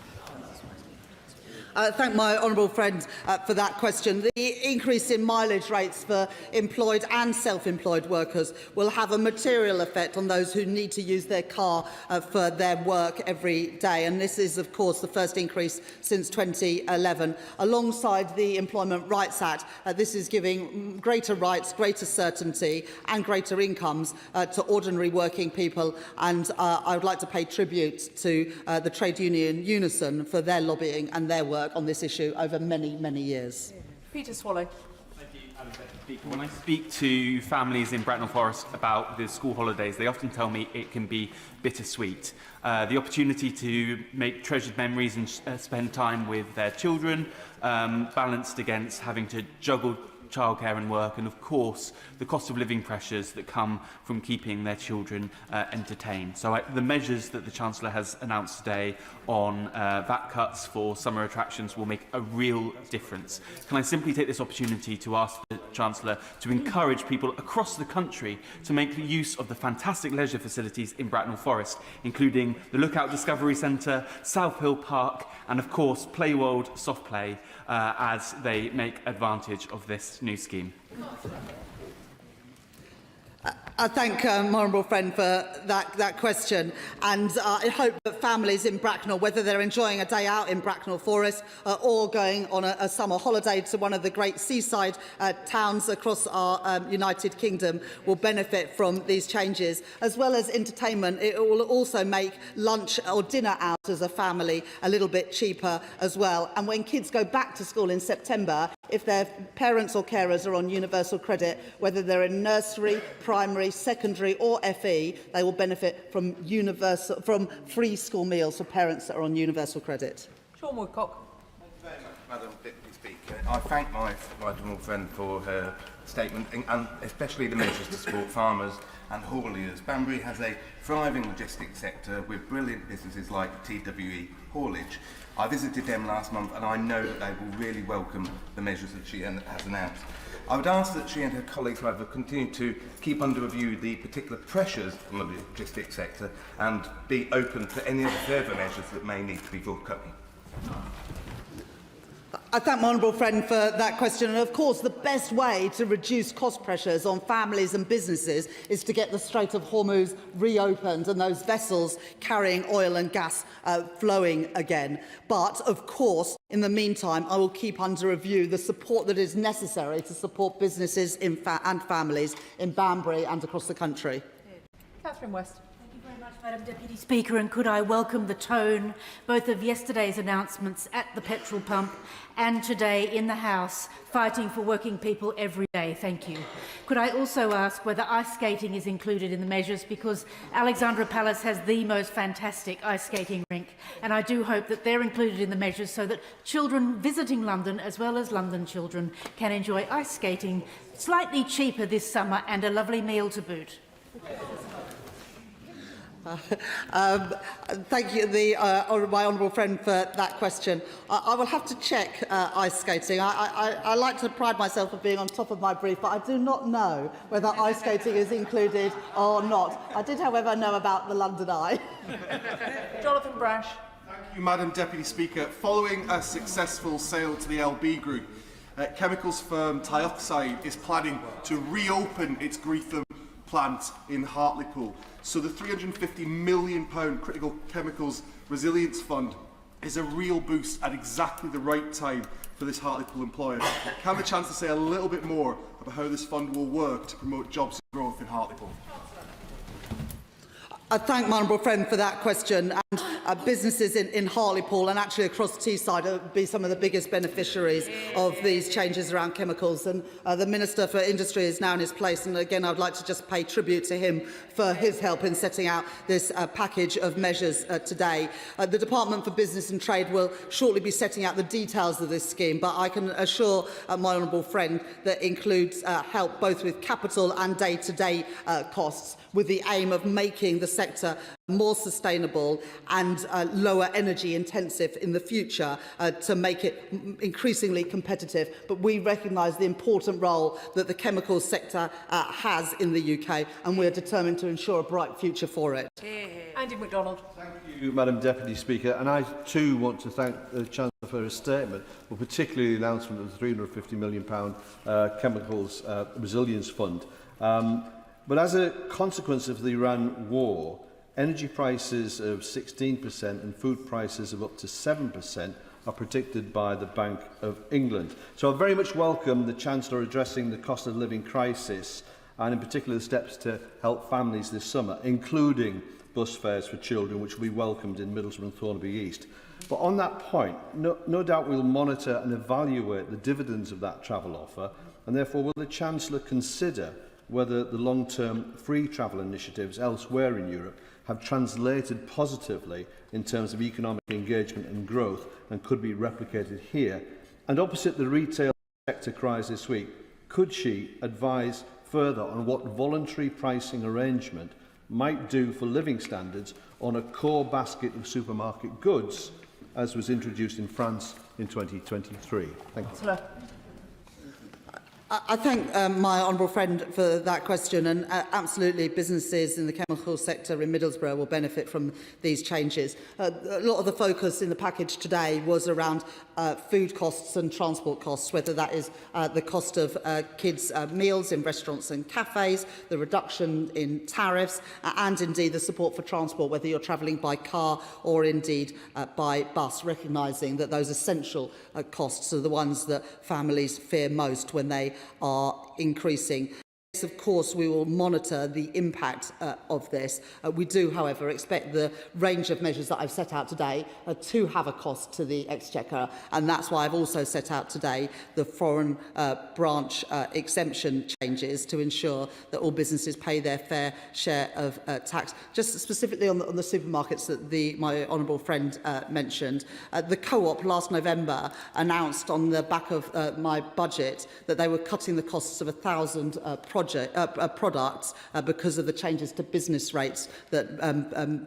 thank my honourable friend for that question. The increase in mileage rates for employed and self-employed workers will have a material effect on those who need to use their car for their work every day. And this is, of course, the first increase since 2011. Alongside the Employment Rights Act, this is giving greater rights, greater certainty and greater incomes to ordinary working people. And I would like to pay tribute to the trade union Unison for their lobbying and their work on this issue over many, many years. Peter Swallow. Thank you, Madam Deputy Speaker. When I speak to families in Bracknell Forest about the school holidays, they often tell me it can be bittersweet. The opportunity to make treasured memories and spend time with their children, balanced against having to juggle childcare and work, and of course the cost of living pressures that come from keeping their children entertained. So the measures that the Chancellor has announced today on VAT cuts for summer attractions will make a real difference. Can I simply take this opportunity to ask the Chancellor to encourage people across the country to make use of the fantastic leisure facilities in Bracknell Forest, including the Lookout Discovery Centre, South Hill Park and of course Playworld Soft Play, as they make advantage of this new scheme. I thank my honourable friend for that question, and I hope that families in Bracknell, whether they're enjoying a day out in Bracknell Forest or going on a summer holiday to one of the great seaside towns across our United Kingdom, will benefit from these changes. As well as entertainment, it will also make lunch or dinner out as a family a little bit cheaper as well. And when kids go back to school in September, if their parents or carers are on universal credit, whether they're in nursery, primary, secondary or FE, they will benefit from free school meals for parents that are on universal credit. Sean Woodcock. Thank you very much, Madam Deputy Speaker. I thank my honourable friend for her statement, and especially the measures to support farmers and hauliers. Banbury has a thriving logistics sector with brilliant businesses like TWE Haulage. I visited them last month and I know that they will really welcome the measures that she has announced. I would ask that she and her colleagues, however, continue to keep under review the particular pressures on the logistics sector and be open to any other further measures that may need to be forthcoming. I thank my honourable friend for that question. And of course, the best way to reduce cost pressures on families and businesses is to get the Strait of Hormuz reopened and those vessels carrying oil and gas flowing again. But of course, in the meantime, I will keep under review the support that is necessary to support businesses and families in Banbury and across the country. Catherine West. Madam Deputy Speaker, and could I welcome the tone both of yesterday's announcements at the petrol pump and today in the House, fighting for working people every day. Thank you. Could I also ask whether ice skating is included in the measures, because Alexandra Palace has the most fantastic ice skating rink, and I do hope that they're included in the measures so that children visiting London, as well as London children, can enjoy ice skating slightly cheaper this summer and a lovely meal to boot. Thank you, my honourable friend, for that question. I will have to check ice skating. I like to pride myself on being on top of my brief, but I do not know whether ice skating is included or not. I did, however, know about the London Eye. Jonathan Brash. Thank you, Madam Deputy Speaker. Following a successful sale to the LB Group, chemicals firm Tioxide is planning to reopen its Greetham plant in Hartlepool. So the £350 million Critical Chemicals Resilience Fund is a real boost at exactly the right time for this Hartlepool employer. Can the Chancellor say a little bit more about how this fund will work to promote jobs and growth in Hartlepool? I thank my honourable friend for that question. And businesses in Hartlepool and actually across Teesside will be some of the biggest beneficiaries of these changes around chemicals. And the Minister for Industry is now in his place. And again, I'd like to just pay tribute to him for his help in setting out this package of measures today. The Department for Business and Trade will shortly be setting out the details of this scheme, but I can assure my honourable friend that includes help both with capital and day-to-day costs, with the aim of making the sector more sustainable and lower energy intensive in the future to make it increasingly competitive. But we recognise the important role that the chemicals sector has in the UK, and we are determined to ensure a bright future for it. Andy MacDonald. Thank you, Madam Deputy Speaker, and I too want to thank the Chancellor for her statement, but particularly the announcement of the £350 million Chemicals Resilience Fund. But as a consequence of the Iran war, energy prices of 16% and food prices of up to 7% are predicted by the Bank of England. So I very much welcome the Chancellor addressing the cost of living crisis and in particular the steps to help families this summer, including bus fares for children, which will be welcomed in Middlesbrough and Thornaby East. But on that point, no doubt we'll monitor and evaluate the dividends of that travel offer, and therefore will the Chancellor consider whether the long-term free travel initiatives elsewhere in Europe have translated positively in terms of economic engagement and growth and could be replicated here. And opposite the retail sector cries this week, could she advise further on what voluntary pricing arrangement might do for living standards on a core basket of supermarket goods, as was introduced in France in 2023? Thank you. I thank my honourable friend for that question, and absolutely businesses in the chemical sector in Middlesbrough will benefit from these changes. A lot of the focus in the package today was around food costs and transport costs, whether that is the cost of kids' meals in restaurants and cafes, the reduction in tariffs, and indeed the support for transport, whether you're travelling by car or indeed by bus, recognising that those essential costs are the ones that families fear most when they are increasing. Of course, we will monitor the impact of this. We do, however, expect the range of measures that I've set out today to have a cost to the Exchequer, and that's why I've also set out today the foreign branch exemption changes to ensure that all businesses pay their fair share of tax. Just specifically on the supermarkets that my honourable friend mentioned, the Co-op last November announced on the back of my budget that they were cutting the costs of 1,000 products because of the changes to business rates that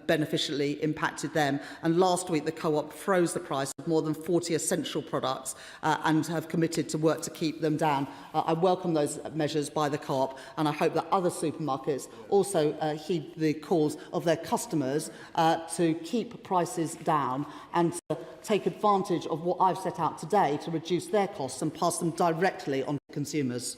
beneficially impacted them. And last week, the Co-op froze the price of more than 40 essential products and have committed to work to keep them down. I welcome those measures by the Co-op, and I hope that other supermarkets also heed the calls of their customers to keep prices down and to take advantage of what I've set out today to reduce their costs and pass them directly on to consumers.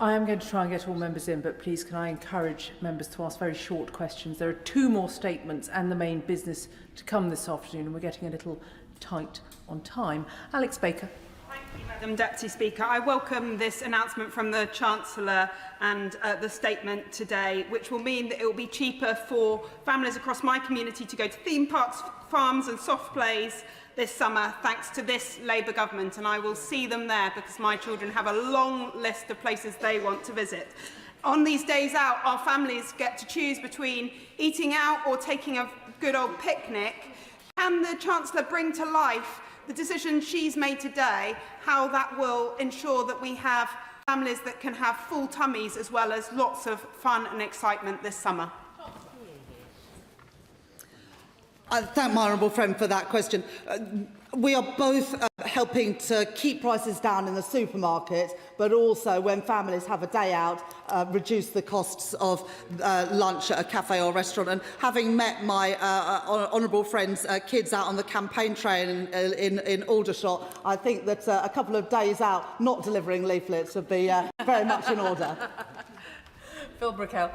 I am going to try and get all members in, but please can I encourage members to ask very short questions. There are 2 more statements and the main business to come this afternoon, and we're getting a little tight on time. Alex Baker. Thank you, Madam Deputy Speaker. I welcome this announcement from the Chancellor and the statement today, which will mean that it will be cheaper for families across my community to go to theme parks, farms and soft plays this summer, thanks to this Labour government, and I will see them there because my children have a long list of places they want to visit. On these days out, our families get to choose between eating out or taking a good old picnic. Can the Chancellor bring to life the decision she's made today, how that will ensure that we have families that can have full tummies as well as lots of fun and excitement this summer? I thank my honourable friend for that question. We are both helping to keep prices down in the supermarket, but also when families have a day out, reduce the costs of lunch at a cafe or restaurant. And having met my honourable friend's kids out on the campaign train in Aldershot, I think that a couple of days out not delivering leaflets would be very much in order. Phil Brickell.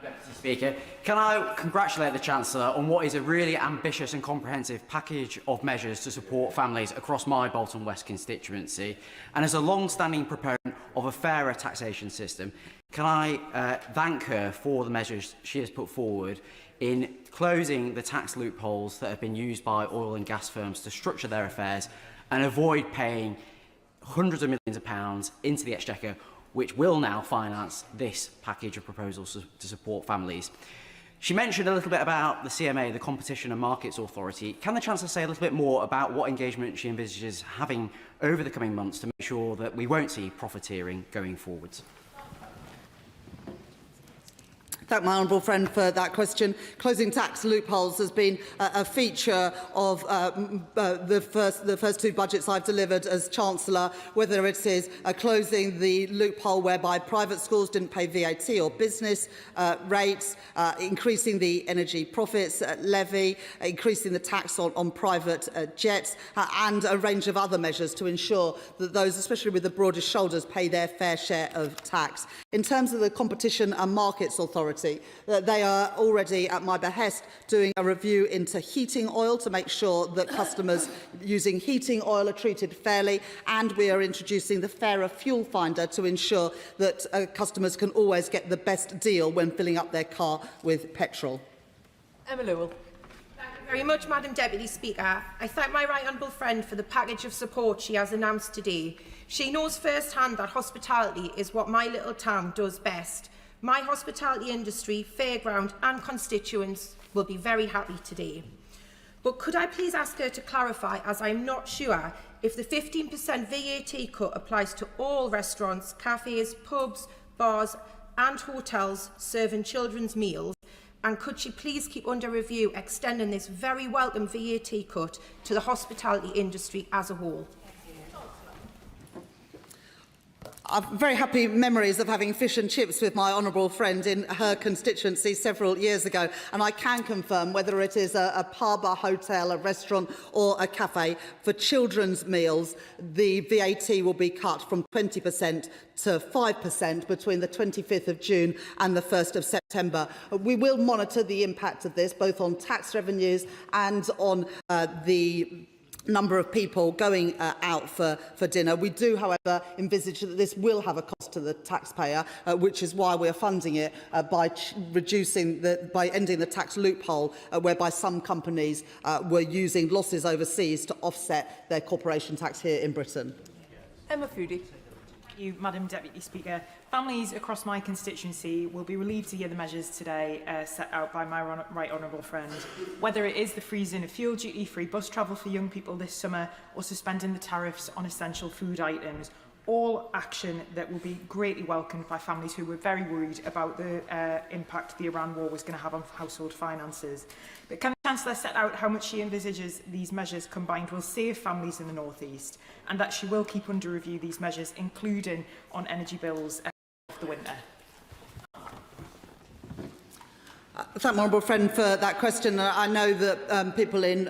Deputy Speaker, can I congratulate the Chancellor on what is a really ambitious and comprehensive package of measures to support families across my Bolton West constituency, and as a long-standing proponent of a fairer taxation system, can I thank her for the measures she has put forward in closing the tax loopholes that have been used by oil and gas firms to structure their affairs and avoid paying hundreds of millions of pounds into the Exchequer, which will now finance this package of proposals to support families. She mentioned a little bit about the CMA, the Competition and Markets Authority. Can the Chancellor say a little bit more about what engagement she envisages having over the coming months to make sure that we won't see profiteering going forwards? Thank my honourable friend for that question. Closing tax loopholes has been a feature of the first two budgets I've delivered as Chancellor, whether it is closing the loophole whereby private schools didn't pay VAT or business rates, increasing the energy profits levy, increasing the tax on private jets, and a range of other measures to ensure that those, especially with the broadest shoulders, pay their fair share of tax. In terms of the Competition and Markets Authority, they are already, at my behest, doing a review into heating oil to make sure that customers using heating oil are treated fairly, and we are introducing the Fairer Fuel Finder to ensure that customers can always get the best deal when filling up their car with petrol. Emma Lewell. Thank you very much, Madam Deputy Speaker. I thank my right honourable friend for the package of support she has announced today. She knows firsthand that hospitality is what my little town does best. My hospitality industry, fairground and constituents will be very happy today. But could I please ask her to clarify, as I'm not sure, if the 15% VAT cut applies to all restaurants, cafes, pubs, bars and hotels serving children's meals, and could she please keep under review extending this very welcome VAT cut to the hospitality industry as a whole? I've very happy memories of having fish and chips with my honourable friend in her constituency several years ago, and I can confirm, whether it is a pub, a hotel, a restaurant or a cafe, for children's meals, the VAT will be cut from 20% to 5% between the 25th of June and the 1st of September. We will monitor the impact of this, both on tax revenues and on the number of people going out for dinner. We do, however, envisage that this will have a cost to the taxpayer, which is why we are funding it by ending the tax loophole, whereby some companies were using losses overseas to offset their corporation tax here in Britain. Emma Foodie. Thank you, Madam Deputy Speaker. Families across my constituency will be relieved to hear the measures today set out by my right honourable friend. Whether it is the freezing of fuel duty-free bus travel for young people this summer or suspending the tariffs on essential food items, all action that will be greatly welcomed by families who were very worried about the impact the Iran war was going to have on household finances. But can the Chancellor set out how much she envisages these measures combined will save families in the North East, and that she will keep under review these measures, including on energy bills of the winter? Thank my honourable friend for that question. I know that people in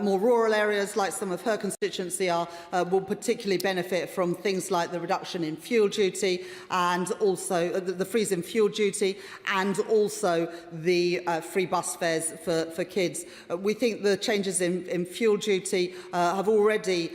more rural areas, like some of her constituency are, will particularly benefit from things like the reduction in fuel duty and also the freeze in fuel duty, and also the free bus fares for kids. We think the changes in fuel duty have already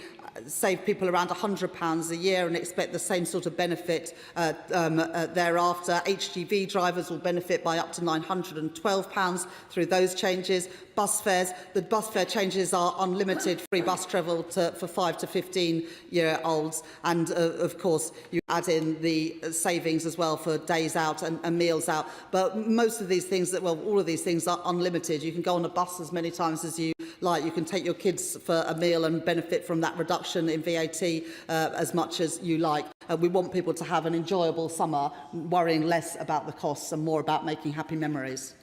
save people around £100 a year and expect the same sort of benefit thereafter. HGV drivers will benefit by up to £912 through those changes. Bus fares, the bus fare changes are unlimited free bus travel for 5 to 15-year-olds, and of course you add in the savings as well for days out and meals out. But most of these things, all of these things are unlimited. You can go on a bus as many times as you like. You can take your kids for a meal and benefit from that reduction in VAT as much as you like. We want people to have an enjoyable summer, worrying less about the costs and more about making happy memories.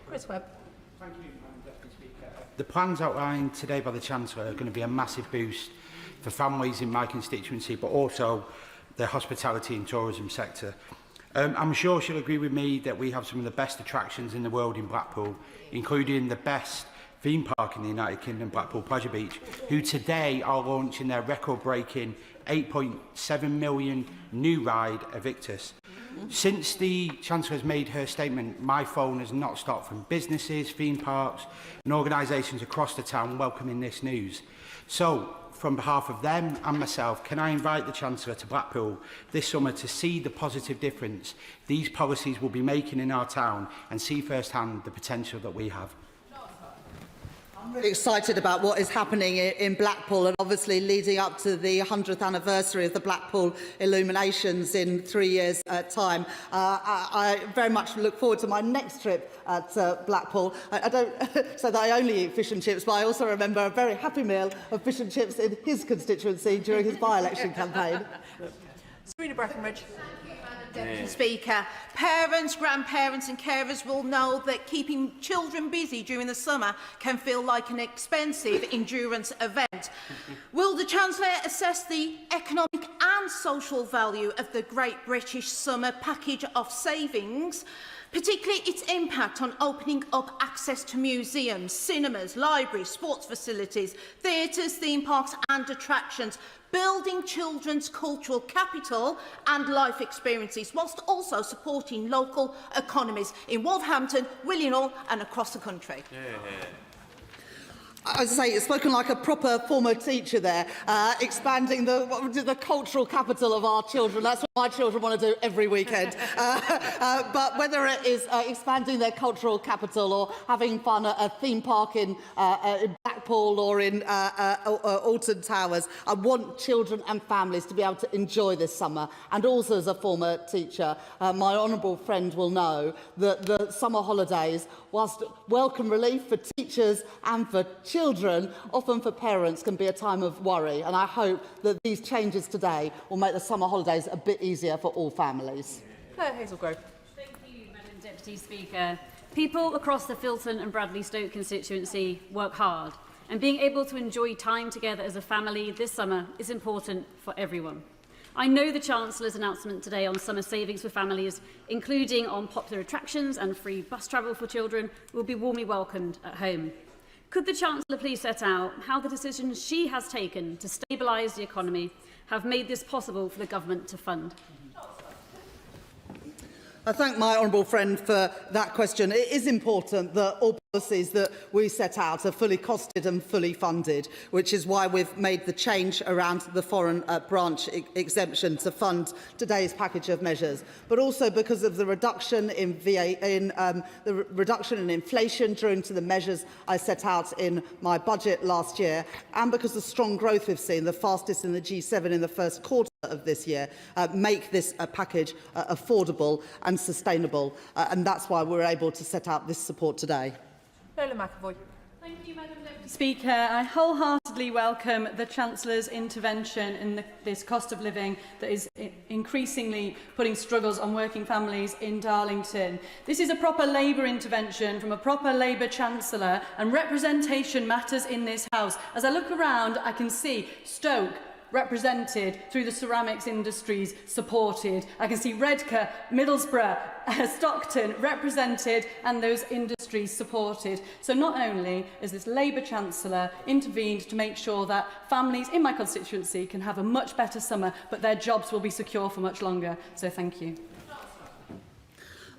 Chris Webb. Thank you, Madam Deputy Speaker. The plans outlined today by the Chancellor are going to be a massive boost for families in my constituency, but also the hospitality and tourism sector. I'm sure she'll agree with me that we have some of the best attractions in the world in Blackpool, including the best theme park in the United Kingdom, Blackpool Pleasure Beach, who today are launching their record-breaking 8.7 million new ride, Evictus. Since the Chancellor has made her statement, my phone has not stopped from businesses, theme parks and organisations across the town welcoming this news. So, from behalf of them and myself, can I invite the Chancellor to Blackpool this summer to see the positive difference these policies will be making in our town and see firsthand the potential that we have? I'm really excited about what is happening in Blackpool, and obviously leading up to the 100th anniversary of the Blackpool illuminations in 3 years' time. I very much look forward to my next trip at Blackpool. I don't say that I only eat fish and chips, but I also remember a very happy meal of fish and chips in his constituency during his by-election campaign. Serena Breckenridge. Thank you, Madam Deputy Speaker. Parents, grandparents and carers will know that keeping children busy during the summer can feel like an expensive endurance event. Will the Chancellor assess the economic and social value of the Great British Summer Package of Savings, particularly its impact on opening up access to museums, cinemas, libraries, sports facilities, theatres, theme parks and attractions, building children's cultural capital and life experiences, whilst also supporting local economies in Wolverhampton, Willenhall and across the country? As I say, it's spoken like a proper former teacher there, expanding the cultural capital of our children. That's what my children want to do every weekend. But whether it is expanding their cultural capital or having fun at a theme park in Blackpool or in Alton Towers, I want children and families to be able to enjoy this summer. And also as a former teacher, my honourable friend will know that the summer holidays, whilst welcome relief for teachers and for children, often for parents, can be a time of worry. And I hope that these changes today will make the summer holidays a bit easier for all families. Hazelgrove. Thank you, Madam Deputy Speaker. People across the Filton and Bradley Stoke constituency work hard, and being able to enjoy time together as a family this summer is important for everyone. I know the Chancellor's announcement today on summer savings for families, including on popular attractions and free bus travel for children, will be warmly welcomed at home. Could the Chancellor please set out how the decisions she has taken to stabilise the economy have made this possible for the government to fund? I thank my honourable friend for that question. It is important that all policies that we set out are fully costed and fully funded, which is why we've made the change around the foreign branch exemption to fund today's package of measures, but also because of the reduction in reduction in inflation during to the measures I set out in my budget last year, and because of the strong growth we've seen, the fastest in the G7 in the first quarter of this year, make this package affordable and sustainable, and that's why we're able to set out this support today. Lola McAvoy. Thank you, Madam Deputy Speaker, I wholeheartedly welcome the Chancellor's intervention in this cost of living that is increasingly putting struggles on working families in Darlington. This is a proper Labour intervention from a proper Labour Chancellor, and representation matters in this House. As I look around, I can see Stoke represented through the ceramics industries supported. I can see Redcar, Middlesbrough, Stockton represented and those industries supported. So not only is this Labour Chancellor intervened to make sure that families in my constituency can have a much better summer, but their jobs will be secure for much longer. So thank you.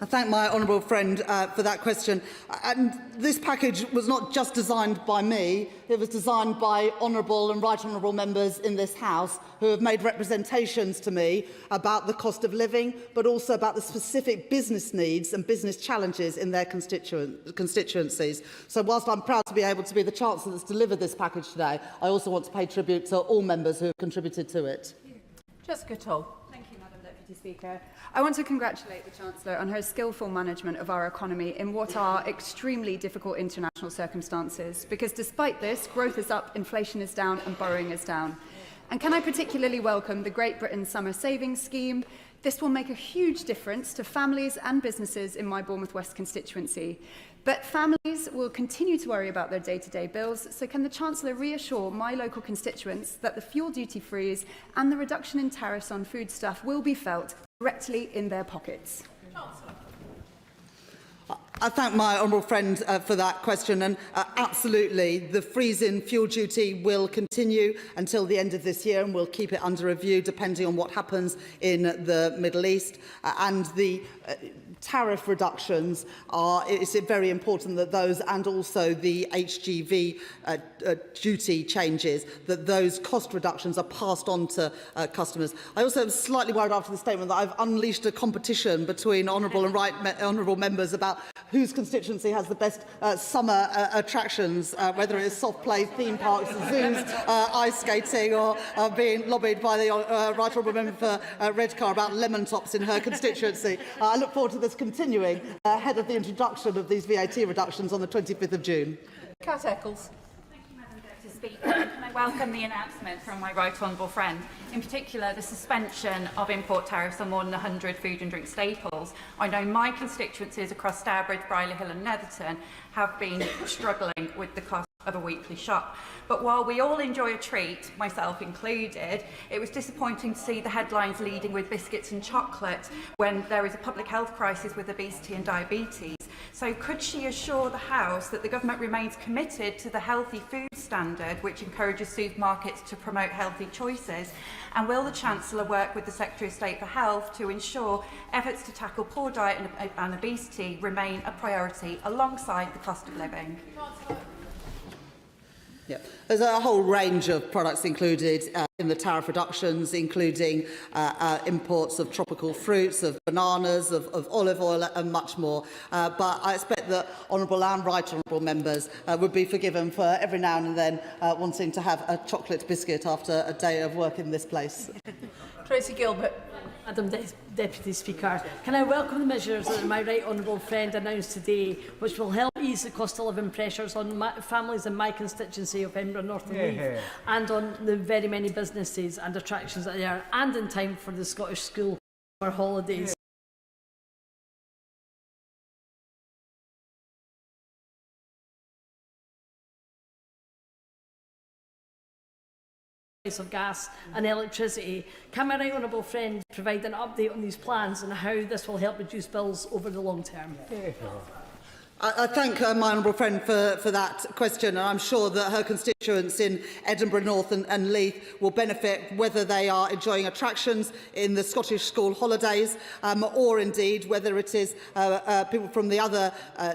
I thank my honourable friend for that question. And this package was not just designed by me, it was designed by honourable and right honourable members in this House who have made representations to me about the cost of living, but also about the specific business needs and business challenges in their constituencies. So whilst I'm proud to be able to be the Chancellor that's delivered this package today, I also want to pay tribute to all members who have contributed to it. Jessica Toll. Thank you, Madam Deputy Speaker. I want to congratulate the Chancellor on her skillful management of our economy in what are extremely difficult international circumstances, because despite this, growth is up, inflation is down and borrowing is down. And can I particularly welcome the Great Britain Summer Savings Scheme? This will make a huge difference to families and businesses in my Bournemouth West constituency. But families will continue to worry about their day-to-day bills, so can the Chancellor reassure my local constituents that the fuel duty freeze and the reduction in tariffs on foodstuff will be felt directly in their pockets? I thank my honourable friend for that question, and absolutely the freeze in fuel duty will continue until the end of this year, and we'll keep it under review depending on what happens in the Middle East, and the tariff reductions it's very important that those, and also the HGV duty changes, that those cost reductions are passed on to customers. I also am slightly worried after the statement that I've unleashed a competition between honourable and right honourable members about whose constituency has the best summer attractions, whether it is soft play, theme parks, zoos, ice skating, or being lobbied by the right honourable member for Redcar about lemon tops in her constituency. I look forward to this continuing ahead of the introduction of these VAT reductions on the 25th of June. Cat Eccles. Speaker. Can I welcome the announcement from my right honourable friend, in particular the suspension of import tariffs on more than 100 food and drink staples. I know my constituencies across Stourbridge, Brierley Hill and Netherton have been struggling with the cost of a weekly shop. But while we all enjoy a treat, myself included, it was disappointing to see the headlines leading with biscuits and chocolate when there is a public health crisis with obesity and diabetes. So could she assure the House that the government remains committed to the healthy food standard which encourages supermarkets to promote healthy choices? And will the Chancellor work with the Secretary of State for Health to ensure efforts to tackle poor diet and obesity remain a priority alongside the cost of living? Yeah. There's a whole range of products included in the tariff reductions, including imports of tropical fruits, of bananas, of olive oil and much more. But I expect that honourable and right honourable members would be forgiven for every now and then wanting to have a chocolate biscuit after a day of work in this place. Tracy Gilbert. Madam Deputy Speaker, can I welcome the measures that my right honourable friend announced today, which will help ease the cost of living pressures on families in my constituency of Edinburgh North and Leith, and on the very many businesses and attractions that are there, and in time for the Scottish school summer holidays. Of gas and electricity. Can my right honourable friend provide an update on these plans and how this will help reduce bills over the long term? I thank my honourable friend for that question, and I'm sure that her constituents in Edinburgh North and Leith will benefit whether they are enjoying attractions in the Scottish school holidays or indeed whether it is people from the other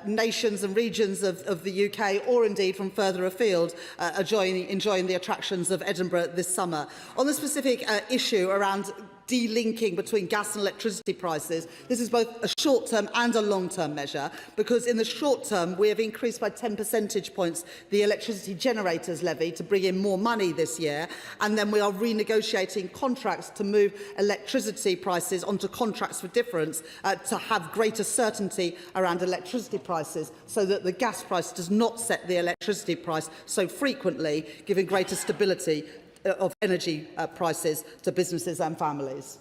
nations and regions of the UK or indeed from further afield enjoying the attractions of Edinburgh this summer. On the specific issue around delinking between gas and electricity prices, this is both a short-term and a long-term measure, because in the short term we have increased by 10 percentage points the electricity generators levy to bring in more money this year, and then we are renegotiating contracts to move electricity prices onto contracts for difference to have greater certainty around electricity prices, so that the gas price does not set the electricity price so frequently, giving greater stability of energy prices to businesses and families.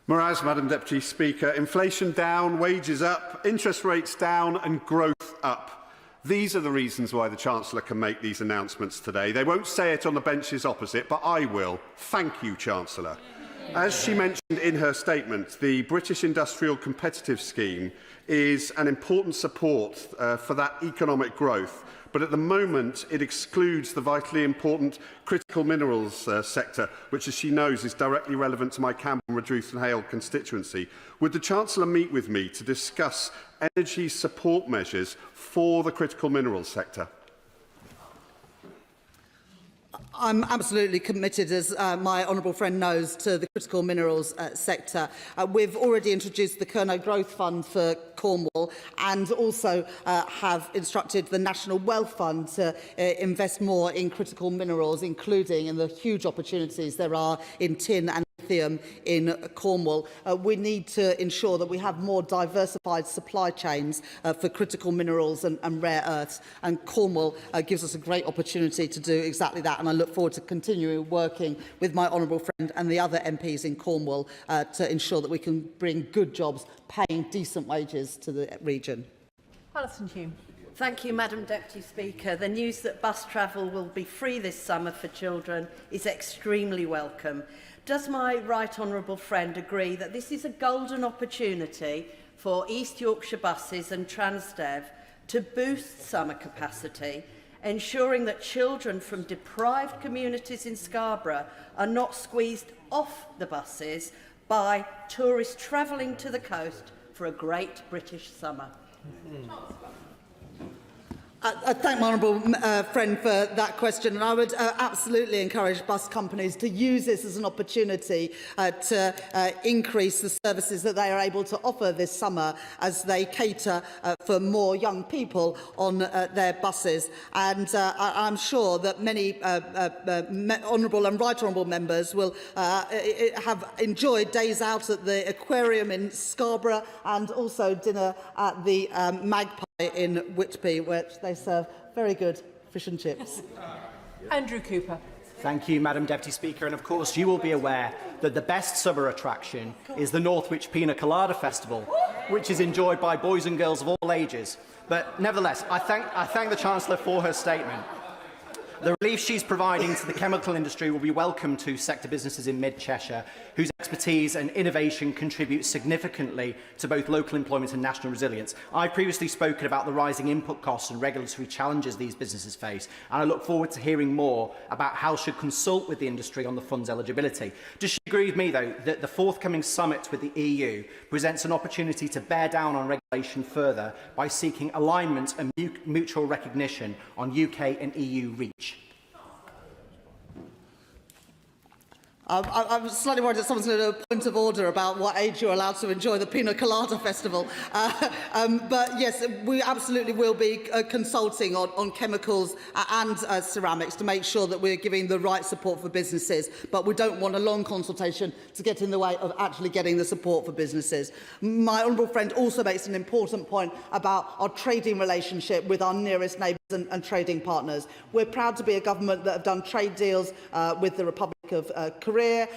Whereas, Madam Deputy Speaker, inflation down, wages up, interest rates down and growth up. These are the reasons why the Chancellor can make these announcements today. They won't say it on the benches opposite, but I will. Thank you, Chancellor. As she mentioned in her statement, the British Industrial Competitive Scheme is an important support for that economic growth. But at the moment, it excludes the vitally important critical minerals sector, which, as she knows, is directly relevant to my Camborne, Redruth and Hale constituency. Would the Chancellor meet with me to discuss energy support measures for the critical minerals sector? I'm absolutely committed, as my honourable friend knows, to the critical minerals sector. We've already introduced the Kerno Growth Fund for Cornwall and also have instructed the National Wealth Fund to invest more in critical minerals, including in the huge opportunities there are in tin and lithium in Cornwall. We need to ensure that we have more diversified supply chains for critical minerals and rare earths, and Cornwall gives us a great opportunity to do exactly that, and I look forward to continuing working with my honourable friend and the other MPs in Cornwall to ensure that we can bring good jobs paying decent wages to the region. Alison Hume. Thank you, Madam Deputy Speaker. The news that bus travel will be free this summer for children is extremely welcome. Does my right honourable friend agree that this is a golden opportunity for East Yorkshire buses and Transdev to boost summer capacity, ensuring that children from deprived communities in Scarborough are not squeezed off the buses by tourists travelling to the coast for a great British summer? I thank my honourable friend for that question, and I would absolutely encourage bus companies to use this as an opportunity to increase the services that they are able to offer this summer as they cater for more young people on their buses. And I'm sure that many honourable and right honourable members will have enjoyed days out at the aquarium in Scarborough and also dinner at the Magpie in Whitby, which they serve very good fish and chips. Andrew Cooper. Thank you, Madam Deputy Speaker. And of course, you will be aware that the best summer attraction is the Northwich Pina Colada Festival, which is enjoyed by boys and girls of all ages. But nevertheless, I thank the Chancellor for her statement. The relief she's providing to the chemical industry will be welcome to sector businesses in mid-Cheshire, whose expertise and innovation contribute significantly to both local employment and national resilience. I've previously spoken about the rising input costs and regulatory challenges these businesses face, and I look forward to hearing more about how she should consult with the industry on the fund's eligibility. Does she agree with me, though, that the forthcoming summit with the EU presents an opportunity to bear down on regulation further by seeking alignment and mutual recognition on UK and EU reach? I'm slightly worried that someone's going to do a point of order about what age you're allowed to enjoy the Pina Colada Festival. But yes, we absolutely will be consulting on chemicals and ceramics to make sure that we're giving the right support for businesses. But we don't want a long consultation to get in the way of actually getting the support for businesses. My honourable friend also makes an important point about our trading relationship with our nearest neighbours and trading partners. We're proud to be a government that have done trade deals with the Republic of Korea,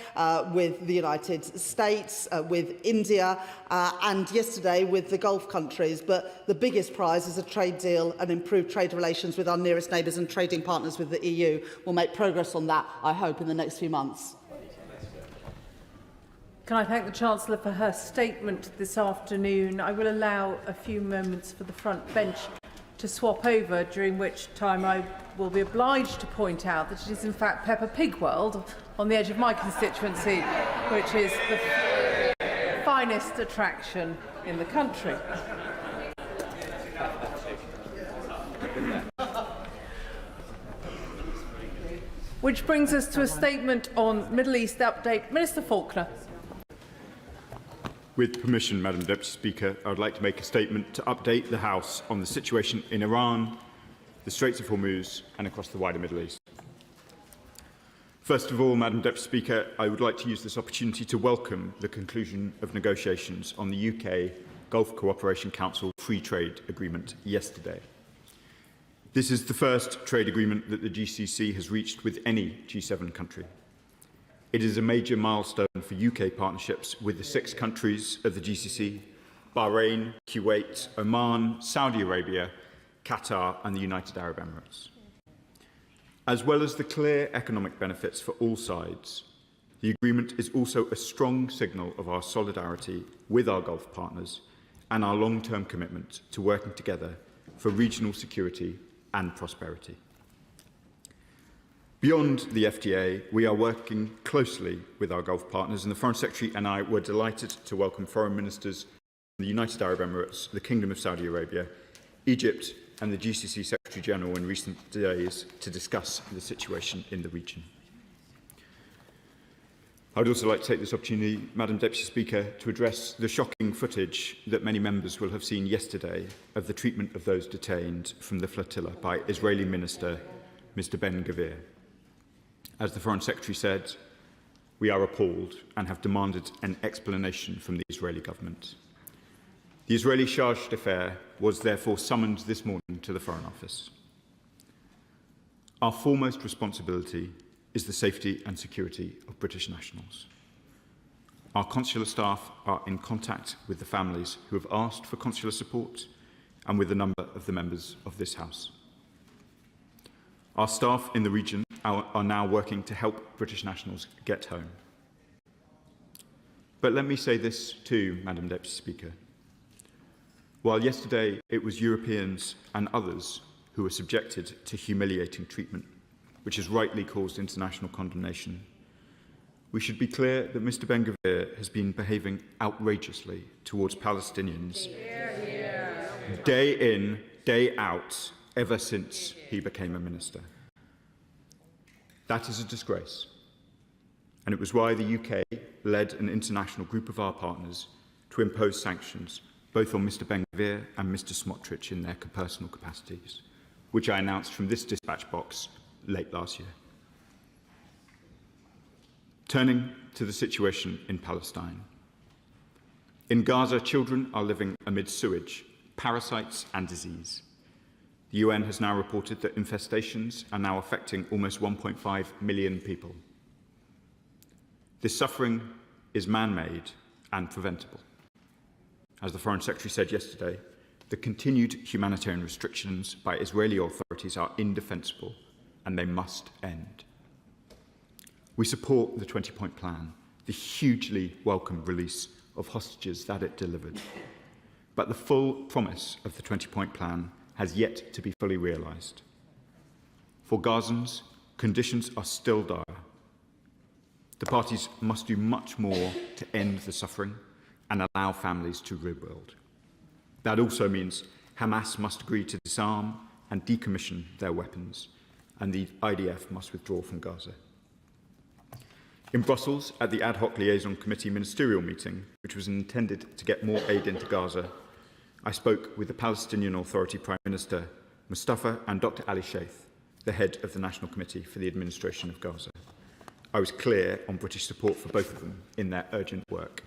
with the United States, with India, and yesterday with the Gulf countries. But the biggest prize is a trade deal and improved trade relations with our nearest neighbours and trading partners with the EU. We'll make progress on that, I hope, in the next few months. Can I thank the Chancellor for her statement this afternoon? I will allow a few moments for the front bench to swap over, during which time I will be obliged to point out that it is in fact Peppa Pig World on the edge of my constituency, which is the finest attraction in the country. Which brings us to a statement on Middle East update. Minister Faulkner. With permission, Madam Deputy Speaker, I would like to make a statement to update the House on the situation in Iran, the Straits of Hormuz and across the wider Middle East. First of all, Madam Deputy Speaker, I would like to use this opportunity to welcome the conclusion of negotiations on the UK Gulf Cooperation Council Free Trade Agreement yesterday. This is the first trade agreement that the GCC has reached with any G7 country. It is a major milestone for UK partnerships with the 6 countries of the GCC: Bahrain, Kuwait, Oman, Saudi Arabia, Qatar and the United Arab Emirates. As well as the clear economic benefits for all sides, the agreement is also a strong signal of our solidarity with our Gulf partners and our long-term commitment to working together for regional security and prosperity. Beyond the FTA, we are working closely with our Gulf partners, and the Foreign Secretary and I were delighted to welcome foreign ministers from the United Arab Emirates, the Kingdom of Saudi Arabia, Egypt and the GCC Secretary-General in recent days to discuss the situation in the region. I would also like to take this opportunity, Madam Deputy Speaker, to address the shocking footage that many members will have seen yesterday of the treatment of those detained from the flotilla by Israeli Minister Mr. Ben-Gvir. As the Foreign Secretary said, we are appalled and have demanded an explanation from the Israeli government. The Israeli charge d'affaires was therefore summoned this morning to the Foreign Office. Our foremost responsibility is the safety and security of British nationals. Our consular staff are in contact with the families who have asked for consular support and with a number of the members of this House. Our staff in the region are now working to help British nationals get home. But let me say this too, Madam Deputy Speaker. While yesterday it was Europeans and others who were subjected to humiliating treatment, which has rightly caused international condemnation, we should be clear that Mr. Ben-Gvir has been behaving outrageously towards Palestinians day in, day out, ever since he became a minister. That is a disgrace, and it was why the UK led an international group of our partners to impose sanctions both on Mr. Ben-Gvir and Mr. Smotrich in their personal capacities, which I announced from this dispatch box late last year. Turning to the situation in Palestine. In Gaza, children are living amid sewage, parasites and disease. The UN has now reported that infestations are now affecting almost 1.5 million people. This suffering is man-made and preventable. As the Foreign Secretary said yesterday, the continued humanitarian restrictions by Israeli authorities are indefensible and they must end. We support the 20-point plan, the hugely welcome release of hostages that it delivered. But the full promise of the 20-point plan has yet to be fully realised. For Gazans, conditions are still dire. The parties must do much more to end the suffering and allow families to rebuild. That also means Hamas must agree to disarm and decommission their weapons, and the IDF must withdraw from Gaza. In Brussels, at the Ad Hoc Liaison Committee ministerial meeting, which was intended to get more aid into Gaza, I spoke with the Palestinian Authority Prime Minister Mustafa and Dr. Ali Sheikh, the head of the National Committee for the Administration of Gaza. I was clear on British support for both of them in their urgent work.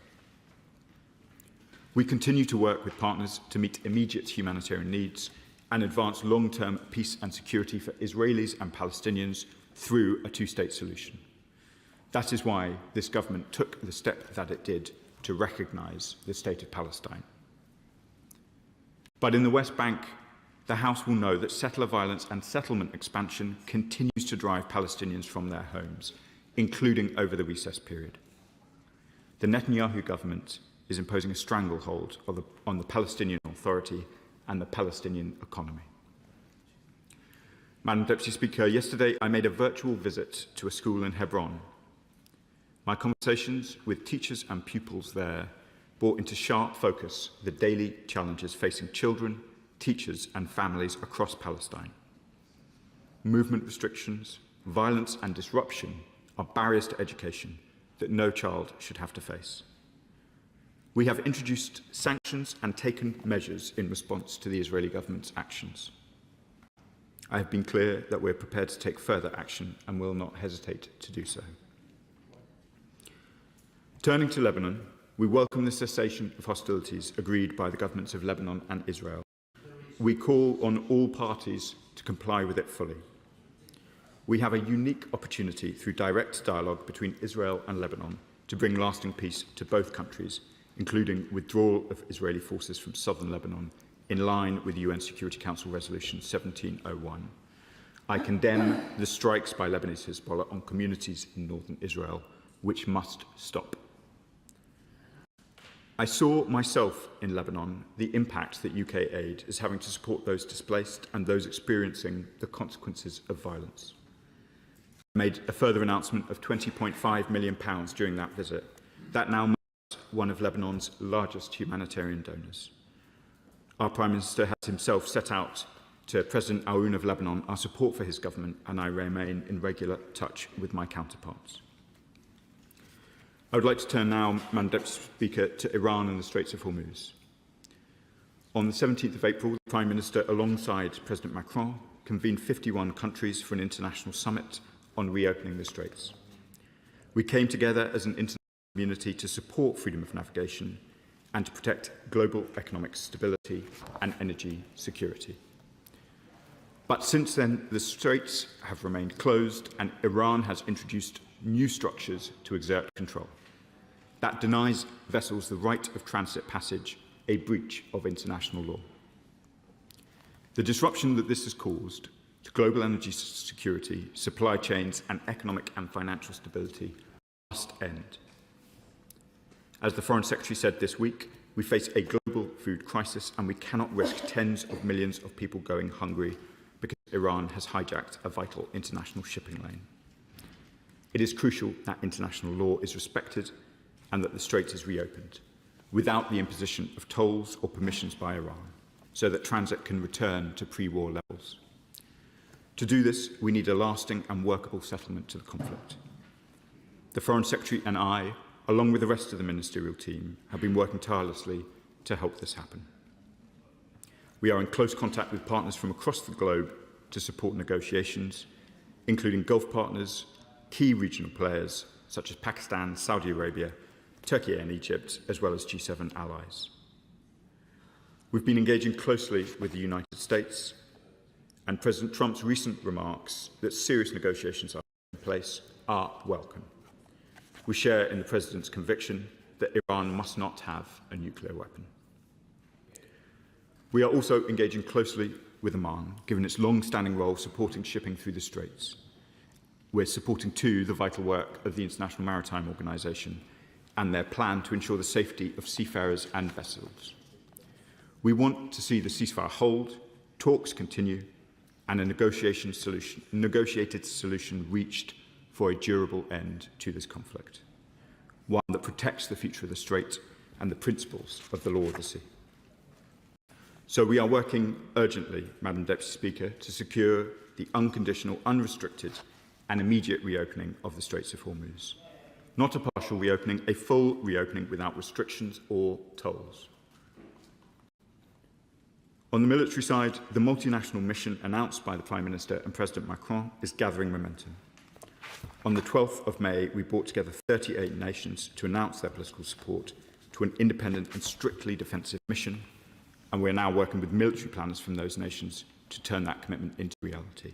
We continue to work with partners to meet immediate humanitarian needs and advance long-term peace and security for Israelis and Palestinians through a two-state solution. That is why this government took the step that it did to recognise the State of Palestine. But in the West Bank, the House will know that settler violence and settlement expansion continues to drive Palestinians from their homes, including over the recess period. The Netanyahu government is imposing a stranglehold on the Palestinian Authority and the Palestinian economy. Madam Deputy Speaker, yesterday I made a virtual visit to a school in Hebron. My conversations with teachers and pupils there brought into sharp focus the daily challenges facing children, teachers and families across Palestine. Movement restrictions, violence and disruption are barriers to education that no child should have to face. We have introduced sanctions and taken measures in response to the Israeli government's actions. I have been clear that we are prepared to take further action and will not hesitate to do so. Turning to Lebanon, we welcome the cessation of hostilities agreed by the governments of Lebanon and Israel. We call on all parties to comply with it fully. We have a unique opportunity through direct dialogue between Israel and Lebanon to bring lasting peace to both countries, including withdrawal of Israeli forces from southern Lebanon, in line with UN Security Council Resolution 1701. I condemn the strikes by Lebanese Hezbollah on communities in northern Israel, which must stop. I saw myself in Lebanon the impact that UK aid is having to support those displaced and those experiencing the consequences of violence. I made a further announcement of £20.5 million during that visit. That now marks one of Lebanon's largest humanitarian donors. Our Prime Minister has himself set out to President Aoun of Lebanon our support for his government, and I remain in regular touch with my counterparts. I would like to turn now, Madam Deputy Speaker, to Iran and the Straits of Hormuz. On the 17th of April, the Prime Minister, alongside President Macron, convened 51 countries for an international summit on reopening the Straits. We came together as an international community to support freedom of navigation and to protect global economic stability and energy security. But since then, the Straits have remained closed and Iran has introduced new structures to exert control. That denies vessels the right of transit passage, a breach of international law. The disruption that this has caused to global energy security, supply chains, and economic and financial stability must end. As the Foreign Secretary said this week, we face a global food crisis and we cannot risk tens of millions of people going hungry because Iran has hijacked a vital international shipping lane. It is crucial that international law is respected and that the Strait is reopened, without the imposition of tolls or permissions by Iran, so that transit can return to pre-war levels. To do this, we need a lasting and workable settlement to the conflict. The Foreign Secretary and I, along with the rest of the ministerial team, have been working tirelessly to help this happen. We are in close contact with partners from across the globe to support negotiations, including Gulf partners, key regional players such as Pakistan, Saudi Arabia, Turkey and Egypt, as well as G7 allies. We've been engaging closely with the United States, and President Trump's recent remarks that serious negotiations are in place are welcome. We share in the President's conviction that Iran must not have a nuclear weapon. We are also engaging closely with Oman, given its long-standing role supporting shipping through the Straits. We're supporting, too, the vital work of the International Maritime Organization and their plan to ensure the safety of seafarers and vessels. We want to see the ceasefire hold, talks continue, and a negotiated solution reached for a durable end to this conflict, one that protects the future of the Strait and the principles of the law of the sea. So we are working urgently, Madam Deputy Speaker, to secure the unconditional, unrestricted and immediate reopening of the Straits of Hormuz. Not a partial reopening, a full reopening without restrictions or tolls. On the military side, the multinational mission announced by the Prime Minister and President Macron is gathering momentum. On the 12th of May, we brought together 38 nations to announce their political support to an independent and strictly defensive mission, and we are now working with military planners from those nations to turn that commitment into reality.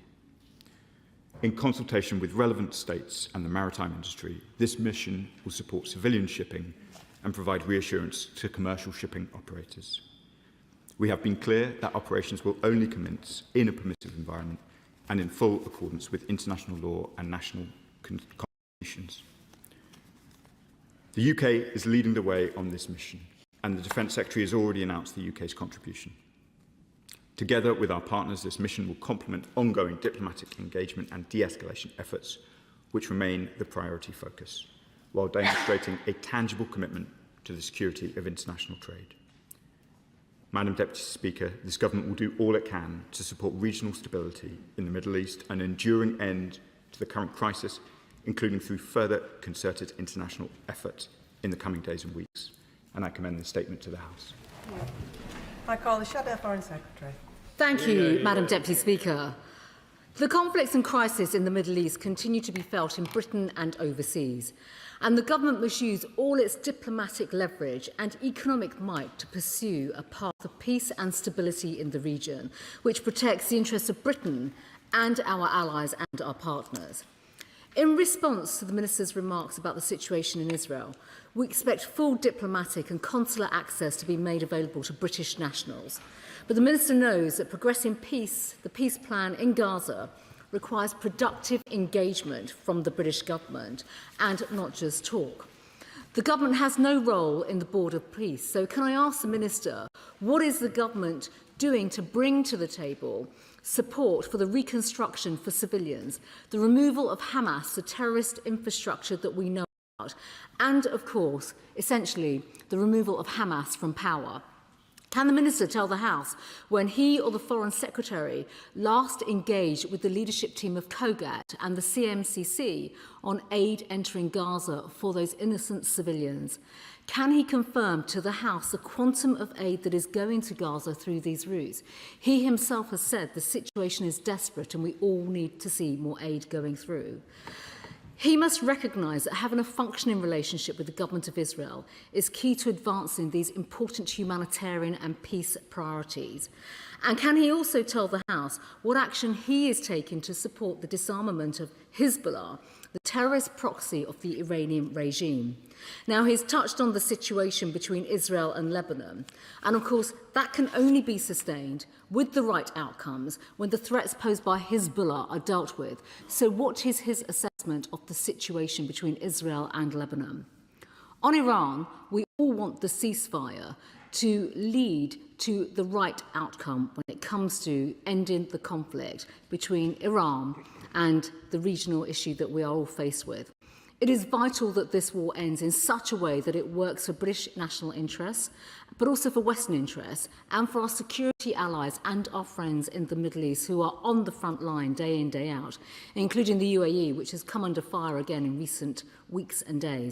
In consultation with relevant states and the maritime industry, this mission will support civilian shipping and provide reassurance to commercial shipping operators. We have been clear that operations will only commence in a permissive environment and in full accordance with international law and national constitutions. The UK is leading the way on this mission, and the Defence Secretary has already announced the UK's contribution. Together with our partners, this mission will complement ongoing diplomatic engagement and de-escalation efforts, which remain the priority focus, while demonstrating a tangible commitment to the security of international trade. Madam Deputy Speaker, this government will do all it can to support regional stability in the Middle East and an enduring end to the current crisis, including through further concerted international effort in the coming days and weeks. And I commend the statement to the House. I call the Shadow Foreign Secretary. Thank you, Madam Deputy Speaker. The conflicts and crisis in the Middle East continue to be felt in Britain and overseas, and the government must use all its diplomatic leverage and economic might to pursue a path of peace and stability in the region, which protects the interests of Britain and our allies and our partners. In response to the Minister's remarks about the situation in Israel, we expect full diplomatic and consular access to be made available to British nationals. But the Minister knows that progressing peace, the peace plan in Gaza, requires productive engagement from the British government and not just talk. The government has no role in the Board of Peace, so can I ask the Minister, what is the government doing to bring to the table support for the reconstruction for civilians, the removal of Hamas, the terrorist infrastructure that we know about, and, of course, essentially, the removal of Hamas from power? Can the Minister tell the House when he or the Foreign Secretary last engaged with the leadership team of COGAT and the CMCC on aid entering Gaza for those innocent civilians? Can he confirm to the House the quantum of aid that is going to Gaza through these routes? He himself has said the situation is desperate and we all need to see more aid going through. He must recognise that having a functioning relationship with the government of Israel is key to advancing these important humanitarian and peace priorities. And can he also tell the House what action he is taking to support the disarmament of Hezbollah, the terrorist proxy of the Iranian regime? Now, he's touched on the situation between Israel and Lebanon, and of course that can only be sustained with the right outcomes when the threats posed by Hezbollah are dealt with. So what is his assessment of the situation between Israel and Lebanon? On Iran, we all want the ceasefire to lead to the right outcome when it comes to ending the conflict between Iran and the regional issue that we are all faced with. It is vital that this war ends in such a way that it works for British national interests, but also for Western interests, and for our security allies and our friends in the Middle East who are on the front line day in, day out, including the UAE, which has come under fire again in recent weeks and days.